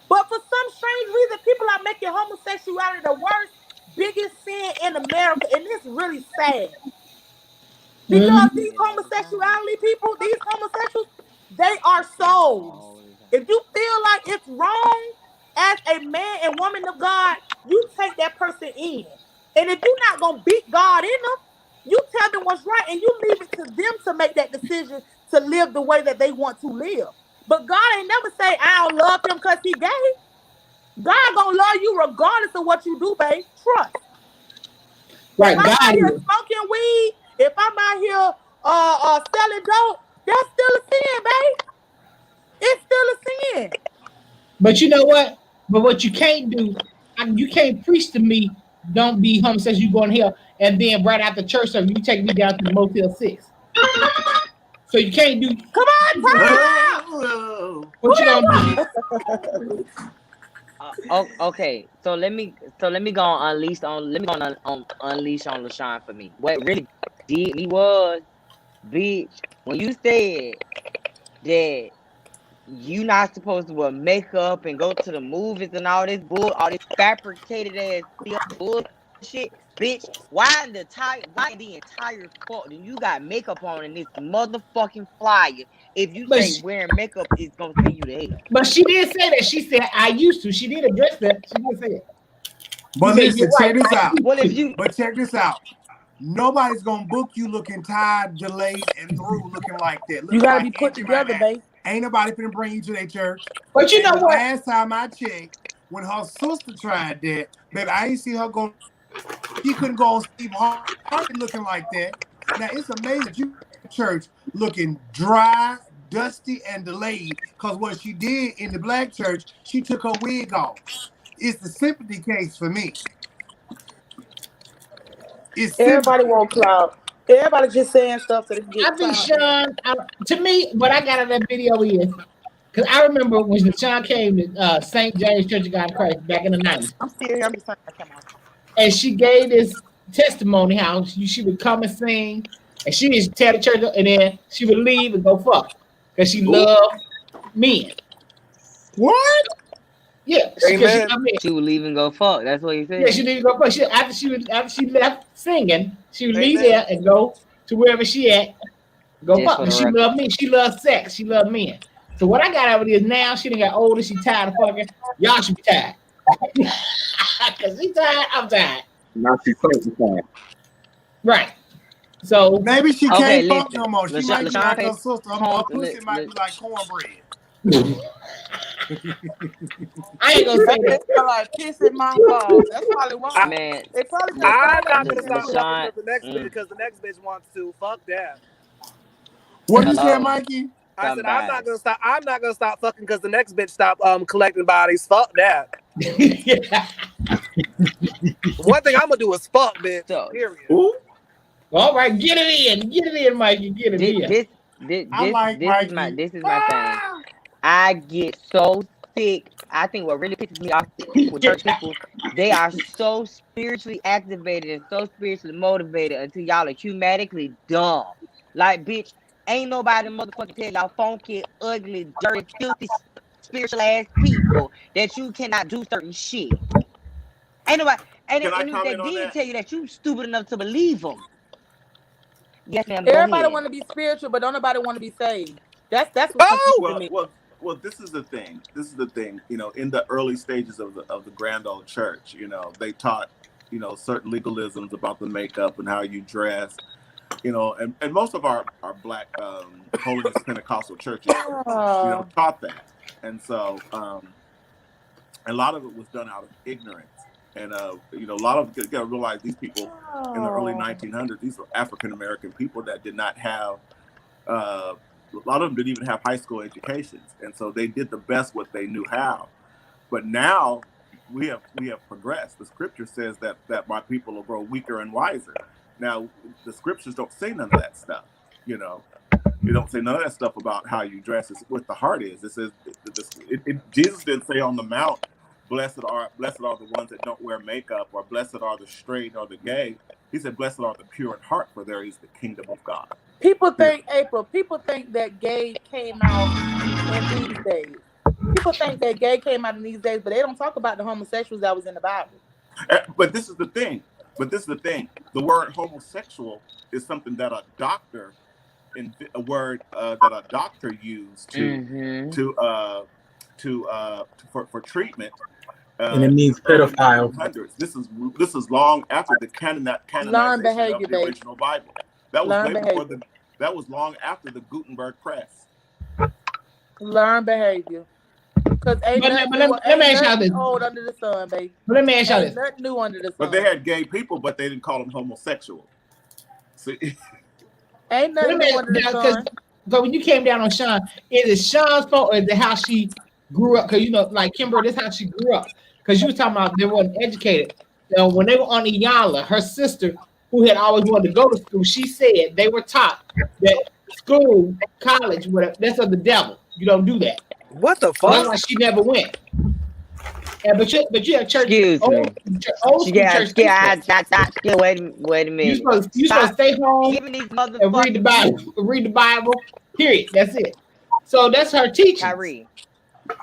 But for some strange reason, people are making homosexuality the worst, biggest sin in America. And it's really sad. Because these homosexuality people, these homosexuals, they are souls. If you feel like it's wrong as a man and woman of God, you take that person in. And if you're not going to beat God in them, you tell them what's right and you leave it to them to make that decision to live the way that they want to live. But God ain't never say, I don't love him because he gay. God gonna love you regardless of what you do, babe. Trust. Right, if I'm out here smoking weed, if I'm out here selling dope, that's still a sin, babe. It's still a sin. But you know what? But what you can't do, you can't preach to me, don't be homosexual, you going to hell, and then right after church service, you take me down to the Motel 6. So you can't do. Come on, turn What you gonna do? Okay, so let me go on unleash on unleash on LaShawn for me. What really did me was, bitch, when you said that you not supposed to wear makeup and go to the movies and all this fabricated ass bullshit, bitch. Why the entire fault? Then you got makeup on in this motherfucking flyer. If you say wearing makeup is gonna send you to hell. But she did say that. She said I used to. She did address that. She did say it. But listen, check this out. Well, check this out. Nobody's gonna book you looking tired, delayed, and through looking like that. You gotta be put together, babe. Ain't nobody finna bring you to their church. But you know what? Last time I checked, when her sister tried that, baby, I ain't see her go. She couldn't go on Steve Harvey looking like that. Now it's amazing that you church looking dry, dusty, and delayed. Cause what she did in the black church, she took her wig off. It's the sympathy case for me. Everybody want clout. Everybody just saying stuff to get I think Sean, to me, what I got out of that video is, because I remember when Sean came to St. James Church of God in Christ back in the 90s. I'm still here. I'm just turning my camera on. And she gave this testimony how she would come and sing, and she would tell the church, and then she would leave and go fuck because she loved men. What? Yeah, she would leave and go fuck. That's what he said. Yeah, she didn't go fuck. After she left singing, she would leave there and go to wherever she at, go fuck. And she loved me. She loved sex. She loved men. So what I got out of it is now she done got older. She tired of fucking. Y'all should be tired. Cause she tired. I'm tired. Now she's tired. Right. So maybe she can't fuck no more. She might be like her sister. Her pussy might be like cornbread. I ain't gonna say that. It's like pissing my balls. That's probably why. Man, they probably I'm not gonna stop fucking for the next bitch because the next bitch wants to. Fuck that. What did you say, Mikey? I said I'm not gonna stop. I'm not gonna stop fucking because the next bitch stop collecting bodies. Fuck that. One thing I'm gonna do is fuck, bitch. Period. Ooh. All right, get it in, Mikey. Get it in. This is my thing. I get so sick. I think what really pisses me off with church people, they are so spiritually activated and so spiritually motivated until y'all are humanically dumb. Like, bitch, ain't nobody motherfucking tell y'all funky, ugly, dirty, filthy, spiritual ass people that you cannot do certain shit. Ain't nobody, and they did tell you that you stupid enough to believe them. Yes, ma'am. Everybody want to be spiritual, but don't nobody want to be saved. That's what me. Well, this is the thing. You know, in the early stages of the grand old church, you know, they taught, you know, certain legalisms about the makeup and how you dress, you know, and most of our black holiness Pentecostal churches, you know, taught that, and so a lot of it was done out of ignorance. And, you know, a lot of you got to realize these people in the early 1900s, these were African-American people that did not have, a lot of them didn't even have high school educations. And so they did the best what they knew how. But now we have progressed. The scripture says that my people will grow weaker and wiser. Now, the scriptures don't say none of that stuff, you know. You don't say none of that stuff about how you dress. It's what the heart is. It says, Jesus didn't say on the mount, Blessed are the ones that don't wear makeup, or blessed are the straight or the gay. He said, blessed are the pure in heart, for there is the kingdom of God. People think that gay came out in these days. People think that gay came out in these days, but they don't talk about the homosexuals that was in the Bible. But this is the thing. The word homosexual is something that a doctor, used for treatment. And it means pedophile. This is long after the canonization of the original Bible. That was long after the Gutenberg press. Learn behavior. Because ain't nothing old under the sun, baby. Let me ask y'all this. Nothing new under the sun. But they had gay people, but they didn't call them homosexual. See? Ain't nothing new under the sun. But when you came down on Sean, is it Sean's fault or is it how she grew up? Because, you know, like Kimber, this is how she grew up. Because you were talking about they weren't educated. You know, when they were on Iyanla, her sister, who had always wanted to go to school, she said they were taught that school, college, whatever, that's of the devil. You don't do that. What the fuck? That's why she never went. Yeah, but you have church. Excuse me. Old school church. Wait a minute. You supposed to stay home and read the Bible. Period. That's it. So that's her teaching.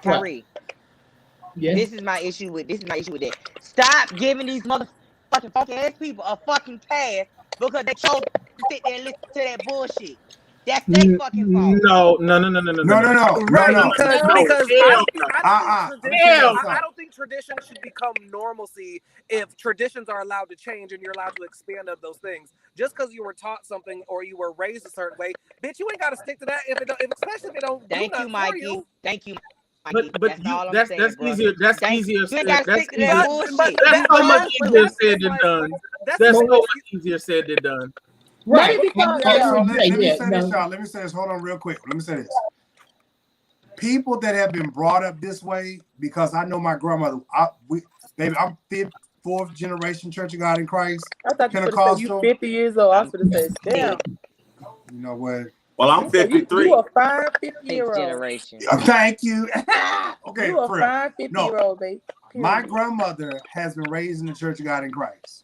Kyrie. Yes. This is my issue with that. Stop giving these motherfucking funky ass people a fucking pass because they chose to sit there and listen to that bullshit. That's their fucking fault. No. Right, because I don't think tradition should become normalcy if traditions are allowed to change and you're allowed to expand of those things. Just because you were taught something or you were raised a certain way, bitch, you ain't got to stick to that. Especially if it don't. Thank you, Mikey. Thank you. But that's easier. That's easier said. That's so much easier said than done. That's so much easier said than done. Right. Let me say this. Hold on real quick. Let me say this. People that have been brought up this way, because I know my grandmother, I'm fourth generation Church of God in Christ. I thought you 50 years old. I was going to say, damn. You know what? Well, I'm 53. You a fine 50-year-old. Generation. Thank you. Okay, you a fine 50-year-old, baby. My grandmother has been raised in the Church of God in Christ.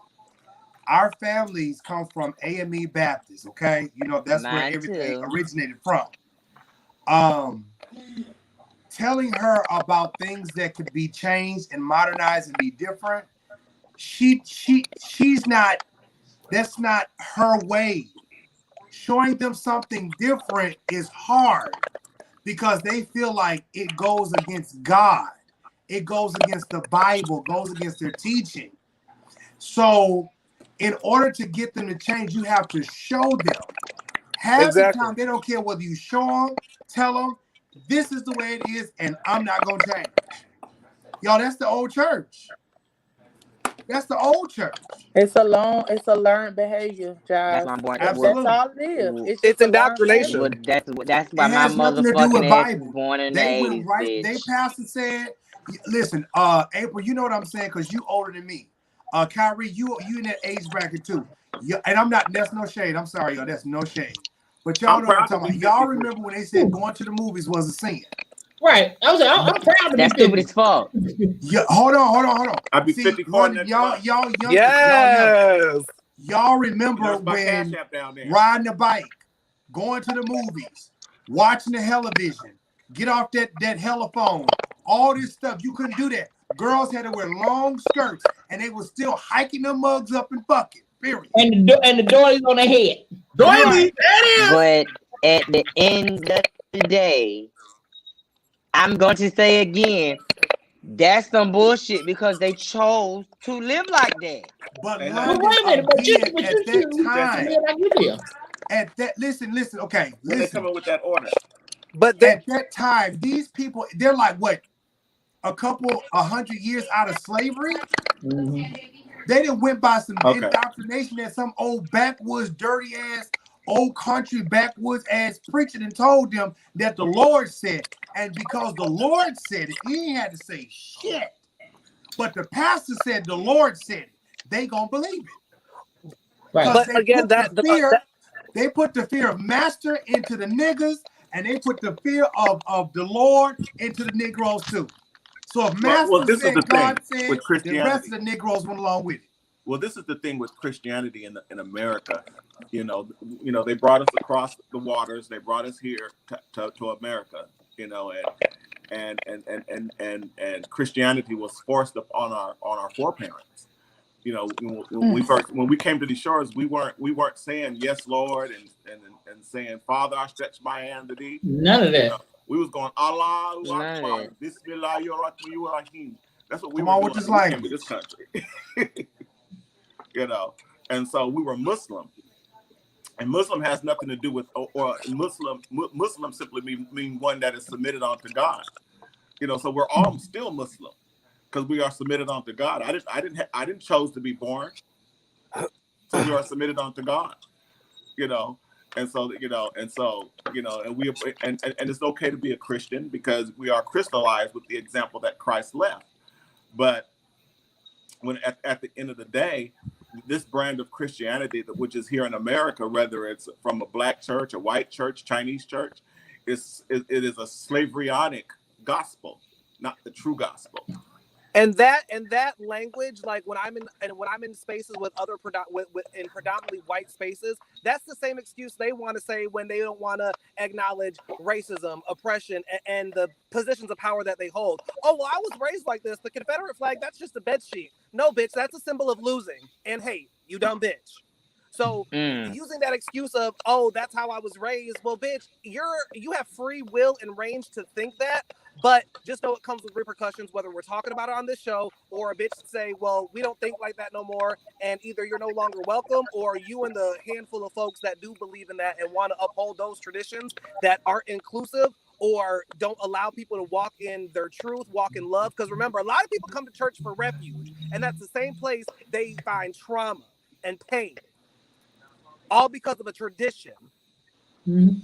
our families come from AME Baptist, okay? You know, that's where Mine everything too. originated from. Telling her about things that could be changed and modernized and be different, she's not, that's not her way. Showing them something different is hard because they feel like it goes against God. It goes against the Bible, goes against their teaching. So in order to get them to change, you have to show them. Half the time, they don't care whether you show them, tell them, this is the way it is, and I'm not going to change. Y'all, that's the old church. That's the old church. It's a learned behavior, Jives. That's my boy. That's all it is. It's indoctrination. Well, that's why It my has nothing to do motherfucking with ass Bible. was born in They the went 80s, right. bitch. They pastor said, listen, April, you know what I'm saying because you older than me. Kyrie, you in that age bracket too. And I'm not. That's no shade. I'm sorry, y'all. That's no shade. But y'all know what I'm talking about. Y'all remember when they said going to the movies was a sin? Right. I'm proud to That's be stupid as fuck. Yeah. Hold on. I'd be 54 y'all young. Yes. Y'all remember There's my when Cash App down there. riding a bike, going to the movies, watching the television, get off that telephone, all this stuff. You couldn't do that. Girls had to wear long skirts, and they were still hiking them mugs up and fucking. Period. And the doilies on their head. Doily, that is. But at the end of the day, I'm going to say again, that's some bullshit because they chose to live like that. But wait a minute, but you at that time, listen, okay, When they listen. come in with that order. But at that time, these people, they're like what, 100 years out of slavery? Mm-hmm. They didn't went by some indoctrination that some old backwoods, dirty ass, old country backwoods ass preacher and told them that the Lord said. And because the Lord said it, he ain't had to say shit. But the pastor said the Lord said it. They gonna believe it. Right. But again, they put the fear of master into the niggas, and they put the fear of the Lord into the Negroes too. So if master this said is the God thing said, with the Christianity. rest of the Negroes went along with it. Well, this is the thing with Christianity in America. You know, they brought us across the waters. They brought us here to America. You know, and Christianity was forced upon our foreparents. You know, when we came to these shores, we weren't saying yes, Lord, and saying, Father, I stretch my hand to thee. None of that. You know, we was going Allahu Akbar, Bismillahirrahmanirrahim. That's what we Come on were with doing this when we came language. to this country. You know, and so we were Muslim, and Muslim has nothing to do with or Muslim simply mean one that is submitted unto God. You know, so we're all still Muslim because we are submitted unto God. I didn't chose to be born, so we are submitted unto God. You know, and so and we and it's okay to be a Christian because we are crystallized with the example that Christ left. But when at the end of the day, this brand of Christianity, which is here in America, whether it's from a black church, a white church, Chinese church, it is a slaverionic gospel, not the true gospel. And that language, like when I'm in spaces with other in predominantly white spaces, that's the same excuse they want to say when they don't want to acknowledge racism, oppression, and the positions of power that they hold. Oh, well, I was raised like this. The Confederate flag, that's just a bedsheet. No, bitch, that's a symbol of losing and hate. You dumb bitch. So using that excuse of, oh, that's how I was raised. Well, bitch, you have free will and range to think that. But just know it comes with repercussions, whether we're talking about it on this show or a bitch say, well, we don't think like that no more. And either you're no longer welcome or you and the handful of folks that do believe in that and want to uphold those traditions that aren't inclusive or don't allow people to walk in their truth, walk in love. Because remember, a lot of people come to church for refuge. And that's the same place they find trauma and pain, all because of a tradition. Mm-hmm.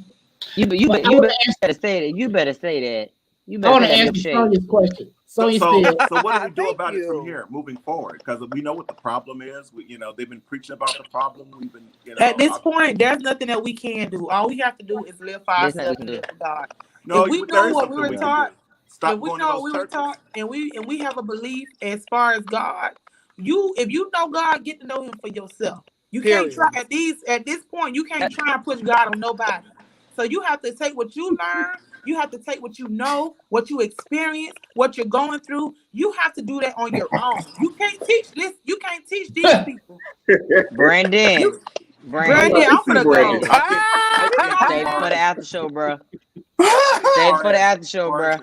You better say that. You better say that. You better I want to answer Sonia's question. So what do we do about it from here, moving forward? Because we know what the problem is. They've been preaching about the problem. We've been, at this point, there's nothing that we can do. All we have to do is live for ourselves and live for God. No, if we know what we were taught, if we know what we were taught, and we have a belief as far as God, if you know God, get to know Him for yourself. You Period. can't try at this point. You can't try and push God on nobody. So you have to take what you learn. You have to take what you know, what you experience, what you're going through. You have to do that on your own. You can't teach this. You can't teach these people. Brandon, I'm gonna go. Save for the after show, bro. Save for the after show, bro.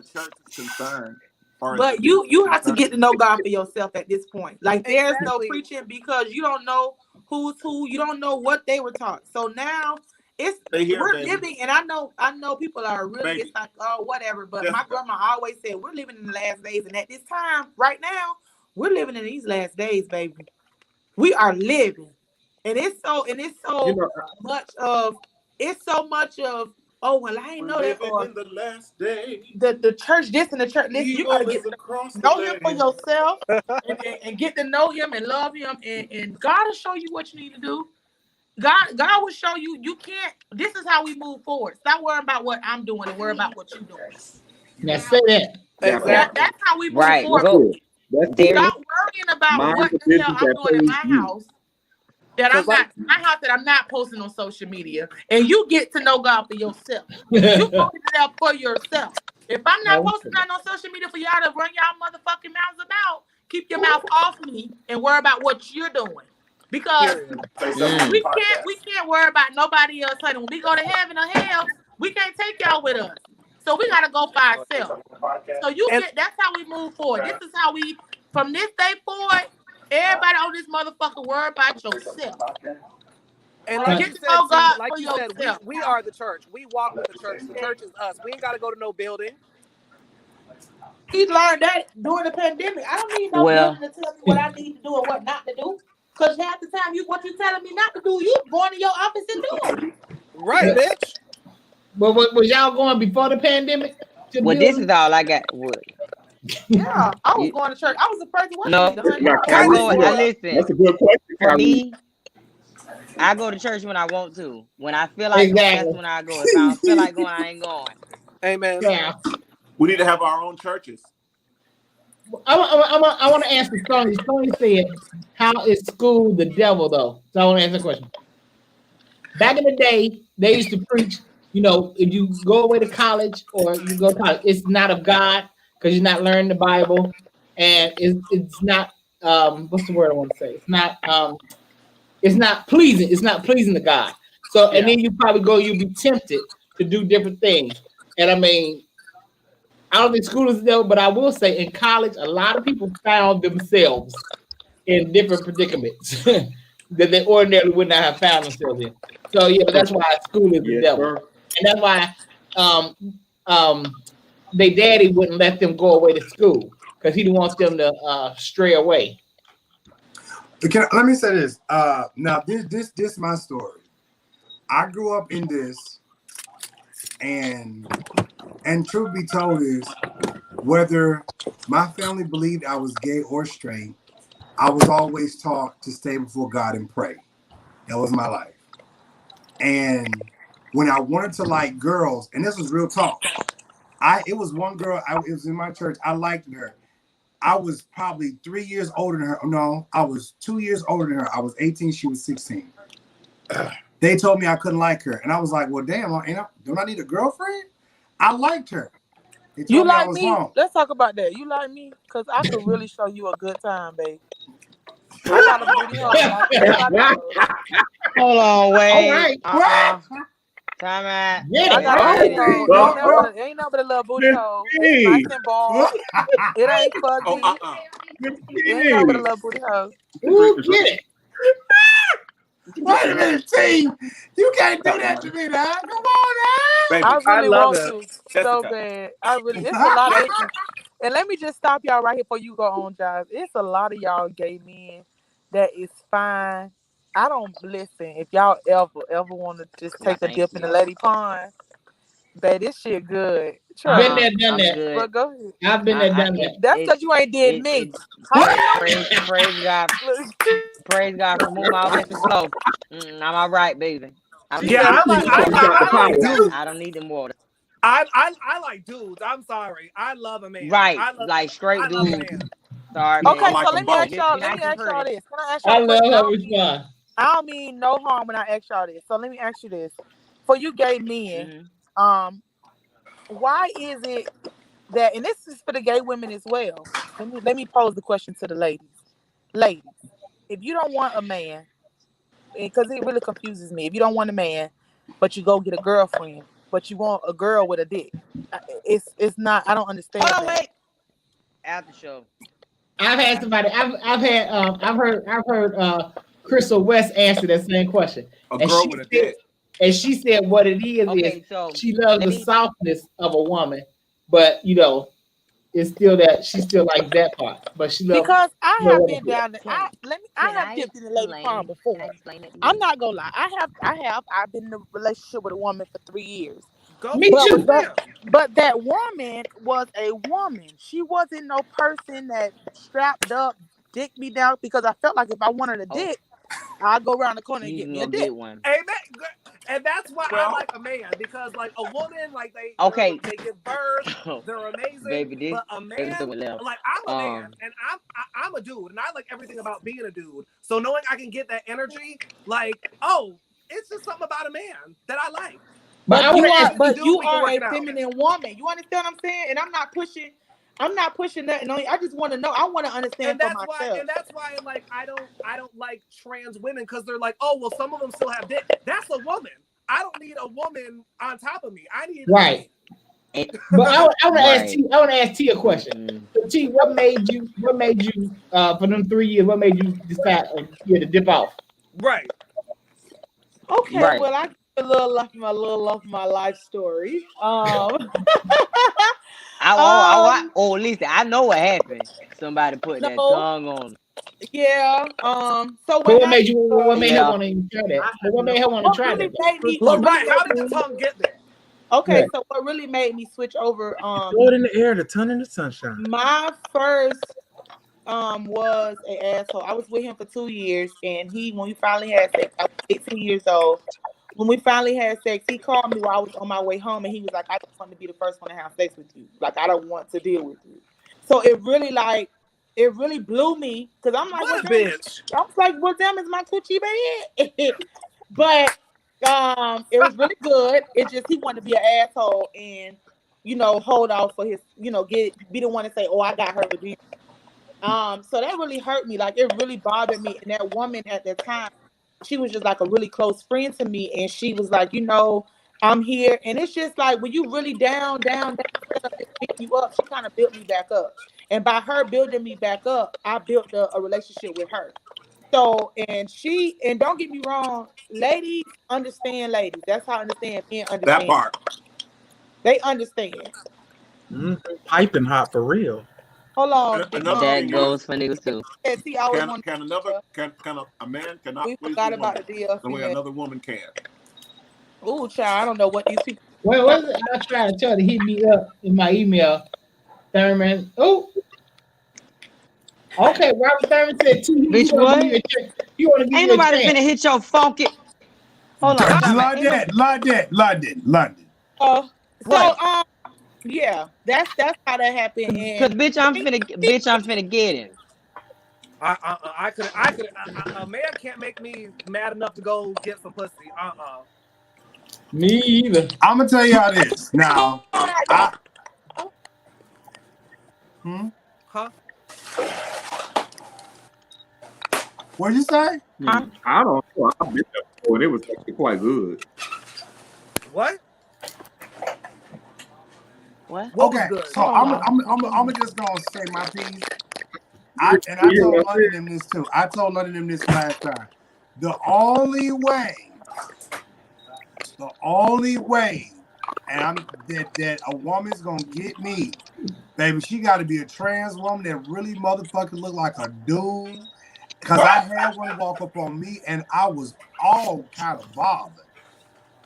But you have to get to know God for yourself at this point. Like there's no preaching because you don't know who's who. You don't know what they were taught. So now we're living, and I know people are really it's like, oh, whatever. But my grandma always said we're living in the last days, and at this time, right now, we're living in these last days, baby. We are living, and it's so much of oh well, I ain't know that. Or in the last day, the church this and the church this. You gotta get know Him for yourself and get to know Him and love Him, and God will show you what you need to do. God will show you. You can't. This is how we move forward. Stop worrying about what I'm doing and worry about what you're doing. Now say that. That's how we move forward. Stop worrying about what the hell I'm doing in my house. That I'm not posting on social media, and you get to know God for yourself. You go to that for yourself. If I'm not posting that on social media for y'all to run y'all motherfucking mouths about, keep your mouth off me and worry about what you're doing. Because we can't worry about nobody else. When we go to heaven or hell, we can't take y'all with us. So we gotta go for ourselves. So that's how we move forward. This is how we from this day forward. Everybody on this motherfucker worry about yourself. And like you said, we are the church. We walk with the church. The church is us. We ain't got to go to no building. We learned that during the pandemic. I don't need no building to tell me what I need to do and what not to do. Because half the time, what you telling me not to do, you going to your office and doing it. Right, bitch. But was y'all going before the pandemic? Well, this is all I got. Yeah, I was going to church. I was the first one. Listen. That's a good question. For me, I go to church when I want to. When I feel like going, that's when I go. If I don't feel like going, I ain't going. Amen. Yeah. We need to have our own churches. I want to answer Stoney. Stoney said, "How is school the devil, though?" So I want to answer the question. Back in the day, they used to preach. If you go away to college or you go to college, it's not of God because you're not learning the Bible, and it's not what's the word I want to say? It's not pleasing. It's not pleasing to God. So and then you'll be tempted to do different things. And I mean, I don't think school is the devil, but I will say in college, a lot of people found themselves in different predicaments that they ordinarily would not have found themselves in. So yeah, that's why school is the devil. Sir. And that's why their daddy wouldn't let them go away to school because he didn't want them to stray away. Let me say this. Now this is my story. I grew up in this, and truth be told is, whether my family believed I was gay or straight, I was always taught to stay before God and pray. That was my life. And when I wanted to like girls, and this was real talk, it was one girl, it was in my church, I liked her. I was probably 3 years older than her. No, I was 2 years older than her. I was 18, she was 16. They told me I couldn't like her. And I was like, well, damn, don't I need a girlfriend? I liked her. You like me? Wrong. Let's talk about that. You like me? Because I could really show you a good time, babe. Hold on, wait. All right. Time out. Ain't no but a little booty hole. It's nice and bald. It ain't fuzzy. It ain't no but a little booty hole. Ooh, get it. Wait a minute, T. You can't do that to me, now. Come on, now. I really want to so bad. It's a lot of bitches. And let me just stop y'all right here before you go on, Jives. It's a lot of y'all gay men that is fine. I don't listen. If y'all ever want to just take a dip in the lady pond, babe, this shit good. Been there, done that. Good. But go ahead. I've been there, done that. That's because you ain't did me. Praise God. Praise God for moving all this slow. I'm all right, baby. I don't need them water. I like dudes. I'm sorry. I love a man. Right, like straight dudes. Sorry, Okay, man. so let me ask y'all. Let me ask y'all this. Can I ask y'all a question? I don't mean no harm when I ask y'all this. So let me ask you this: for you gay men, why is it that, and this is for the gay women as well? Let me pose the question to the ladies. Ladies, if you don't want a man, because it really confuses me. If you don't want a man, but you go get a girlfriend, but you want a girl with a dick, it's not. I don't understand. Hold on, wait. After show. I've had somebody. I've heard Crystal West answer that same question. A girl with a dick. And she said what it is so she loves the softness of a woman, but it's still that she still likes that part. But she loves because I have been down there. I have dipped in the lady pond before. I'm not gonna lie. I've been in a relationship with a woman for 3 years. Me too. But that woman was a woman. She wasn't no person that strapped up, dicked me down, because I felt like if I wanted a dick, I'd go around the corner and get me a dick. Amen. And that's why I like a man, because like a woman, like they give birth, they're amazing. But a man, like I'm a man, and I'm a dude, and I like everything about being a dude. So knowing I can get that energy, like, oh, it's just something about a man that I like. But you are a feminine woman. You understand what I'm saying? And I'm not pushing nothing on you. I just want to know. I want to understand for myself. And that's why, like, I don't like trans women, because they're like, oh, well, some of them still have dick. That's a woman. I don't need a woman on top of me. I need right. But I want to ask T a question. So T, what made you for them 3 years? What made you decide to dip off? Right. Okay. Right. Well, I give a little off my life story. Listen, I know what happened. Somebody put that tongue on. Yeah. So what made her want to try that? What made her want to try that? Right. How did the tongue get there? Okay, so what really made me switch over? Throw it in the air, the tongue in the sunshine. My first was an asshole. I was with him for 2 years, and when we finally had sex, I was 18 years old. When we finally had sex, he called me while I was on my way home, and he was like, I just want to be the first one to have sex with you. Like, I don't want to deal with you. So it really blew me, because I'm like, what a bitch. I was like, well, damn, is my coochie bad? But it was really good. It just, he wanted to be an asshole and, hold out for his, be the one to say, oh, I got her abused. So that really hurt me. Like, it really bothered me. And that woman at that time, she was just like a really close friend to me. And she was like, I'm here. And it's just like, when you really down, pick you up, she kind of built me back up. And by her building me back up, I built a relationship with her. So, and don't get me wrong, ladies understand ladies. That's how I understand men understand. That part. They understand. Piping hot for real. Hold on. That goes for niggas too. Can a man cannot we please forgot a about woman the deal. the way another woman can? Ooh, child, I don't know what these people. Well, I tried to tell her to hit me up in my email. Thurman. Oh. Okay, Robert Thurman said two. Bitch, what? You want to give Ain't nobody finna hit your funky. Hold on. London. Yeah, that's how that happened. Cause bitch, I'm finna get him. I could. A man can't make me mad enough to go get some pussy. Me either. I'm gonna tell y'all this now. Huh? What'd you say? I don't know. I've been there before, and it was actually quite good. What? Okay, so I'm just gonna say my piece. I told London this too. I told London this last time. The only way, and that a woman's gonna get me, baby, she got to be a trans woman that really motherfucking look like a dude. Cause I had one walk up on me, and I was all kind of bothered.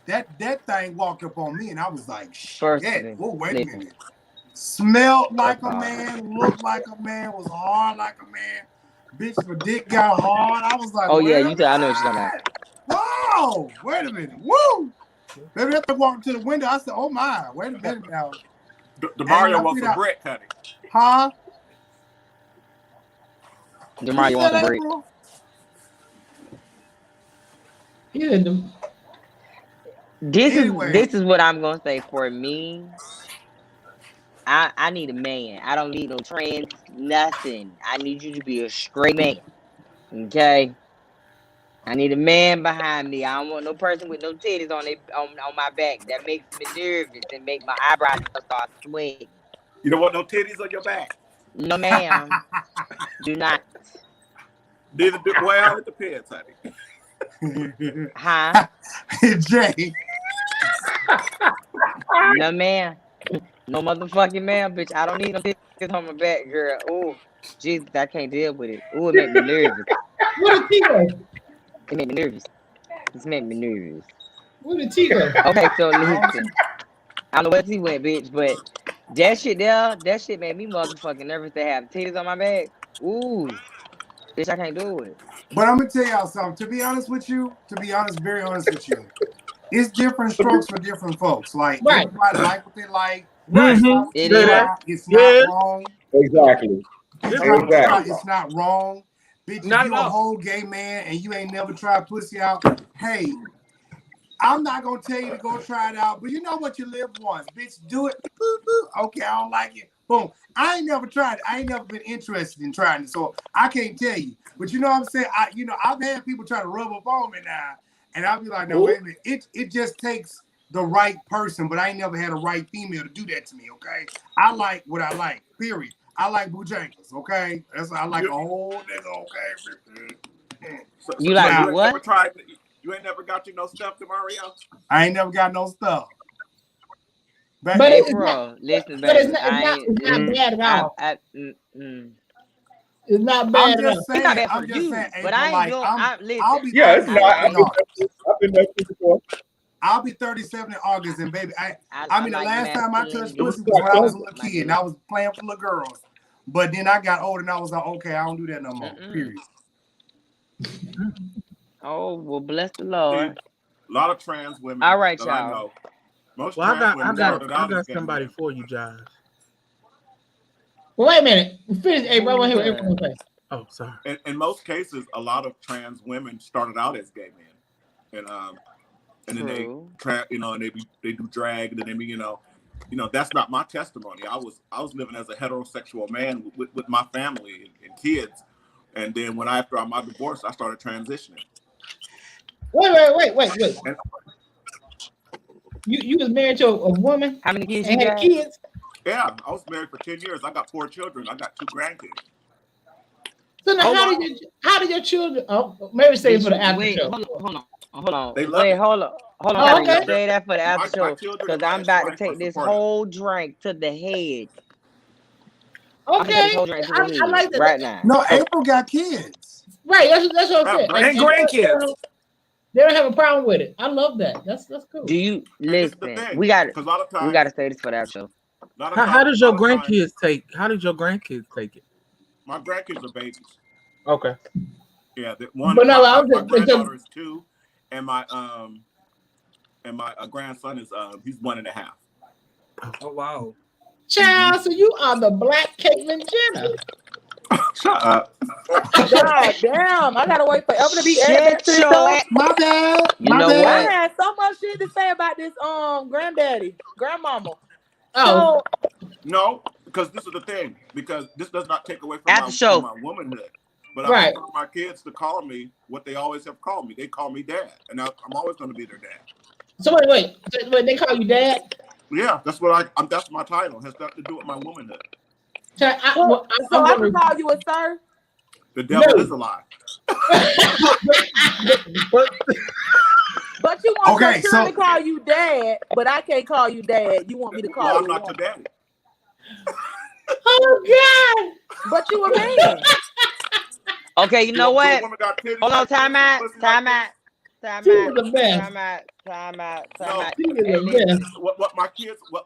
That thing walked up on me, and I was like, shit. Whoa, wait a minute. Smelled like a man, looked like a man, was hard like a man. Bitch, my dick got hard. I was like, oh yeah, I know what you're talking about. Whoa, wait a minute. Woo! Baby, after I walked to the window, I said, oh my, wait a minute now. DeMario wants some brick, honey. Huh? DeMario wants a break. This is what I'm gonna say for me. I need a man. I don't need no trans nothing. I need you to be a straight man. Okay. I need a man behind me. I don't want no person with no titties on my back. That makes me nervous and make my eyebrows start sweating. You don't want no titties on your back? No, ma'am. Do not. Neither do. Well, it depends, honey. Huh? Jay. No, ma'am. No motherfucking man, bitch. I don't need no titties on my back, girl. Oh, Jesus, I can't deal with it. Oh, it make me nervous. What a T-go? It made me nervous. This made me nervous. What a T-go? Okay, so listen. I don't know where T went, bitch, but that shit made me motherfucking nervous to have titties on my back. Ooh, bitch, I can't do it. But I'm gonna tell y'all something. To be honest with you, very honest with you, it's different strokes for different folks. Like everybody like what they like. Right. It's not wrong. Exactly. It's not wrong. Bitch, if you a whole gay man and you ain't never tried pussy out, hey, I'm not gonna tell you to go try it out, but you know what, you live once. Bitch, do it. Okay, I don't like it. Boom. I ain't never tried it. I ain't never been interested in trying it, so I can't tell you. But you know what I'm saying? I've had people try to rub up on me now, and I'll be like, no, wait a minute. It just takes the right person, but I ain't never had a right female to do that to me, okay? I like what I like, period. I like Bojangles, okay? That's I like a whole nigga, okay? So you like what? You ain't never got you no stuff, DeMario? I ain't never got no stuff. But it's bro, listen, baby. It's not bad at all. It's not bad at all. It's not bad for you, but I ain't doing. I'll be it's not. I've been there before. I'll be 37 in August, and baby, I mean, the last time I touched pussy was when I was a little kid, and I was playing for little girls. But then I got older, and I was like, okay, I don't do that no more. Period. Oh well, bless the Lord. A lot of trans women. All right, that y'all. I know. Most Well, trans I got somebody for you, Jives. Well, wait a minute. Finish. Hey, bro, here. Oh, sorry. In most cases, a lot of trans women started out as gay men, and then they do drag, and then they that's not my testimony. I was living as a heterosexual man with my family and kids, and then after my divorce, I started transitioning. Wait. You was married to a woman? How many kids and you had got? Kids? Yeah, I was married for 10 years. I got 4 children. I got 2 grandkids. So now, how did your children? Oh, maybe say it for the after show. Hold on. Hold on. Oh, okay. Say that for the after show because I'm about to take this whole drink to the head. Okay, I like that right now. No, April got kids. Right, that's what I'm saying. And grandkids. They don't have a problem with it. I love that. That's cool. Do you listen? We got to say this for that show. How does your grandkids take? How did your grandkids take it? My grandkids are babies. Okay. Yeah, my granddaughter is 2, and my grandson is he's 1.5. Oh wow. Child, so you are the Black Caitlyn Jenner. Shut up. God damn, I gotta wait forever to be edited. My bad. I had so much shit to say about this grandmama. Oh. No, because this is the thing. Because this does not take away from my womanhood. But I want my kids to call me what they always have called me. They call me dad, and I'm always going to be their dad. So wait, they call you dad? Yeah, that's what that's my title. It has nothing to do with my womanhood. So I can call you a sir? The devil is a lie. But you want your children to call you dad, but I can't call you dad. You want me to call you? I'm not your daddy. Oh God! But you a man. Okay, you know what? Hold on, time out. What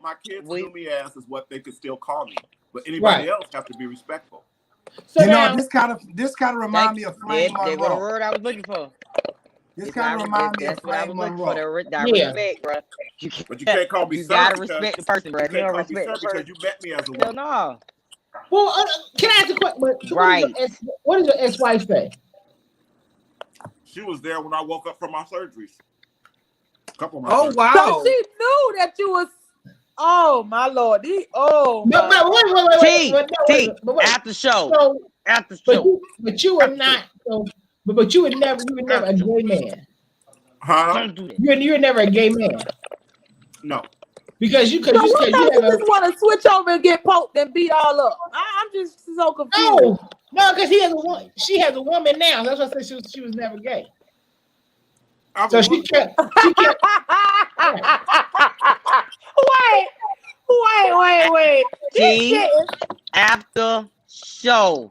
my kids knew me as is what they could still call me, but anybody else have to be respectful. So this kind of remind me of Flame Monroe. That's the word I was looking for. This kind of remind me of Flame Monroe. Respect, bro. But you can't call me you sir. You gotta respect the person, bro. You don't respect the because person you met me as a woman. No. Well, can I ask a question? So Right. What did your ex-wife say? She was there when I woke up from my surgeries. Couple of my Oh surgeries. wow! So she knew that you was. Oh my Lord! But wait. After show. So, after show. But you were not. So, but you were never a gay man. Huh? Don't do that. You were never a gay man. No. Because you just want to switch over and get poked and beat all up. I'm just so confused. No, because she has a woman now. That's why I said she was never gay. So she kept. Wait. See, after show.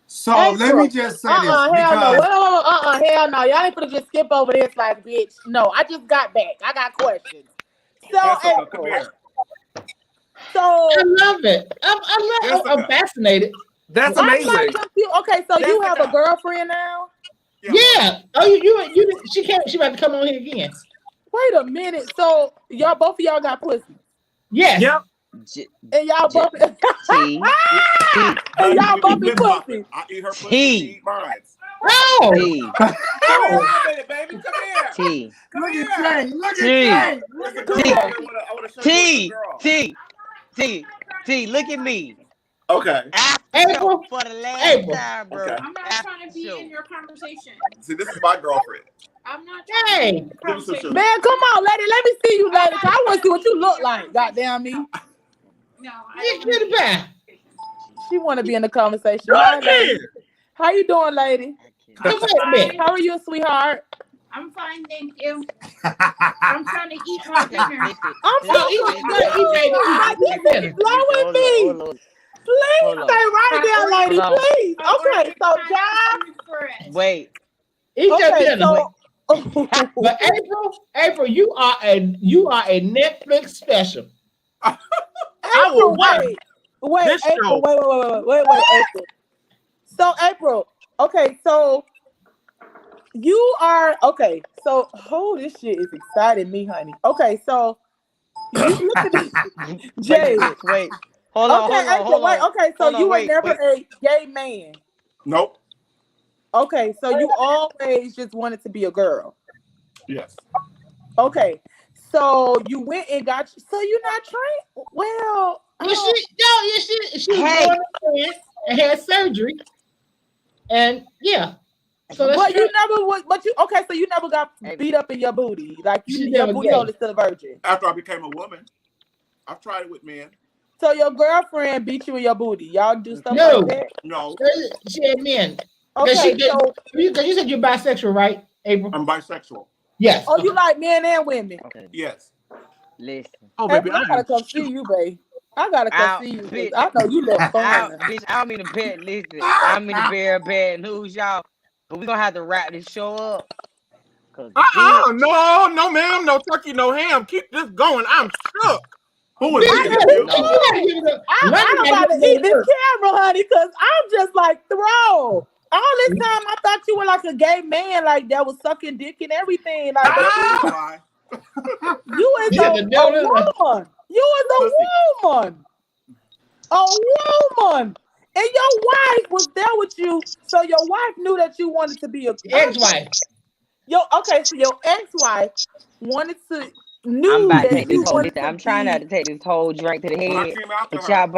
So let me just say this. Hell no. Y'all ain't gonna just skip over this like bitch. No, I just got back. I got questions. So Come here. So I love it. I'm fascinated. That's I'm amazing. like confused. Okay, so you have a girlfriend now? Yeah. Oh, you. She can't. She about to come on here again. Wait a minute. So both of y'all got pussy? Yes. Yep. And y'all both. And y'all both be pussy. I eat her pussy. She eat mine. Oh. T. Baby, come here. T. Look at Jay. Look at Jay. T. Look at me. Okay. April. For the last time, bro. Okay. I'm not trying to be in your conversation. See, this is my girlfriend. I'm not trying to be in your conversation. Man, come on, lady. Let me see you, lady. I want to see what you look like. Goddamn me. No, I don't back. She want to be in the conversation. Hi, lady. How you doing, lady? How are you, sweetheart? I'm fine, thank you. I'm trying to eat my dinner. I'm so eat. Slow with me. Please stay right there, lady. Please. Okay, so Jives. Wait. Eat your Okay, dinner. But April, you are a Netflix special. April, wait, April, wait, April. So April, okay, so you are okay. So this shit is exciting me, honey. Okay, so you look at me, Jay. Wait, hold on. Okay, so you were never a gay man. Nope. Okay, so you always just wanted to be a girl. Yes. Okay, so you went and got. So you're not trained. Well, she was born and had surgery, and yeah. So but you never was. But you okay? So you never got beat up in your booty, like your booty hole is still a virgin. After I became a woman, I've tried it with men. So your girlfriend beat you in your booty. Y'all do stuff like that? No. She had men. Okay, so because you said you're bisexual, right, April? I'm bisexual. Yes. Oh, you like men and women? Okay. Yes. Listen. Oh, baby, I gotta come see you, babe. I gotta come see you. Bitch. I know you look fun. Bitch, I don't mean to bear. Listen, I don't mean to bear bad news, y'all. But we're gonna have to wrap this show up. No, ma'am, no turkey, no ham. Keep this going. I'm shook. Who is it? I'm about to eat this camera, honey, because I'm just like throw. All this time I thought you were like a gay man, like that was sucking dick and everything. Like you is a woman. You is a woman. A woman. And your wife was there with you, so your wife knew that you wanted to be a ex-wife. So your ex-wife wanted to knew that you wanted to I'm trying not to take this whole drink to the head. Take that to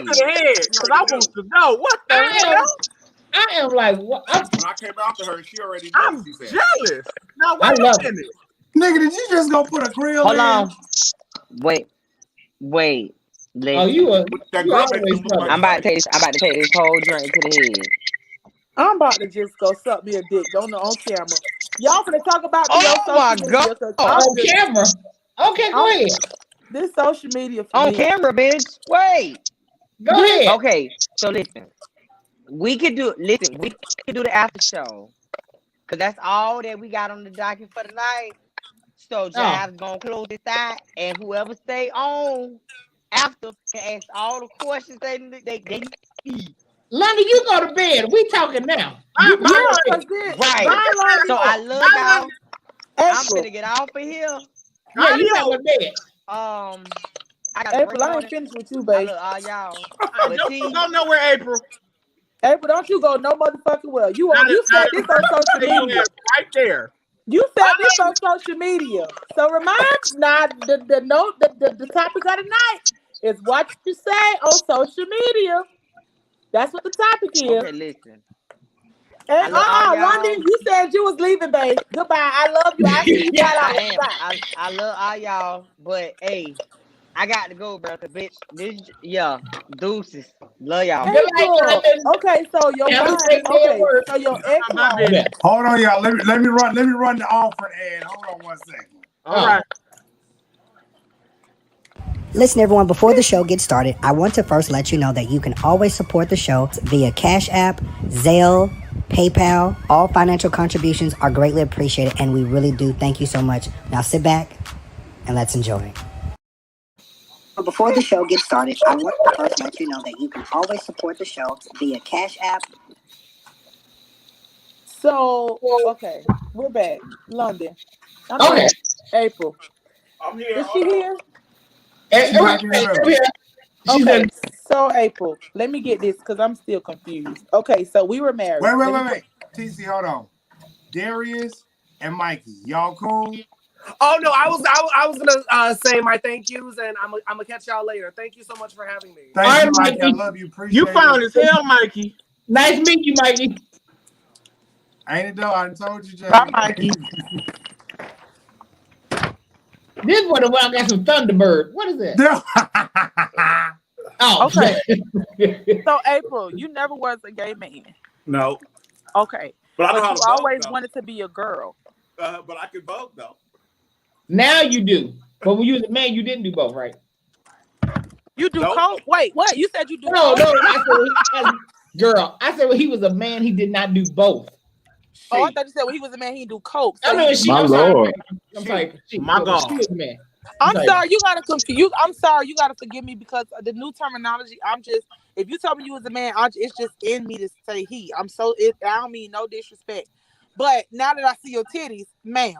the head, because I want to know what the hell. I am like, what? When I came after her, she already knew. I'm jealous. Now wait a minute. Nigga, did you just go put a grill in? Hold on. Wait. Listen. Oh, you are. I'm about to take this whole drink to the head. I'm about to just go suck me a dick. Don't know on camera. Y'all finna talk about my God. On camera. Okay, go ahead. This social media for on me. Camera, bitch. Wait. Go ahead. Okay, so listen. We could do the after show. Cause that's all that we got on the docket for tonight. So Jives gonna close this out, and whoever stay on after can ask all the questions they need. London, you go to bed. We talking now. Right. So I love y'all. I'm gonna get off of here. Yeah, you go to bed. April, I ain't finished with you, babe. All y'all. Don't go nowhere, April. April, don't you go no motherfucking well. You said this on social media. Right there. You said this on social media. So remind now the topic of the night is what you say on social media. That's what the topic is. Okay, listen. And London, you said you was leaving, babe. Goodbye. I love you. I see you I love all y'all, but hey, I got to go, bro. Bitch, deuces. Love y'all. Okay, so your mind, so your ex. Hold on, y'all. Let me run the offering ad. Hold on 1 second. All right. Listen, everyone, before the show gets started, I want to first let you know that you can always support the show via Cash App, Zelle, PayPal. All financial contributions are greatly appreciated, and we really do thank you so much. Now sit back and let's enjoy. Before the show gets started, I want to first let you know that you can always support the show via Cash App. So, okay, we're back. London. Okay. April. I'm here. Is she here? Okay, okay, so April, let me get this because I'm still confused. Okay, so we were married. Wait. TC, hold on. Darius and Mikey, y'all cool? Oh no, I was gonna say my thank yous, and I'm gonna catch y'all later. Thank you so much for having me. Thank you, Mikey. I love you. Appreciate you found as hell, Mikey. Nice to meet you, Mikey. Ain't it though? I told you, Jay. Bye, Mikey. This one, I got some Thunderbird. What is that? Oh, okay. So April, you never was a gay man. No. Okay. But I know how you to vote, always though. wanted to be a girl. But I can vote though. Now you do. But when you was a man, you didn't do both, right? You do coke? Wait, what? You said you do No. coke? I said when he was a man, he did not do both. Oh, I thought you said when he was a man, he do coke. So I'm Lord. sorry. My God. She was a man. I'm sorry, you gotta confuse. I'm sorry, you gotta forgive me because of the new terminology. If you told me you was a man, it's just in me to say he. I don't mean no disrespect, but now that I see your titties, ma'am.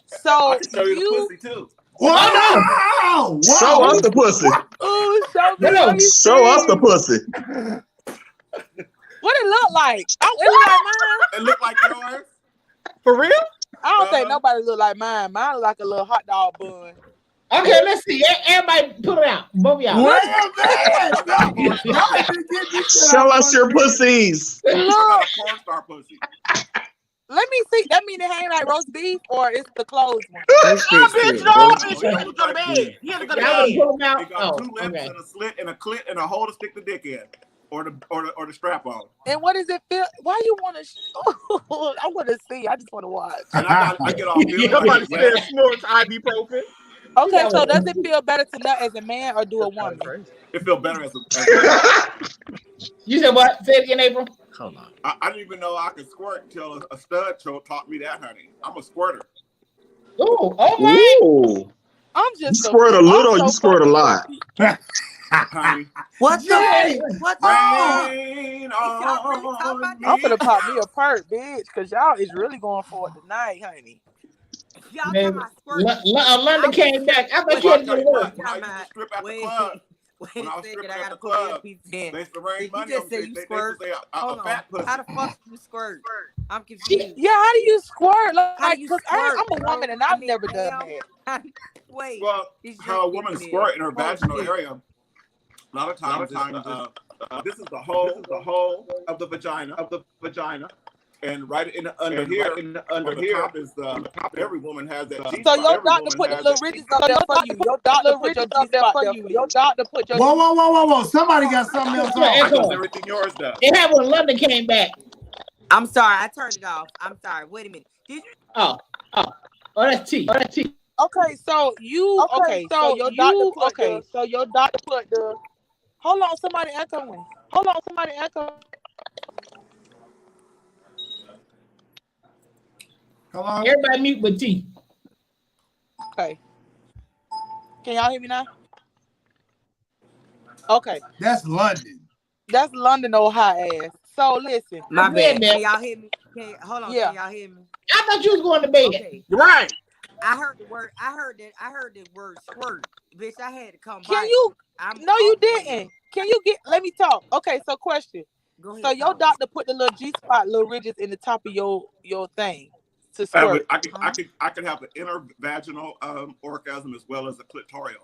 So I can show you the pussy too. Wow! Show us the pussy. Oh, show me. Show us the pussy. What it look like? Oh, it look like mine. It look like yours. For real? I don't think nobody look like mine. Mine look like a little hot dog bun. Okay, let's see. Everybody put it out. Both of y'all. Show us your pussies. I got a porn star pussy. Let me see. That mean it hang like roast beef or it's the closed one? Bitch, you have to go to bed. You have to go to bed. It got 2 lips and a slit and a clit and a hole to stick the dick in. Or the strap on. And what does it feel? Why you want to? I want to see. I just want to watch. And I get all Somebody said snorts ibuprofen. Okay, so does it feel better to nut as a man or do a woman? It feels better as a You said what? Say it again, April. Hold on. I didn't even know I could squirt until a stud taught me that, honey. I'm a squirter. Ooh, okay. Ooh. I'm just you squirt a little, you squirt a lot. Honey. What's the What's I'm gonna pop me a perk, bitch, because y'all is really going for it tonight, honey. Y'all Man, talking about squirt. London came back. I thought you had to do work. When I used to strip at the club, when I was stripping at the club, they used to raise money on me. They used to say a fat pussy. How the fuck you squirt? I'm confused. Yeah, how do you squirt? How do you squirt? I'm a woman and I've never done that. Wait. Well, how a woman squirt in her vaginal area. A lot of times, this is the hole of the vagina, and right in the under here top is the top. Every woman has that. So your doctor put the little ridges up there for you. Your doctor put your G-spot there for you. Your doctor put your. Whoa! Somebody got something else on. Everything yours does. It happened when London came back. I'm sorry, I turned it off. I'm sorry. Wait a minute. Did you? Oh, that's T. Okay, so you so your doctor put the. Hold on, somebody echoing. Hello? Everybody mute but T. Okay. Can y'all hear me now? Okay. That's London. That's London, Ohio ass. So listen. My bad. Can y'all hear me? Hold on. Yeah. Can y'all hear me? I thought you was going to bed. Okay. Right. I heard the word. I heard the word squirt, bitch. I had to come. Can you? No, you didn't. Can you get? Let me talk. Okay, so question. Go ahead, so your doctor put the little G spot, little ridges in the top of your thing to squirt. I could have an intervaginal orgasm as well as a clitoral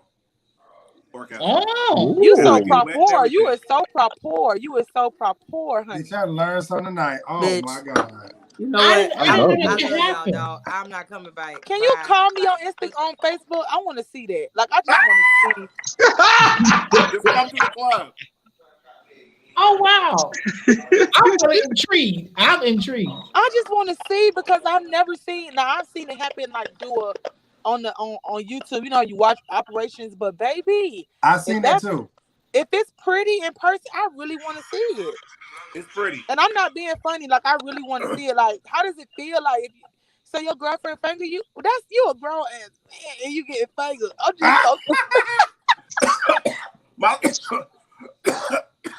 orgasm. Oh, you so proper. You is so proper. You is so proper, honey. You try to learn something tonight. Oh Bitch. my God. You know what? I love y'all, dog. I'm not coming back. Can you call me on Facebook? I want to see that. Like, I just want to see. Just come to the club. Oh wow! I'm really intrigued. I'm intrigued. I just want to see because I've never seen. Now I've seen it happen like on YouTube. You know, you watch operations, but baby, I seen that too. If it's pretty in person, I really want to see it. It's pretty, and I'm not being funny. Like, I really want to see it. Like, how does it feel? Like, if so your girlfriend finger you? Well, that's you a grown ass man, and you getting fingered. I'm just so.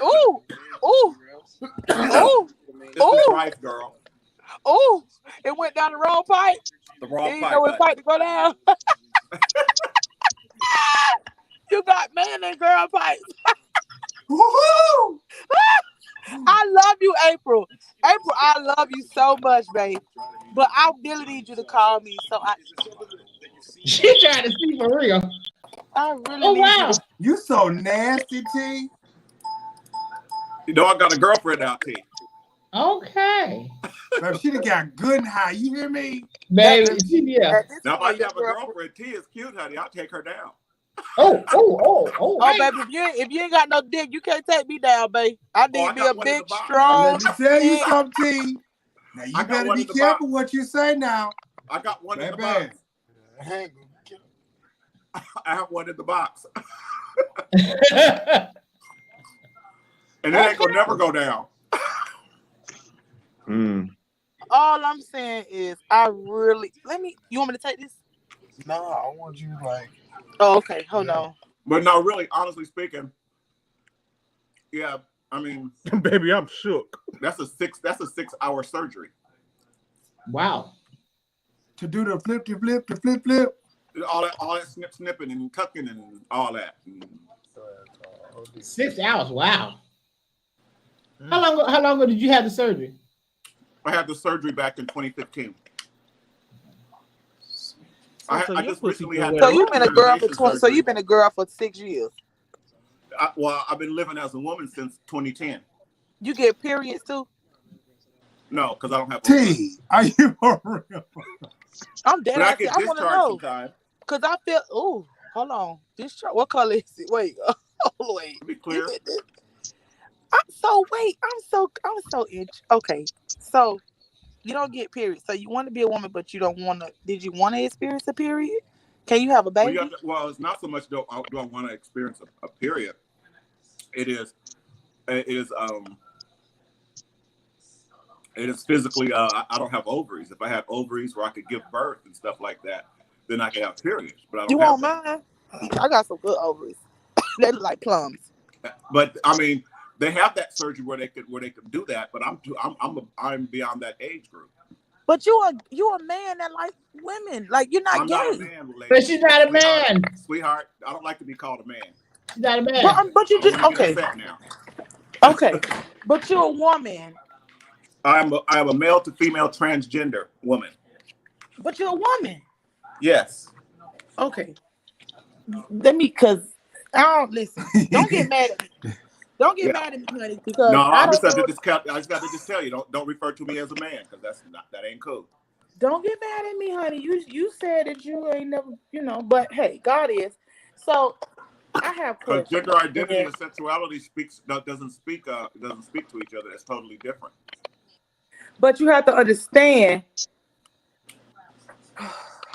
Ooh, ooh, ooh, ooh, pipe, girl. Ooh, it went down the wrong pipe. The wrong pipe. Know what pipe to go down. You got man and girl pipes. Woo-hoo! I love you, April. April, I love you so much, babe. But I really need you to call me. So She trying to see for real. I really need you so nasty, T. You know I got a girlfriend now, T. Okay. Baby, she done got good and high. You hear me? Baby, yeah. Now if I have a girlfriend, T is cute, honey. I'll take her down. Oh, baby, if you ain't got no dick, you can't take me down, babe. I need to be a big, strong. Let me tell you something. Now you better be careful what you say now. I got one in the box. I have one in the box. And it ain't gonna never go down. All I'm saying is, you want me to take this? No, I want you like. Oh, okay. Hold on. But no, really, honestly speaking, yeah, I mean, baby, I'm shook. That's a 6-hour surgery. Wow. To do the flip. All that snipping and tucking and all that. 6 hours. Wow. How long ago did you have the surgery? I had the surgery back in 2015. I just recently had. So you've been a girl for you've been a girl for 6 years. Well, I've been living as a woman since 2010. You get periods too? No, because I don't have. T, are you for real? I'm dead. I want to know. Sometime. Cause I feel. Oh, hold on. Discharge. What color is it? Wait. Oh, wait. Be clear. Okay. So you don't get periods. So you want to be a woman, but you don't want to. Did you want to experience a period? Can you have a baby? Well, it's not so much do I want to experience a period. It is physically. I don't have ovaries. If I had ovaries where I could give birth and stuff like that, then I could have periods. But I don't. You want mine? I got some good ovaries. They look like plums. But I mean, they have that surgery where they could do that. But I'm beyond that age group. But you a man that like women. Like, you're not I'm gay. not a man, lady. But she's not a man. Sweetheart, I don't like to be called a man. She's not a man. But you just okay. Now. Okay. But you're a woman. I am a male to female transgender woman. But you're a woman. Yes. Okay. Cause I don't listen. Don't get mad at me. Don't get mad at me, honey. Because no, I just got to just tell you, don't refer to me as a man, because that ain't cool. Don't get mad at me, honey. You said that you ain't never, but hey, God is. So I have questions. Gender identity and sexuality doesn't speak to each other. It's totally different. But you have to understand.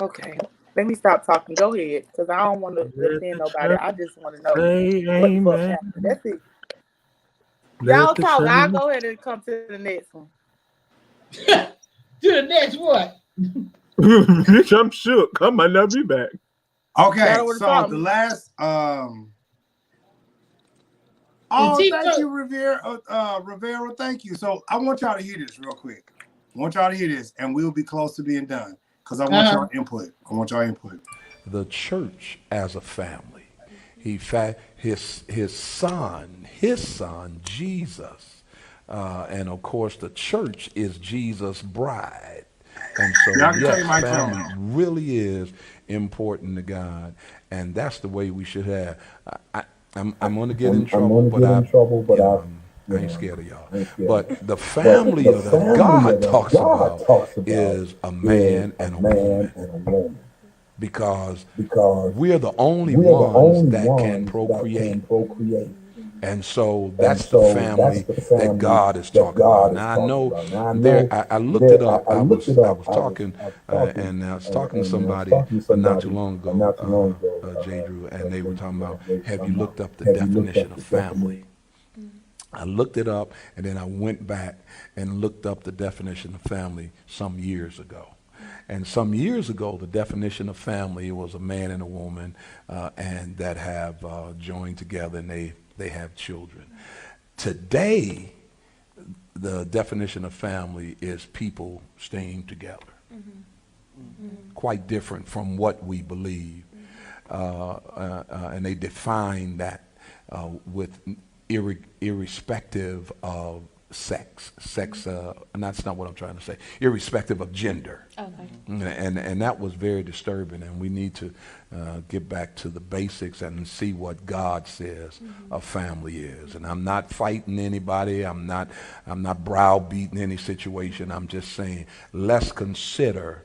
Okay. Let me stop talking. Go ahead, because I don't want to offend nobody. I just want to know what the fuck happened. That's it. Y'all talk. I'll go ahead and come to the next one. To the next what? Bitch, I'm shook. I might not be back. Okay, so the last thank you, Rivera. Thank you. So I want y'all to hear this real quick. And we'll be close to being done. because I want y'all input. I want y'all input. The church as a family. His son Jesus, and of course the church is Jesus' bride. And so yes, family really is important to God, and that's the way we should have. I'm going to get in trouble, but I ain't scared of y'all. But the family of God talks about is a man and a woman. Because we're the only ones that can procreate. And so that's the family that God is talking about. Now I know I looked it up. I was talking and I was talking to somebody not too long ago, J. Drew, and they were talking about, have you looked up the definition of family? I looked it up, and then I went back and looked up the definition of family some years ago. And some years ago, the definition of family was a man and a woman, and that have joined together, and they have children. Today, the definition of family is people staying together. Quite different from what we believe. And they define that with irrespective of sex, that's not what I'm trying to say, irrespective of gender. Okay. And that was very disturbing, and we need to get back to the basics and see what God says a family is. And I'm not fighting anybody, I'm not browbeating any situation. I'm just saying, let's consider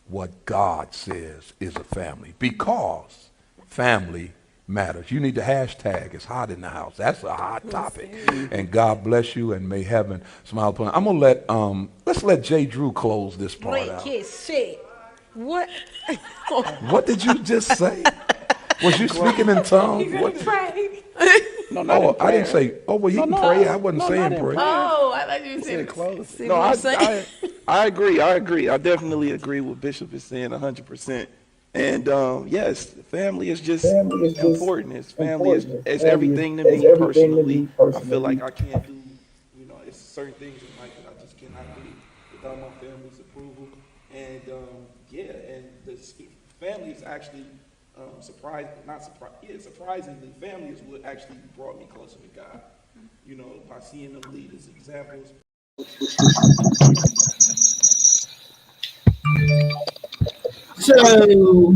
what God says is a family, because family matters. You need to hashtag it's hot in the house. That's a hot topic. And God bless you, and may heaven smile upon you. I'm gonna let's let J. Drew close this part out. What? What did you just say? Was you speaking in tongues? What? Pray. No, I didn't say. Oh, well, you can pray. I wasn't saying pray. Oh, I thought you said close. No, I agree. I definitely agree with Bishop is saying 100%. And yes, family is just important. It's family is everything to me personally. I feel like I can't do, it's certain things in life that I just cannot do without my family's approval. And and the family is actually surprisingly, family is what actually brought me closer to God. By seeing them lead as examples. So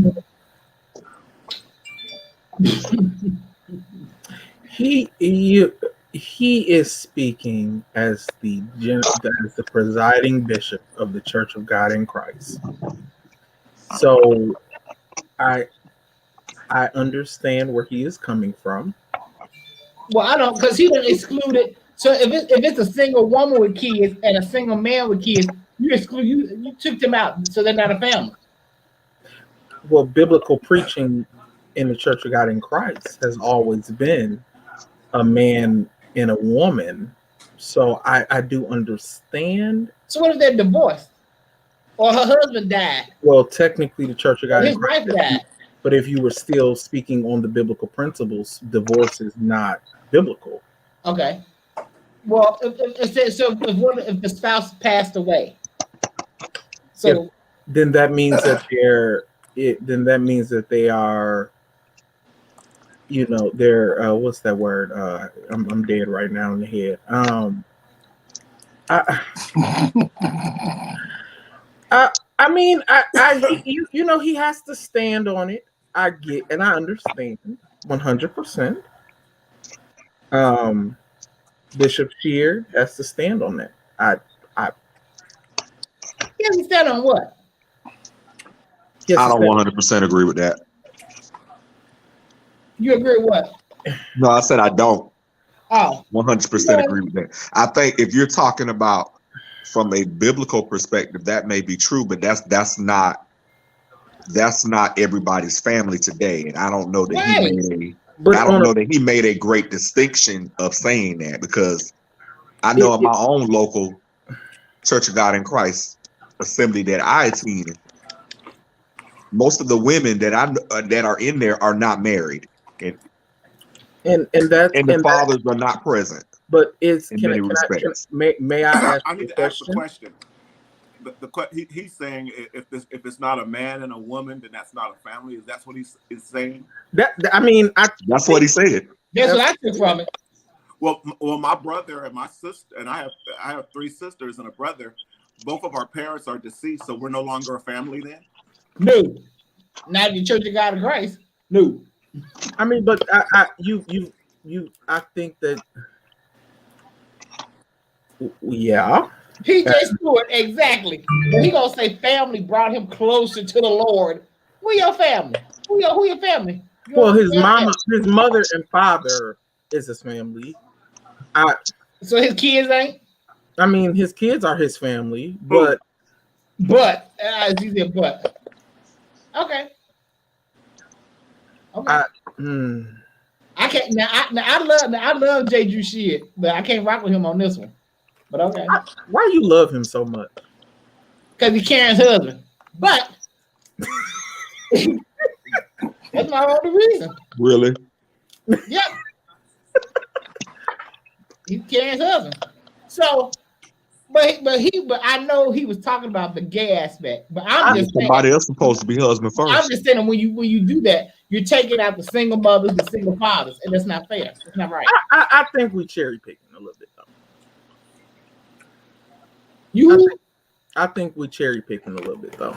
he is speaking as the presiding bishop of the Church of God in Christ. So I understand where he is coming from. Well, I don't, because he didn't exclude it. So if it's a single woman with kids and a single man with kids, you took them out, so they're not a family. Well, biblical preaching in the Church of God in Christ has always been a man and a woman. So I do understand. So what if they're divorced or her husband died? Well, technically, the Church of God his wife died. But if you were still speaking on the biblical principles, divorce is not biblical. Okay. Well, if the spouse passed away, so then that means that they are, they're what's that word? I'm dead right now in the head. He has to stand on it. I get and I understand 100%. Bishop Sheard has to stand on that. He has to stand on what? I don't 100% agree with that. You agree with what? No, I said I don't. Oh. 100% agree with that. I think if you're talking about from a biblical perspective, that may be true, but that's not everybody's family today. And I don't know that he made a great distinction of saying that, because I know in my own local Church of God in Christ assembly that I attend, most of the women that are in there are not married, and the fathers are not present. But may I ask I need to ask the question. he's saying if it's not a man and a woman, then that's not a family. Is that what he's saying? I mean, that's what he said. That's what I took from it. Well, my brother and my sister, and I have 3 sisters and a brother. Both of our parents are deceased, so we're no longer a family then? No. Not the Church of God in Christ. No. I mean, but I think that, yeah. PJ Stewart, exactly. But he gonna say family brought him closer to the Lord. Who your family? Who your family? Well, his mother and father is his family. So his kids ain't? I mean, his kids are his family, but as you said, but okay. I can't now. I love J. Drew Sheard, but I can't rock with him on this one. But okay. Why you love him so much? Because he Karen's husband. But that's my only reason. Really? Yep. He's Karen's husband. So, but I know he was talking about the gay aspect. But I'm just saying, somebody else supposed to be husband first. I'm just saying when you do that, you're taking out the single mothers, the single fathers, and that's not fair. It's not right. I think we cherry picking a little bit though. I think we cherry picking a little bit though.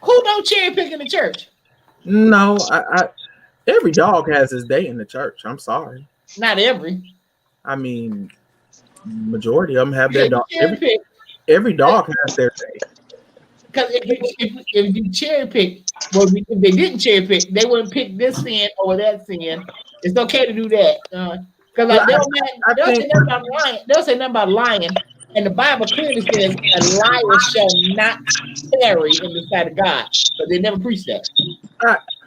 Who don't cherry pick in the church? No, every dog has his day in the church. I'm sorry. Not every. I mean, majority of them have their dog. Every dog has their day. Because if you cherry pick, well, if they didn't cherry pick, they wouldn't pick this sin over that sin. It's okay to do that. Because they'll say nothing about lying. And the Bible clearly says a liar shall not tarry in the sight of God. But they never preach that.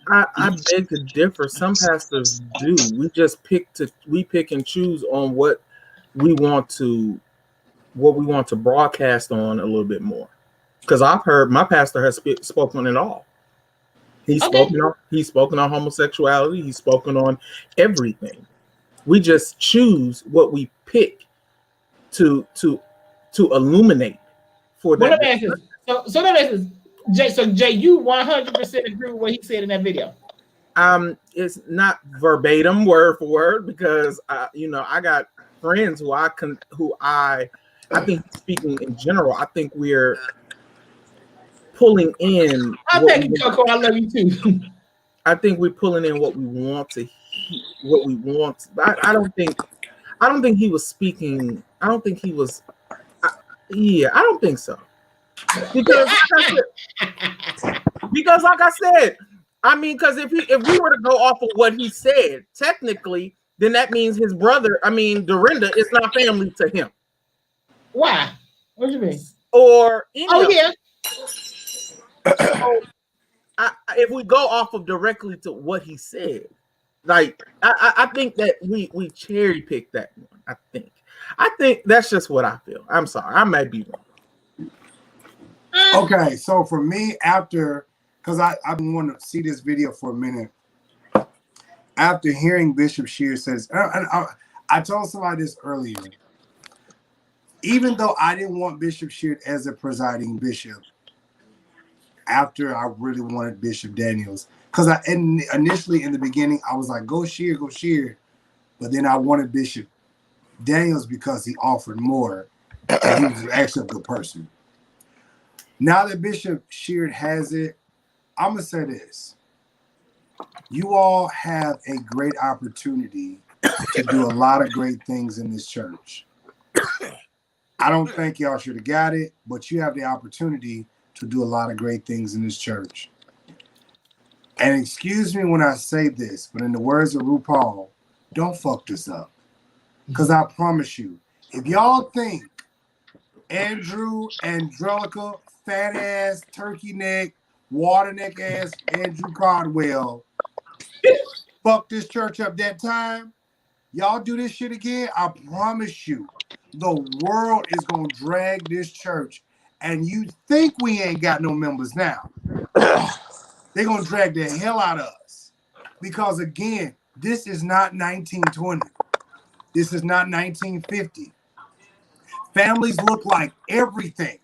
I beg to differ. Some pastors do. We just pick and choose on what we want to broadcast on a little bit more. Because I've heard my pastor has spoken it all. He's spoken on homosexuality. He's spoken on everything. We just choose what we pick to illuminate for that. So let me ask this. Jay, you 100% agree with what he said in that video? It's not verbatim word for word because I got friends who I think speaking in general, I think we're pulling in. Thank you, Coco. I love you too. I think we're pulling in what we want to what we want. I don't think he was speaking. I don't think he was. I don't think so. Because like I said, I mean, because if we were to go off of what he said, technically, then that means his brother, Dorinda, is not family to him. Why? What do you mean? Or yeah. So, if we go off of directly to what he said, like I think that we cherry picked that one. I think that's just what I feel. I'm sorry, I might be wrong. Okay, so for me, because I've been wanting to see this video for a minute. After hearing Bishop Sheard says, I told somebody this earlier. Even though I didn't want Bishop Sheard as a presiding bishop, after I really wanted Bishop Daniels, because initially in the beginning I was like, go Sheard, but then I wanted Bishop Daniels because he offered more, and he was actually a good person. Now that Bishop Sheard has it, I'm going to say this. You all have a great opportunity to do a lot of great things in this church. I don't think y'all should have got it, but you have the opportunity to do a lot of great things in this church. And excuse me when I say this, but in the words of RuPaul, don't fuck this up. Because I promise you, if y'all think Andrew, Angelica, fat ass, turkey neck, water neck ass, Andrew Cardwell fuck this church up that time, y'all do this shit again, I promise you, the world is going to drag this church. And you think we ain't got no members now. They're going to drag the hell out of us. Because again, this is not 1920. This is not 1950. Families look like everything.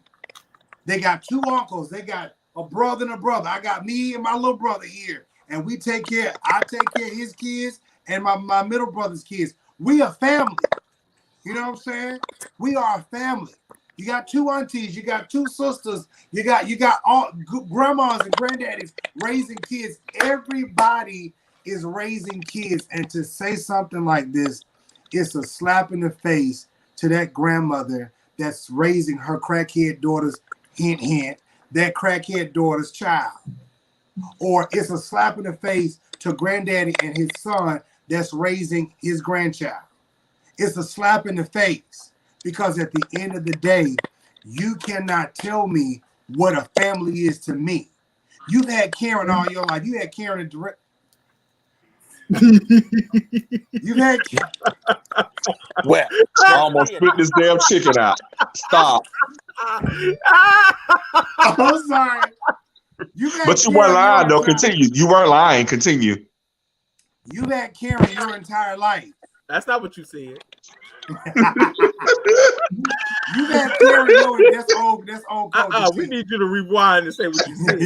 They got 2 uncles. They got a brother and a brother. I got me and my little brother here. And we take care. I take care of his kids and my middle brother's kids. We a family. You know what I'm saying? We are a family. You got 2 aunties, you got 2 sisters, you got all grandmas and granddaddies raising kids. Everybody is raising kids, and to say something like this, it's a slap in the face to that grandmother that's raising her crackhead daughter's hint hint, that crackhead daughter's child. Or it's a slap in the face to granddaddy and his son that's raising his grandchild. It's a slap in the face. Because at the end of the day, you cannot tell me what a family is to me. You've had Karen all your life. You had Karen and direct. You've had Well, I almost spit this damn chicken out. Stop. I'm sorry. But you weren't lying, though. Continue. You weren't lying. Continue. You've had Karen your entire life. That's not what you said. You got Karen. That's old. That's old. We need you to rewind and say what you said.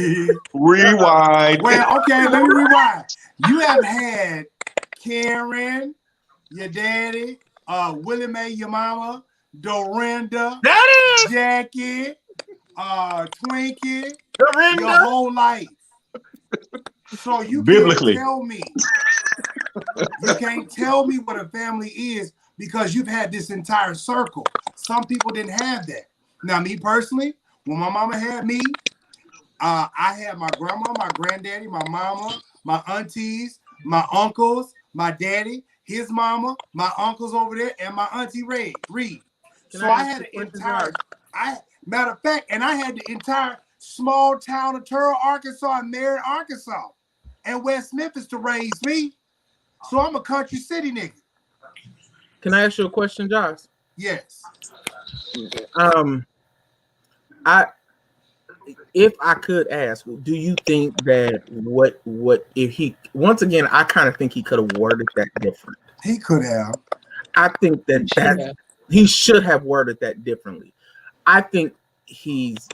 Rewind. Well, okay, let me rewind. You have had Karen, your daddy, Willie Mae, your mama, Dorinda, Jackie, Twinkie, Dorinda. your whole life. So you Biblically. can't tell me what a family is because you've had this entire circle. Some people didn't have that. Now, me personally, when my mama had me, I had my grandma, my granddaddy, my mama, my aunties, my uncles, my daddy, his mama, my uncles over there, and my auntie Reed. So I had the entire, matter of fact, and I had the entire small town of Turl, Arkansas, and Marion, Arkansas, and West Memphis to raise me. So I'm a country city nigga. Can I ask you a question, Jives? Yes. If I could ask, do you think that what if he, once again, I kind of think he could have worded that different. He could have. I think that he should have worded that differently. I think he's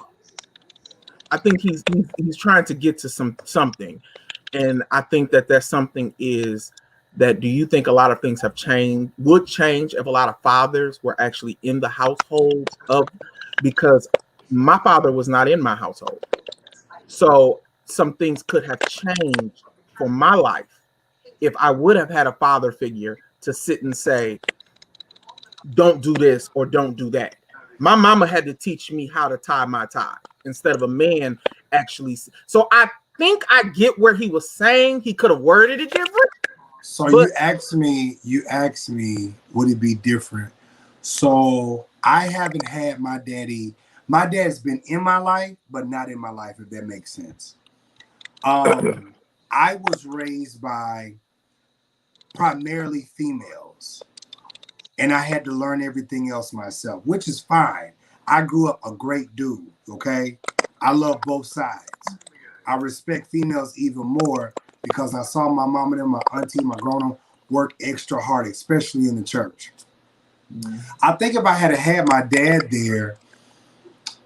trying to get to something, and I think that something is that. Do you think a lot of things would change if a lot of fathers were actually in the household because my father was not in my household, so some things could have changed for my life if I would have had a father figure to sit and say, don't do this or don't do that. My mama had to teach me how to tie my tie instead of a man actually. So I think I get where he was saying he could have worded it different. So you asked me, would it be different? So I haven't had my daddy. My dad's been in my life, but not in my life, if that makes sense. I was raised by primarily females, and I had to learn everything else myself, which is fine. I grew up a great dude, okay? I love both sides. I respect females even more because I saw my mom and my auntie, my grown-up work extra hard, especially in the church. I think if I had had my dad there,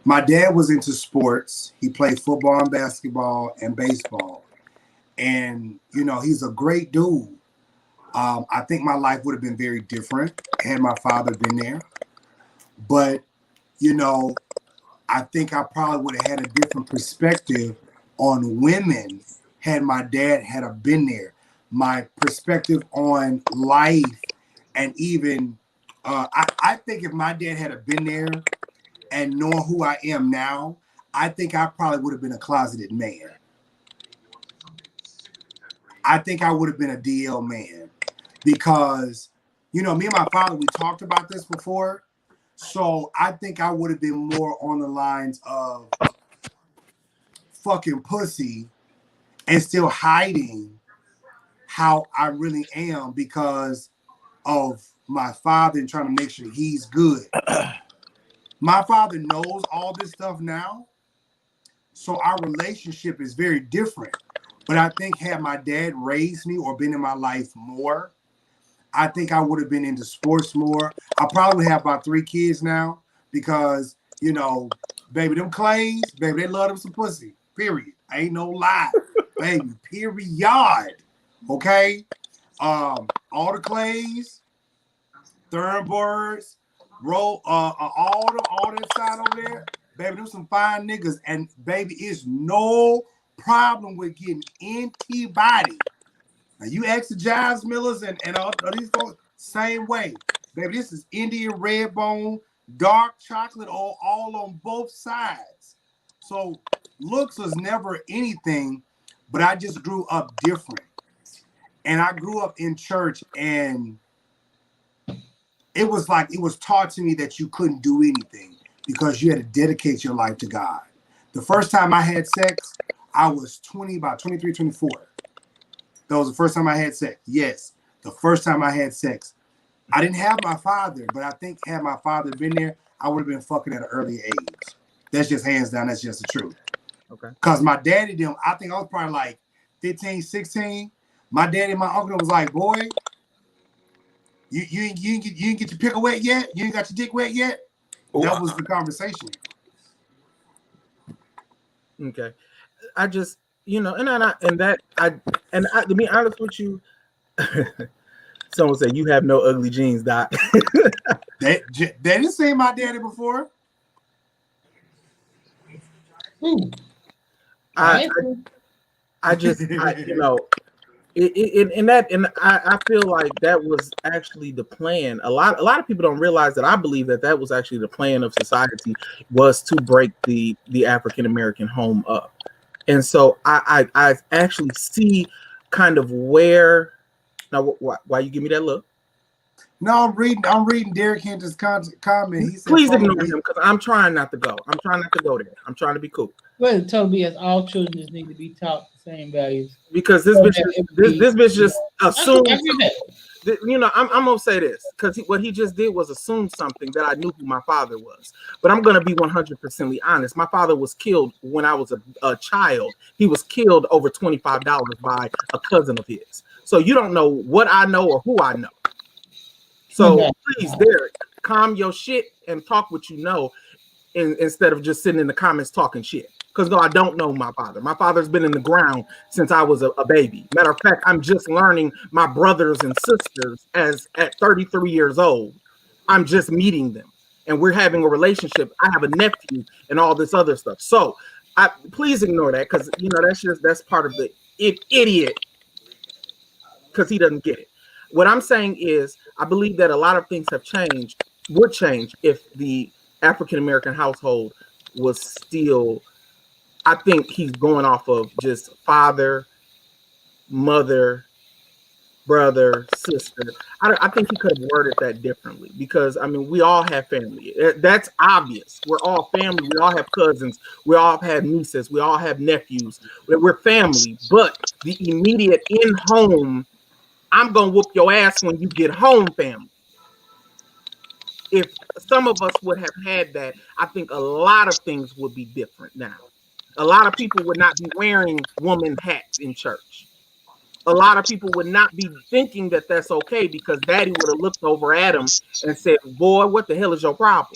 my dad was into sports. He played football and basketball and baseball. And, you know, he's a great dude. I think my life would have been very different had my father been there. But, you know, I think I probably would have had a different perspective on women had my dad had been there. My perspective on life and even, I think if my dad had been there and knowing who I am now, I think I probably would have been a closeted man. I think I would have been a DL man because, you know, me and my father, we talked about this before. So I think I would have been more on the lines of fucking pussy and still hiding how I really am because of my father and trying to make sure he's good. My father knows all this stuff now. So our relationship is very different. But I think had my dad raised me or been in my life more, I think I would have been into sports more. I probably have about 3 kids now because, You know, baby, them Clays, baby, they love them some pussy. Period. Ain't no lie, baby. Period. Okay. All the Clays, Thornbirds, all that side over there, baby, them some fine niggas, and baby, it's no problem with getting antibody. Now you ask the Jives Millers and all these folks, same way, baby. This is Indian red bone, dark chocolate, all on both sides. So looks was never anything, but I just grew up different, and I grew up in church, and it was like it was taught to me that you couldn't do anything because you had to dedicate your life to God. The first time I had sex, I was about 23, 24. That was the first time I had sex. Yes, the first time I had sex. I didn't have my father, but I think had my father been there, I would have been fucking at an early age. That's just hands down. That's just the truth. Okay. Because my daddy, I think I was probably like 15, 16. My daddy and my uncle was like, boy, you ain't get your pickle wet yet? You ain't got your dick wet yet? That was the conversation. Okay. I just, you know, to be honest with you, someone said you have no ugly genes, Doc. They didn't see my daddy before. I you know, I feel like that was actually the plan. A lot of people don't realize that I believe that was actually the plan of society, was to break the African American home up. And so I actually see kind of where. Now, why you give me that look? No, I'm reading Derek Hinton's comment. He said, please ignore him because I'm trying not to go. I'm trying not to go there. I'm trying to be cool. Well, Tobias, all children just need to be taught the same values. Because this bitch just assumed. You know, I'm gonna say this because what he just did was assume something that I knew who my father was. But I'm gonna be 100% honest. My father was killed when I was a child. He was killed over $25 by a cousin of his. So you don't know what I know or who I know. So please, Derek, calm your shit and talk what you know, instead of just sitting in the comments talking shit. Because no, I don't know my father. My father's been in the ground since I was a baby. Matter of fact, I'm just learning my brothers and sisters at 33 years old. I'm just meeting them, and we're having a relationship. I have a nephew and all this other stuff. So please ignore that, because you know that's part of the idiot, because he doesn't get it. What I'm saying is, I believe that a lot of things would change if the African American household was still. I think he's going off of just father, mother, brother, sister. I think he could have worded that differently, because I mean, we all have family. That's obvious. We're all family. We all have cousins. We all have nieces. We all have nephews. We're family. But the immediate in-home, I'm gonna whoop your ass when you get home family. If some of us would have had that, I think a lot of things would be different now. A lot of people would not be wearing woman hats in church. A lot of people would not be thinking that that's okay, because daddy would have looked over at him and said, boy, what the hell is your problem?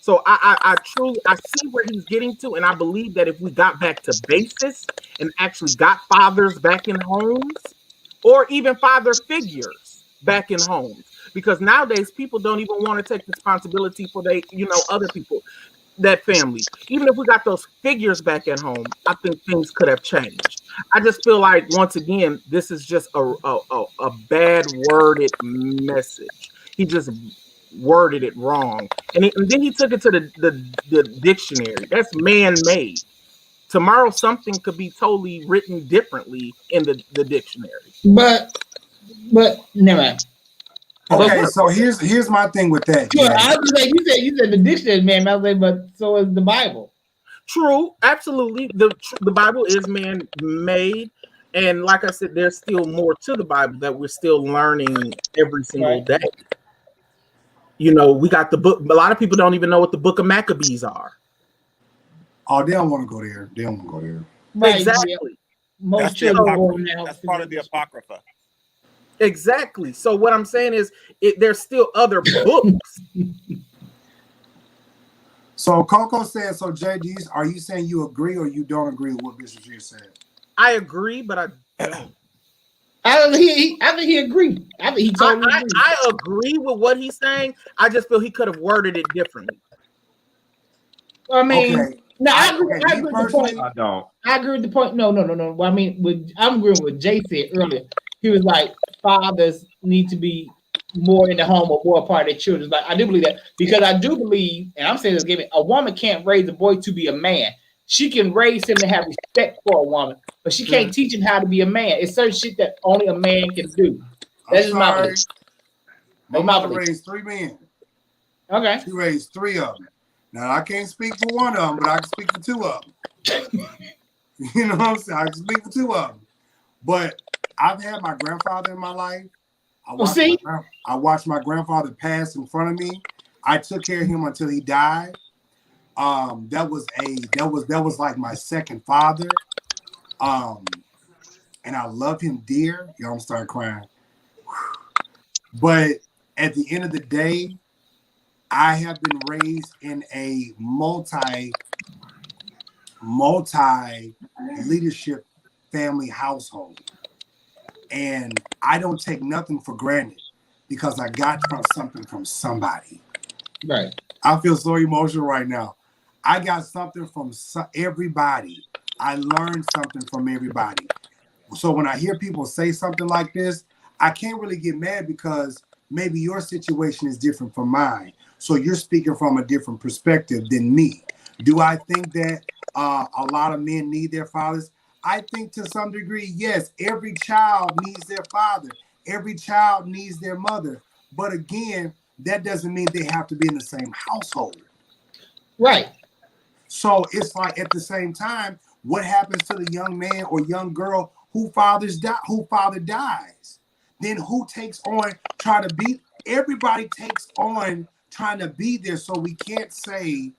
So I truly see where he's getting to. And I believe that if we got back to basis and actually got fathers back in homes, or even father figures back in homes, because nowadays people don't even want to take responsibility for other people, that family. Even if we got those figures back at home, I think things could have changed. I just feel like, once again, this is just a bad worded message. He just worded it wrong, and then he took it to the dictionary. That's man-made. Tomorrow something could be totally written differently in the dictionary. But never mind. Okay, so here's my thing with that. Sure, I was like, you said the dictionary, man. I was like, but so is the Bible. True, absolutely. The Bible is man-made, and like I said, there's still more to the Bible that we're still learning every single day. You know, we got the book. A lot of people don't even know what the Book of Maccabees are. Oh, they don't want to go there. They don't want to go there. Right, exactly. That's part of the Apocrypha. Exactly. So what I'm saying is, there's still other books. So Coco said, so JD, are you saying you agree or you don't agree with what Bishop Sheard said? I agree, but I don't. I think he agreed. I think he totally agreed. I agree with what he's saying. I just feel he could have worded it differently. I mean, okay. No, I agree with the point. I don't. I agree with the point. No. Well, I mean, I'm agreeing with Jay said earlier. He was like, fathers need to be more in the home or more a part of their children. Like, I do believe that, because I do believe, and I'm saying this, a woman can't raise a boy to be a man. She can raise him to have respect for a woman, but she can't teach him how to be a man. It's certain shit that only a man can do. That's just my belief. My mother raised 3 men. Okay. She raised 3 of them. Now, I can't speak for one of them, but I can speak for 2 of them. You know what I'm saying? I can speak for 2 of them. But I've had my grandfather in my life. I watched my grandfather pass in front of me. I took care of him until he died. That was like my second father. And I love him dear. Y'all start crying. But at the end of the day, I have been raised in a multi leadership family household. And I don't take nothing for granted because I got something from somebody. Right. I feel so emotional right now. I got something from everybody. I learned something from everybody. So when I hear people say something like this, I can't really get mad because maybe your situation is different from mine. So you're speaking from a different perspective than me. Do I think that a lot of men need their fathers? I think to some degree, yes. Every child needs their father. Every child needs their mother. But again, that doesn't mean they have to be in the same household. Right. So it's like at the same time, what happens to the young man or young girl whose father dies? Then who takes on trying to be? Everybody takes on trying to be there. So we can't say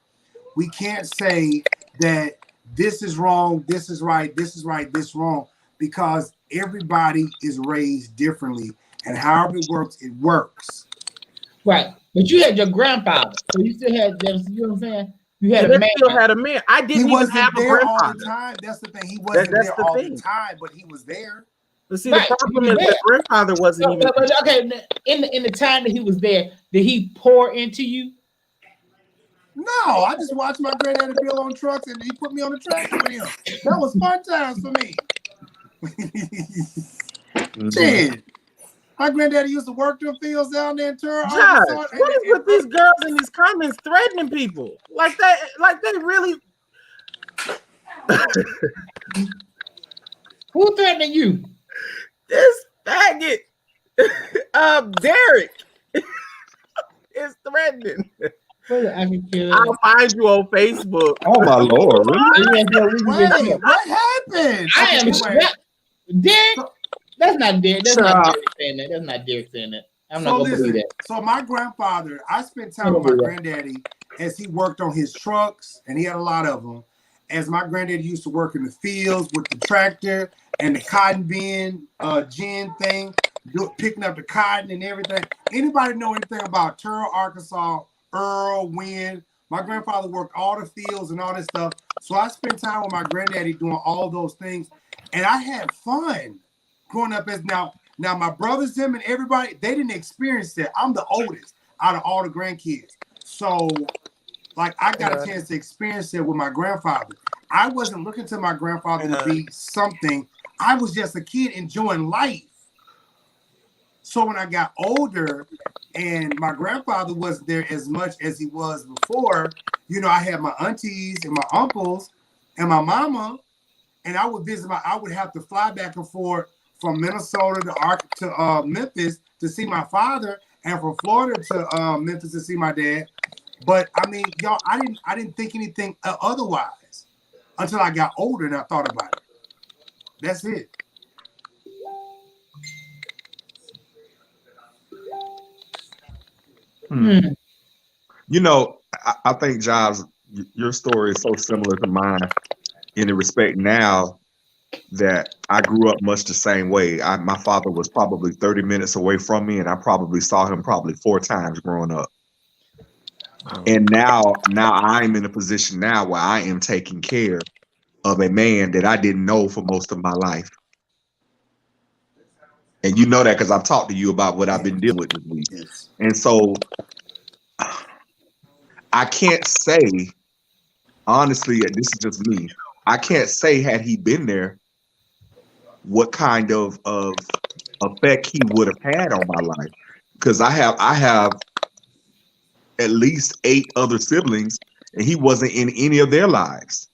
that this is wrong, this is right, this is right, this wrong, because everybody is raised differently, and however it works. Right, but you had your grandfather, so you still had them. You know what I'm saying? You had a man. Still had a man. I didn't even have a grandfather all the time. That's the thing. He wasn't there all the time, but he was there. But see, the problem is that grandfather wasn't even. Okay, in the time that he was there, did he pour into you? No, I just watched my granddaddy build on trucks, and he put me on the tractor with him. That was fun times for me. Shit. My granddaddy used to work them fields down there in Turner. What is with these girls in these comments threatening people? Like they really. Who threatening you? This faggot, Derek, is threatening. I'll find you on Facebook. Oh my Lord! Really? Wait, what happened? I am Derek. That's not Derek. That's not Derek saying that. That's not Derek saying that. I'm not gonna believe that. So my grandfather, I spent time with my granddaddy as he worked on his trucks, and he had a lot of them. As my granddaddy used to work in the fields with the tractor and the cotton bin gin thing, picking up the cotton and everything. Anybody know anything about Turl, Arkansas? Earl, Wynn. My grandfather worked all the fields and all this stuff. So I spent time with my granddaddy doing all those things. And I had fun growing up as now my brothers, them and everybody, they didn't experience that. I'm the oldest out of all the grandkids. So like I got a chance to experience it with my grandfather. I wasn't looking to my grandfather to be something. I was just a kid enjoying life. So when I got older and my grandfather wasn't there as much as he was before, you know, I had my aunties and my uncles and my mama, and I would visit I would have to fly back and forth from Minnesota to Memphis to see my father, and from Florida to Memphis to see my dad. But I mean, y'all, I didn't think anything otherwise until I got older and I thought about it. That's it. You know, I think, Jives, your story is so similar to mine in the respect now that I grew up much the same way. My father was probably 30 minutes away from me, and I probably saw him 4 times growing up. And now I'm in a position now where I am taking care of a man that I didn't know for most of my life. And you know that because I've talked to you about what I've been dealing with this week. Yes. And so I can't say, honestly, this is just me, I can't say had he been there what kind of effect he would have had on my life. Because I have at least 8 other siblings, and he wasn't in any of their lives.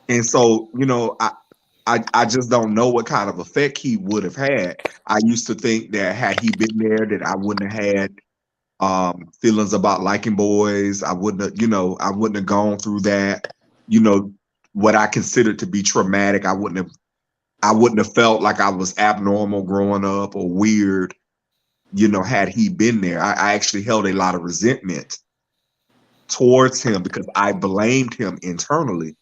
And so, you know, I just don't know what kind of effect he would have had. I used to think that had he been there, that I wouldn't have had feelings about liking boys. I wouldn't have gone through that, you know, what I considered to be traumatic. I wouldn't have felt like I was abnormal growing up or weird, you know, had he been there. I actually held a lot of resentment towards him because I blamed him internally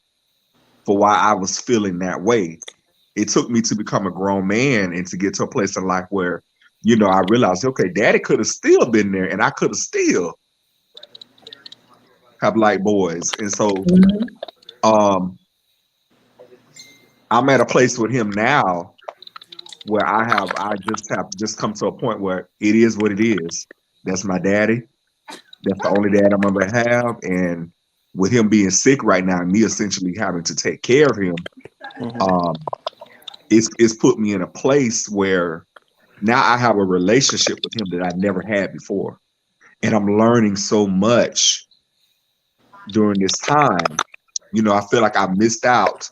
for why I was feeling that way. It took me to become a grown man and to get to a place in life where, you know, I realized, okay, daddy could have still been there and I could have still have liked boys. And so I'm at a place with him now where I just come to a point where it is what it is. That's my daddy. That's the only dad I'm gonna have. And with him being sick right now, and me essentially having to take care of him, it's put me in a place where now I have a relationship with him that I never had before. And I'm learning so much during this time. You know, I feel like I missed out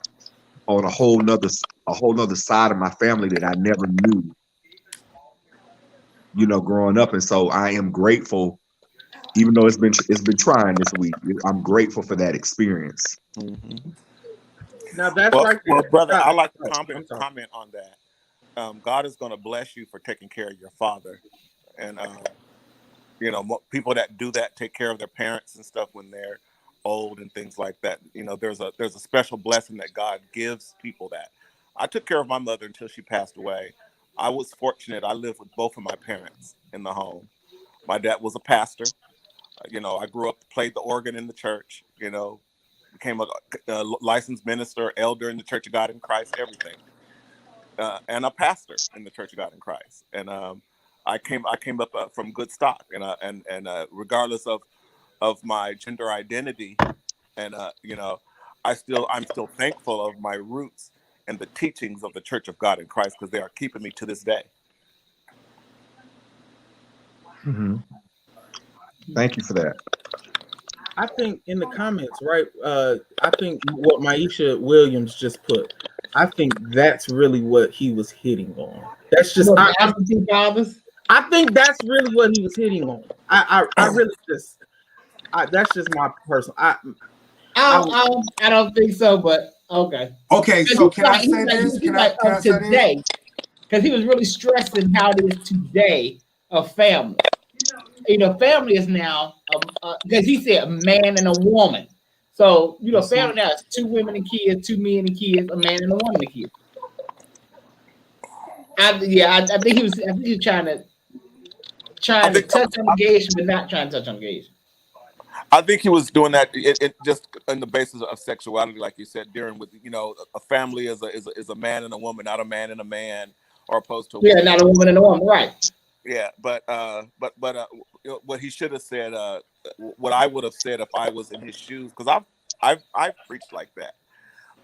on a whole nother side of my family that I never knew, you know, growing up. And so I am grateful, even though it's been trying this week. I'm grateful for that experience. Now that's well, brother, I like to comment on that. God is going to bless you for taking care of your father, and you know, people that do that, take care of their parents and stuff when they're old and things like that. You know, there's a special blessing that God gives people that. I took care of my mother until she passed away. I was fortunate. I lived with both of my parents in the home. My dad was a pastor. You know, I grew up, played the organ in the church, you know, became a licensed minister, elder in the Church of God in Christ, everything. And a pastor in the Church of God in Christ. And I came up from good stock, and regardless of my gender identity, and you know, I'm still thankful of my roots and the teachings of the Church of God in Christ, because they are keeping me to this day. Thank you for that. I think in the comments, right? I think what Maisha Williams just put, I think that's really what he was hitting on. That's just I think that's really what he was hitting on. I really just that's just my personal. I don't think so, but okay. Okay, so can I say this? Can I say today? Because he was really stressing how it is today of family. You know, family is now because he said a man and a woman. So you know, family now is 2 women and kids, 2 men and kids, a man and a woman and kids. I think he was trying to touch on the gauge, but not trying to touch on the gauge. I think he was doing that it just on the basis of sexuality, like you said, dealing with, you know, a family is a man and a woman, not a man and a man, or opposed to not a woman and a woman, right? Yeah, but what he should have said, what I would have said if I was in his shoes, because I've preached like that.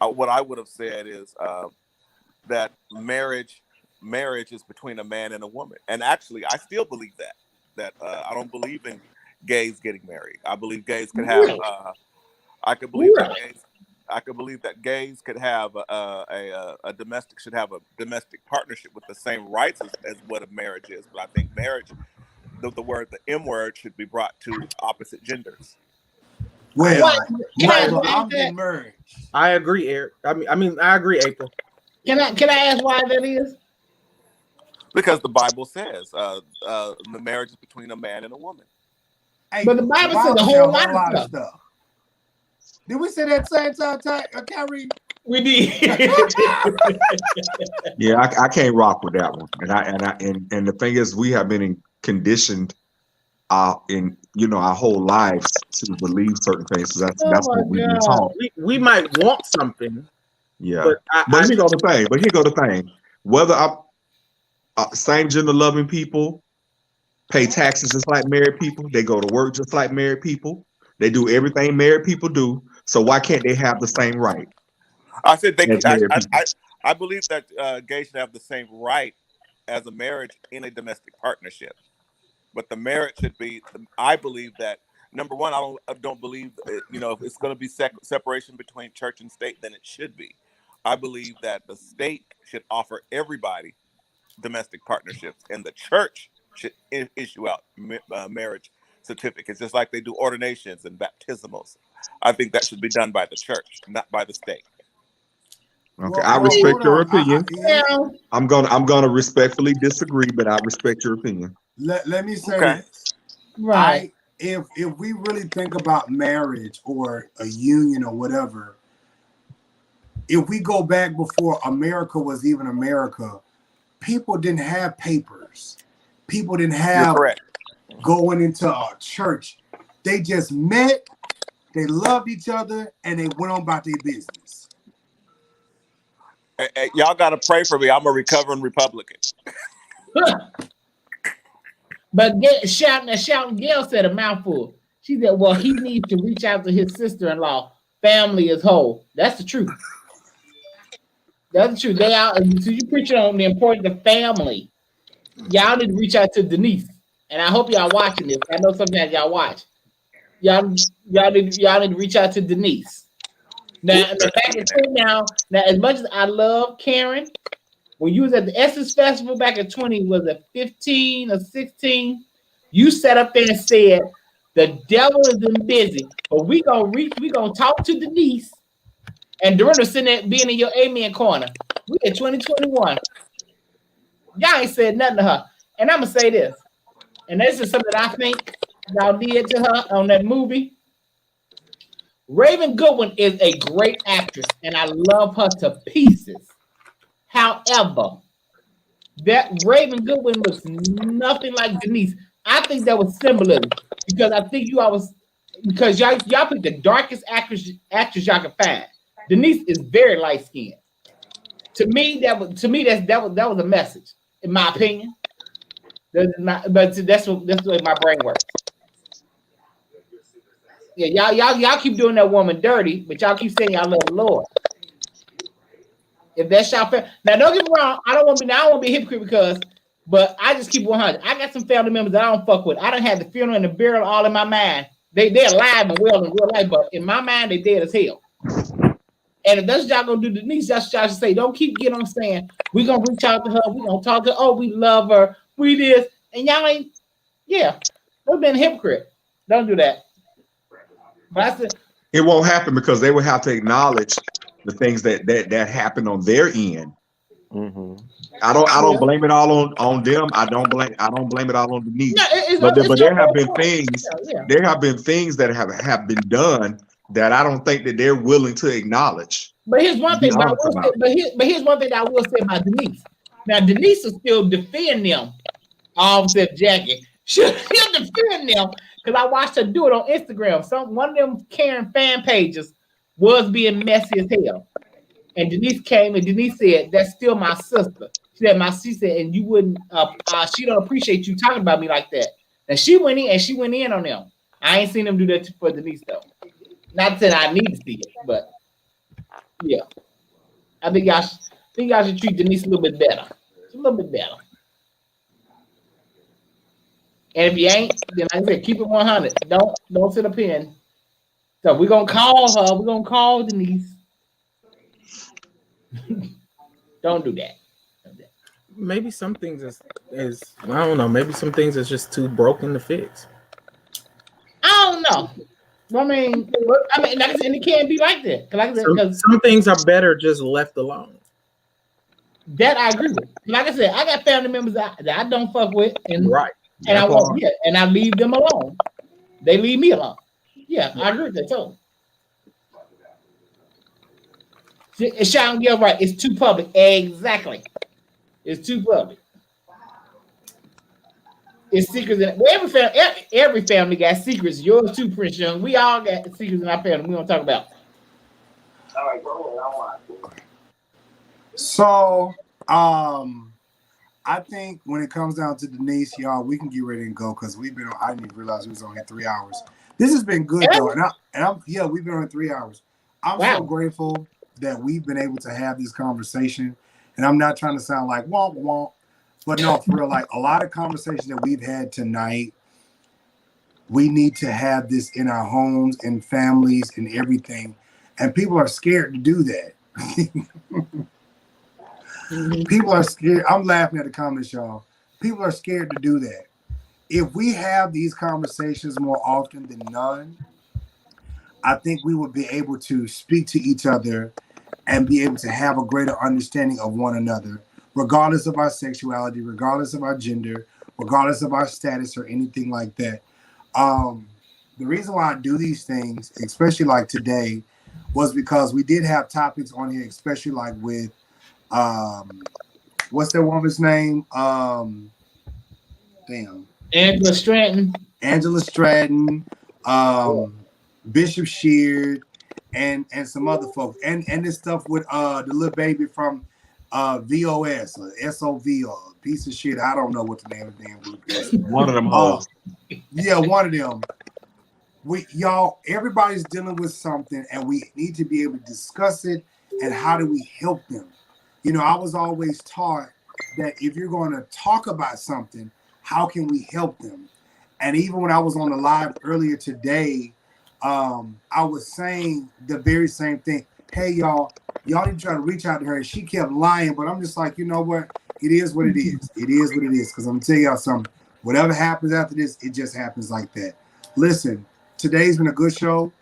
What I would have said is that marriage is between a man and a woman, and actually, I still believe that I don't believe in gays getting married. I believe gays could have. I could believe that gays could have a domestic should have a domestic partnership with the same rights as what a marriage is. But I think marriage, the M word, should be brought to opposite genders. Well, I'm getting married. I agree, Eric. I mean, I agree, April. Can I ask why that is? Because the Bible says the marriage is between a man and a woman. Hey, but the Bible says a whole lot of stuff. Did we say that same time? Kyrie? We did. Yeah, I can't rock with that one. And the thing is, we have been conditioned in our whole lives to believe certain things. So that's Oh what my we've been God. taught. We might want something. Yeah. But But here go the thing. Whether same gender loving people pay taxes just like married people, they go to work just like married people, they do everything married people do. So why can't they have the same right? I said they. as married people? I believe that gays should have the same right as a marriage in a domestic partnership, but the marriage should be. I believe that number one, I don't believe if it's going to be separation between church and state, then it should be. I believe that the state should offer everybody domestic partnerships, and the church should issue out marriage certificates, just like they do ordinations and baptismals. I think that should be done by the church, not by the state. Okay, I respect your opinion. I'm gonna respectfully disagree, but I respect your opinion. Let me say this. Right. If we really think about marriage or a union or whatever, if we go back before America was even America, people didn't have papers. People didn't have going into a church. They just met, they loved each other, and they went on about their business. Hey, y'all got to pray for me. I'm a recovering Republican. But shouting Gail said a mouthful. She said, well, he needs to reach out to his sister-in-law. Family is whole. That's the truth. That's the truth. So you preaching on the importance of family. Y'all need to reach out to Denise. And I hope y'all watching this. I know sometimes y'all watch. Y'all need to reach out to Denise. Now, as much as I love Karen, when you was at the Essence Festival back in 2015 or 16, you sat up there and said the devil is in busy, but we gonna talk to Denise, and Dorinda sitting there being in your amen corner. We in 2021. Y'all ain't said nothing to her, and I'm gonna say this, and this is something I think y'all did to her on that movie. Raven Goodwin is a great actress, and I love her to pieces. However, that Raven Goodwin looks nothing like Denise. I think that was symbolism because I think because y'all picked the darkest actress y'all can find. Denise is very light skinned. To me, that was a message, in my opinion. But that's the way my brain works. Yeah, y'all keep doing that woman dirty, but y'all keep saying y'all love the Lord. If that's y'all family, now don't get me wrong, I don't want to be a hypocrite but I just keep 100. I got some family members that I don't fuck with. I don't have the funeral and the burial all in my mind. They're alive and well in real life, but in my mind they dead as hell. And if that's what y'all gonna do to Denise, that's what y'all should say. Don't keep getting on saying we gonna reach out to her, we gonna talk to her, oh, we love her, we this, and y'all ain't. Yeah, we've been a hypocrite. Don't do that. It won't happen because they will have to acknowledge the things that happened on their end. Mm-hmm. I don't blame it all on them. I don't blame it all on Denise. But there have been things. There have been things that have been done that I don't think that they're willing to acknowledge. But here's one thing. Here's one thing that I will say about Denise. Now Denise will still defend them. All except Jackie. She'll defend them. Because I watched her do it on Instagram. One of them Karen fan pages was being messy as hell. And Denise came and Denise said, that's still my sister. She said, and you wouldn't, she don't appreciate you talking about me like that. And she went in on them. I ain't seen them do that for Denise though. Not that I need to see it, but yeah. I think y'all should treat Denise a little bit better. Just a little bit better. And if you ain't, then like I said, keep it 100. Don't sit up in. So we're gonna call her. We're gonna call Denise. Don't do that. Maybe some things is I don't know. Maybe some things is just too broken to fix. I don't know. I mean, like I said, it can't be like that. Because some things are better just left alone. That I agree with. Like I said, I got family members that I don't fuck with, and right. And I leave them alone. They leave me alone. Yeah, I agree with that too. It's Sean Gill, right? It's too public. Exactly. It's too public. It's secrets. Every family got secrets. Yours too, Prince Young. We all got secrets in our family. We don't talk about. All right, go ahead. So, I think when it comes down to Denise, y'all, we can get ready and go because we've been on. I didn't even realize we was on here 3 hours. This has been good though, and I'm we've been on 3 hours. I'm so grateful that we've been able to have this conversation, and I'm not trying to sound like womp womp, but no, for real, like a lot of conversations that we've had tonight, we need to have this in our homes and families and everything, and people are scared to do that. People are scared. I'm laughing at the comments, y'all. People are scared to do that. If we have these conversations more often than none, I think we would be able to speak to each other and be able to have a greater understanding of one another, regardless of our sexuality, regardless of our gender, regardless of our status or anything like that. The reason why I do these things, especially like today, was because we did have topics on here, especially like with what's that woman's name? Angela Stratton. Bishop Sheard, and some other folks, and this stuff with the little baby from VOS or SOV or piece of shit. I don't know what the name of the damn group is. One of them hoes. Yeah, one of them. Y'all, everybody's dealing with something, and we need to be able to discuss it. And how do we help them? You know, I was always taught that if you're going to talk about something, how can we help them? And even when I was on the live earlier today, I was saying the very same thing. Hey, y'all need to try to reach out to her. And she kept lying, but I'm just like, you know what? It is what it is. It is what it is. Because I'm going to tell y'all something. Whatever happens after this, it just happens like that. Listen, today's been a good show.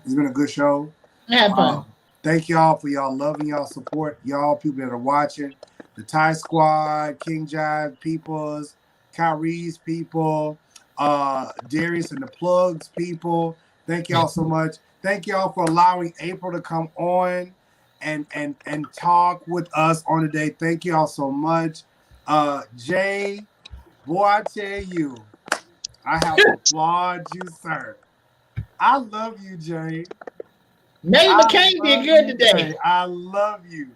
It's been a good show. Have fun. Thank y'all for y'all loving, y'all support, y'all people that are watching. The Thai Squad, King Jive Peoples, Kyrie's people, Darius and the Plugs people. Thank y'all so much. Thank y'all for allowing April to come on and talk with us on today. Thank y'all so much. Jay, boy, I tell you, I have to applaud you, sir. I love you, Jay. Megan McCain did good today. Jay. I love you.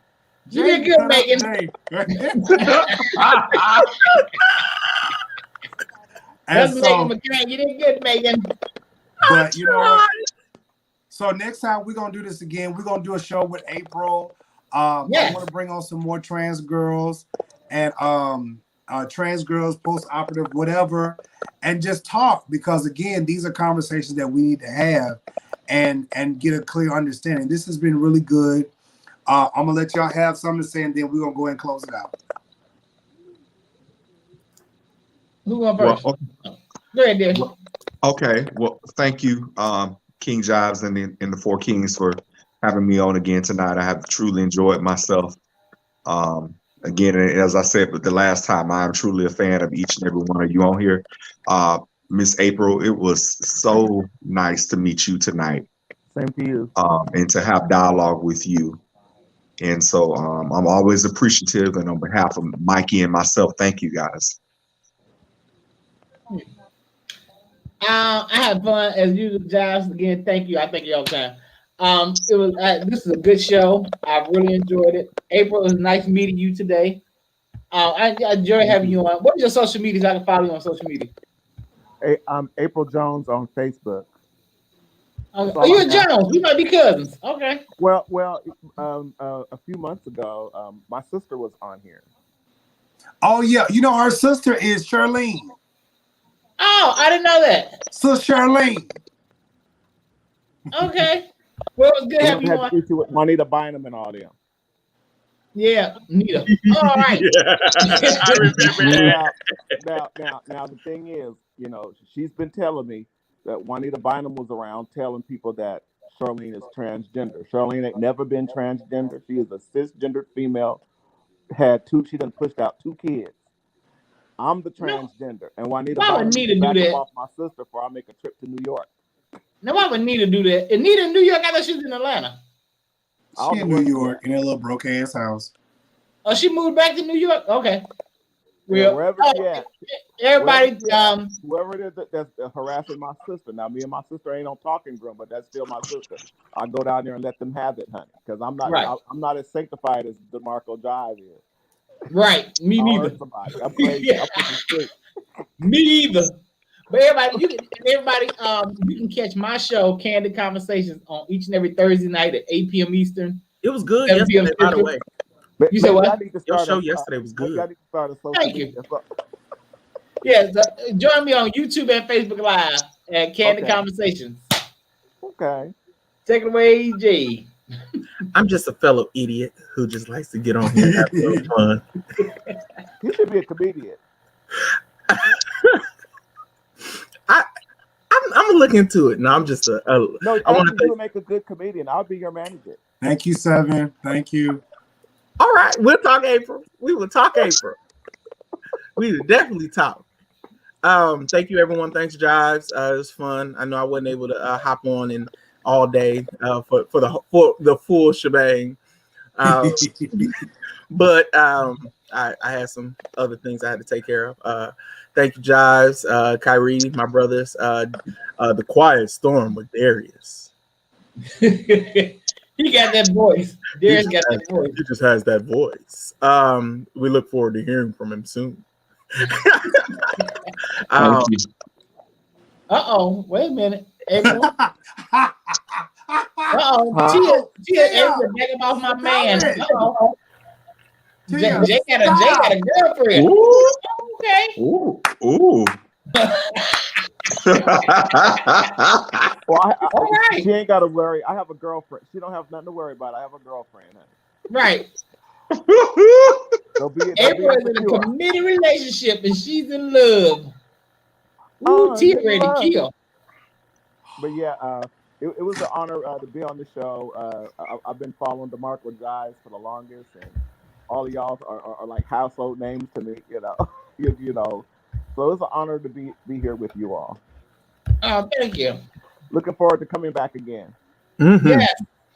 You did good, Megan. And so, Megan McCain, you did good, Megan. But you know what? So next time we're gonna do this again. We're gonna do a show with April. I want to bring on some more trans girls and trans girls, post-operative, whatever, and just talk, because again, these are conversations that we need to have and get a clear understanding. This has been really good. I'm gonna let y'all have something to say, and then we're gonna go ahead and close it out. Who going first? Well, Go ahead, Dave. Okay. Well, thank you, King Jives and the 4Kings for having me on again tonight. I have truly enjoyed myself. Again, as I said the last time, I am truly a fan of each and every one of you on here. Miss April, it was so nice to meet you tonight. Same to you. And to have dialogue with you. And so I'm always appreciative, and on behalf of Mikey and myself, thank you guys. I had fun as usual, Jives. Again, thank you. I thank you all the time. It was this is a good show. I really enjoyed it. April, it was nice meeting you today. I enjoy having you on. What is your social media so I can follow you on social media? Hey, I'm April Jones on Facebook. Oh, you and Jones? We might be cousins. Okay. Well, a few months ago, my sister was on here. Oh yeah, you know her sister is Charlene. Oh, I didn't know that. So Charlene. Okay. Well, it was good having you on. With Juanita Bynum and all them. Yeah, Nita. All right. I remember that. Now the thing is, you know, she's been telling me that Juanita Bynum was around telling people that Charlene is transgender. Charlene ain't never been transgender. She is a cisgendered female. She done pushed out 2 kids. I'm the transgender, and Juanita Bynum is back off my sister before I make a trip to New York. Now why would Nita do that? And Nita in New York, I thought she was in Atlanta. She in New York in a little broke ass house. Oh, she moved back to New York? Okay. Well, wherever she at. Everybody, whoever it is that's harassing my sister. Now, me and my sister ain't on talking ground, but that's still my sister. I go down there and let them have it, honey, because I'm not Right. I'm not as sanctified as DeMarioJives is. Right, me neither. I'm crazy. I'm straight. Me either. But everybody, you can catch my show, Candid Conversations, on each and every Thursday night at 8 p.m. Eastern. It was good yesterday, by the way. You said what? Your show yesterday was good. I need to start a social Thank media. you. Yes, join me on YouTube and Facebook Live at Candid Conversations. Okay. Take it away, Jay. I'm just a fellow idiot who just likes to get on here and have a little fun. You should be a comedian. I'm gonna look into it. No, I'm just No, I want to make a good comedian. I'll be your manager. Thank you, Seven. Thank you. All right, we'll talk April. We will talk April. We will definitely talk. Thank you, everyone. Thanks, Jives. It was fun. I know I wasn't able to hop on in all day for the full shebang, but I had some other things I had to take care of. Thank you, Jives, Kyrie, my brothers. The Quiet Storm with Darius. He got that voice. Darius got that voice. He just has that voice. We look forward to hearing from him soon. Wait a minute. Tia begging off my man. Jay got a girlfriend. Ooh. Okay. Ooh. Well, All right. She ain't got to worry. I have a girlfriend. She don't have nothing to worry about. I have a girlfriend. Honey. Right. April is in a committed relationship and she's in love. Ooh, Tia ready to kill. But yeah, it was an honor to be on the show. I've been following DeMarioJives for the longest, and all of y'all are like household names to me. You know, you know. So it's an honor to be here with you all. Oh, thank you. Looking forward to coming back again. Mm-hmm. Yeah,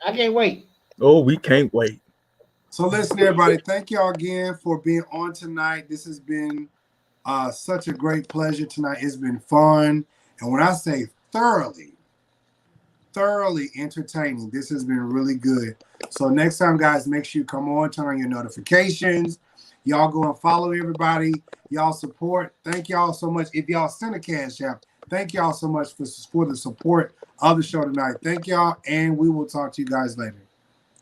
I can't wait. Oh, we can't wait. So listen, everybody, thank y'all again for being on tonight. This has been such a great pleasure tonight. It's been fun. And when I say thoroughly entertaining, this has been really good. So next time, guys, make sure you come on, turn on your notifications. Y'all go and follow everybody. Y'all support. Thank y'all so much. If y'all send a cash app, thank y'all so much for the support of the show tonight. Thank y'all, and we will talk to you guys later.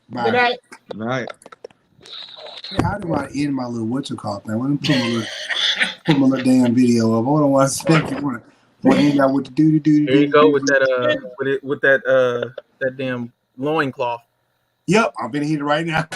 Bye. Good night. Good night. Hey, how do I end my little whatchamacallit thing? Let me put my little damn video up. Hold on one second. Want to end out with the do. There you go with that that damn loincloth. Yep, I'm gonna hit it right now.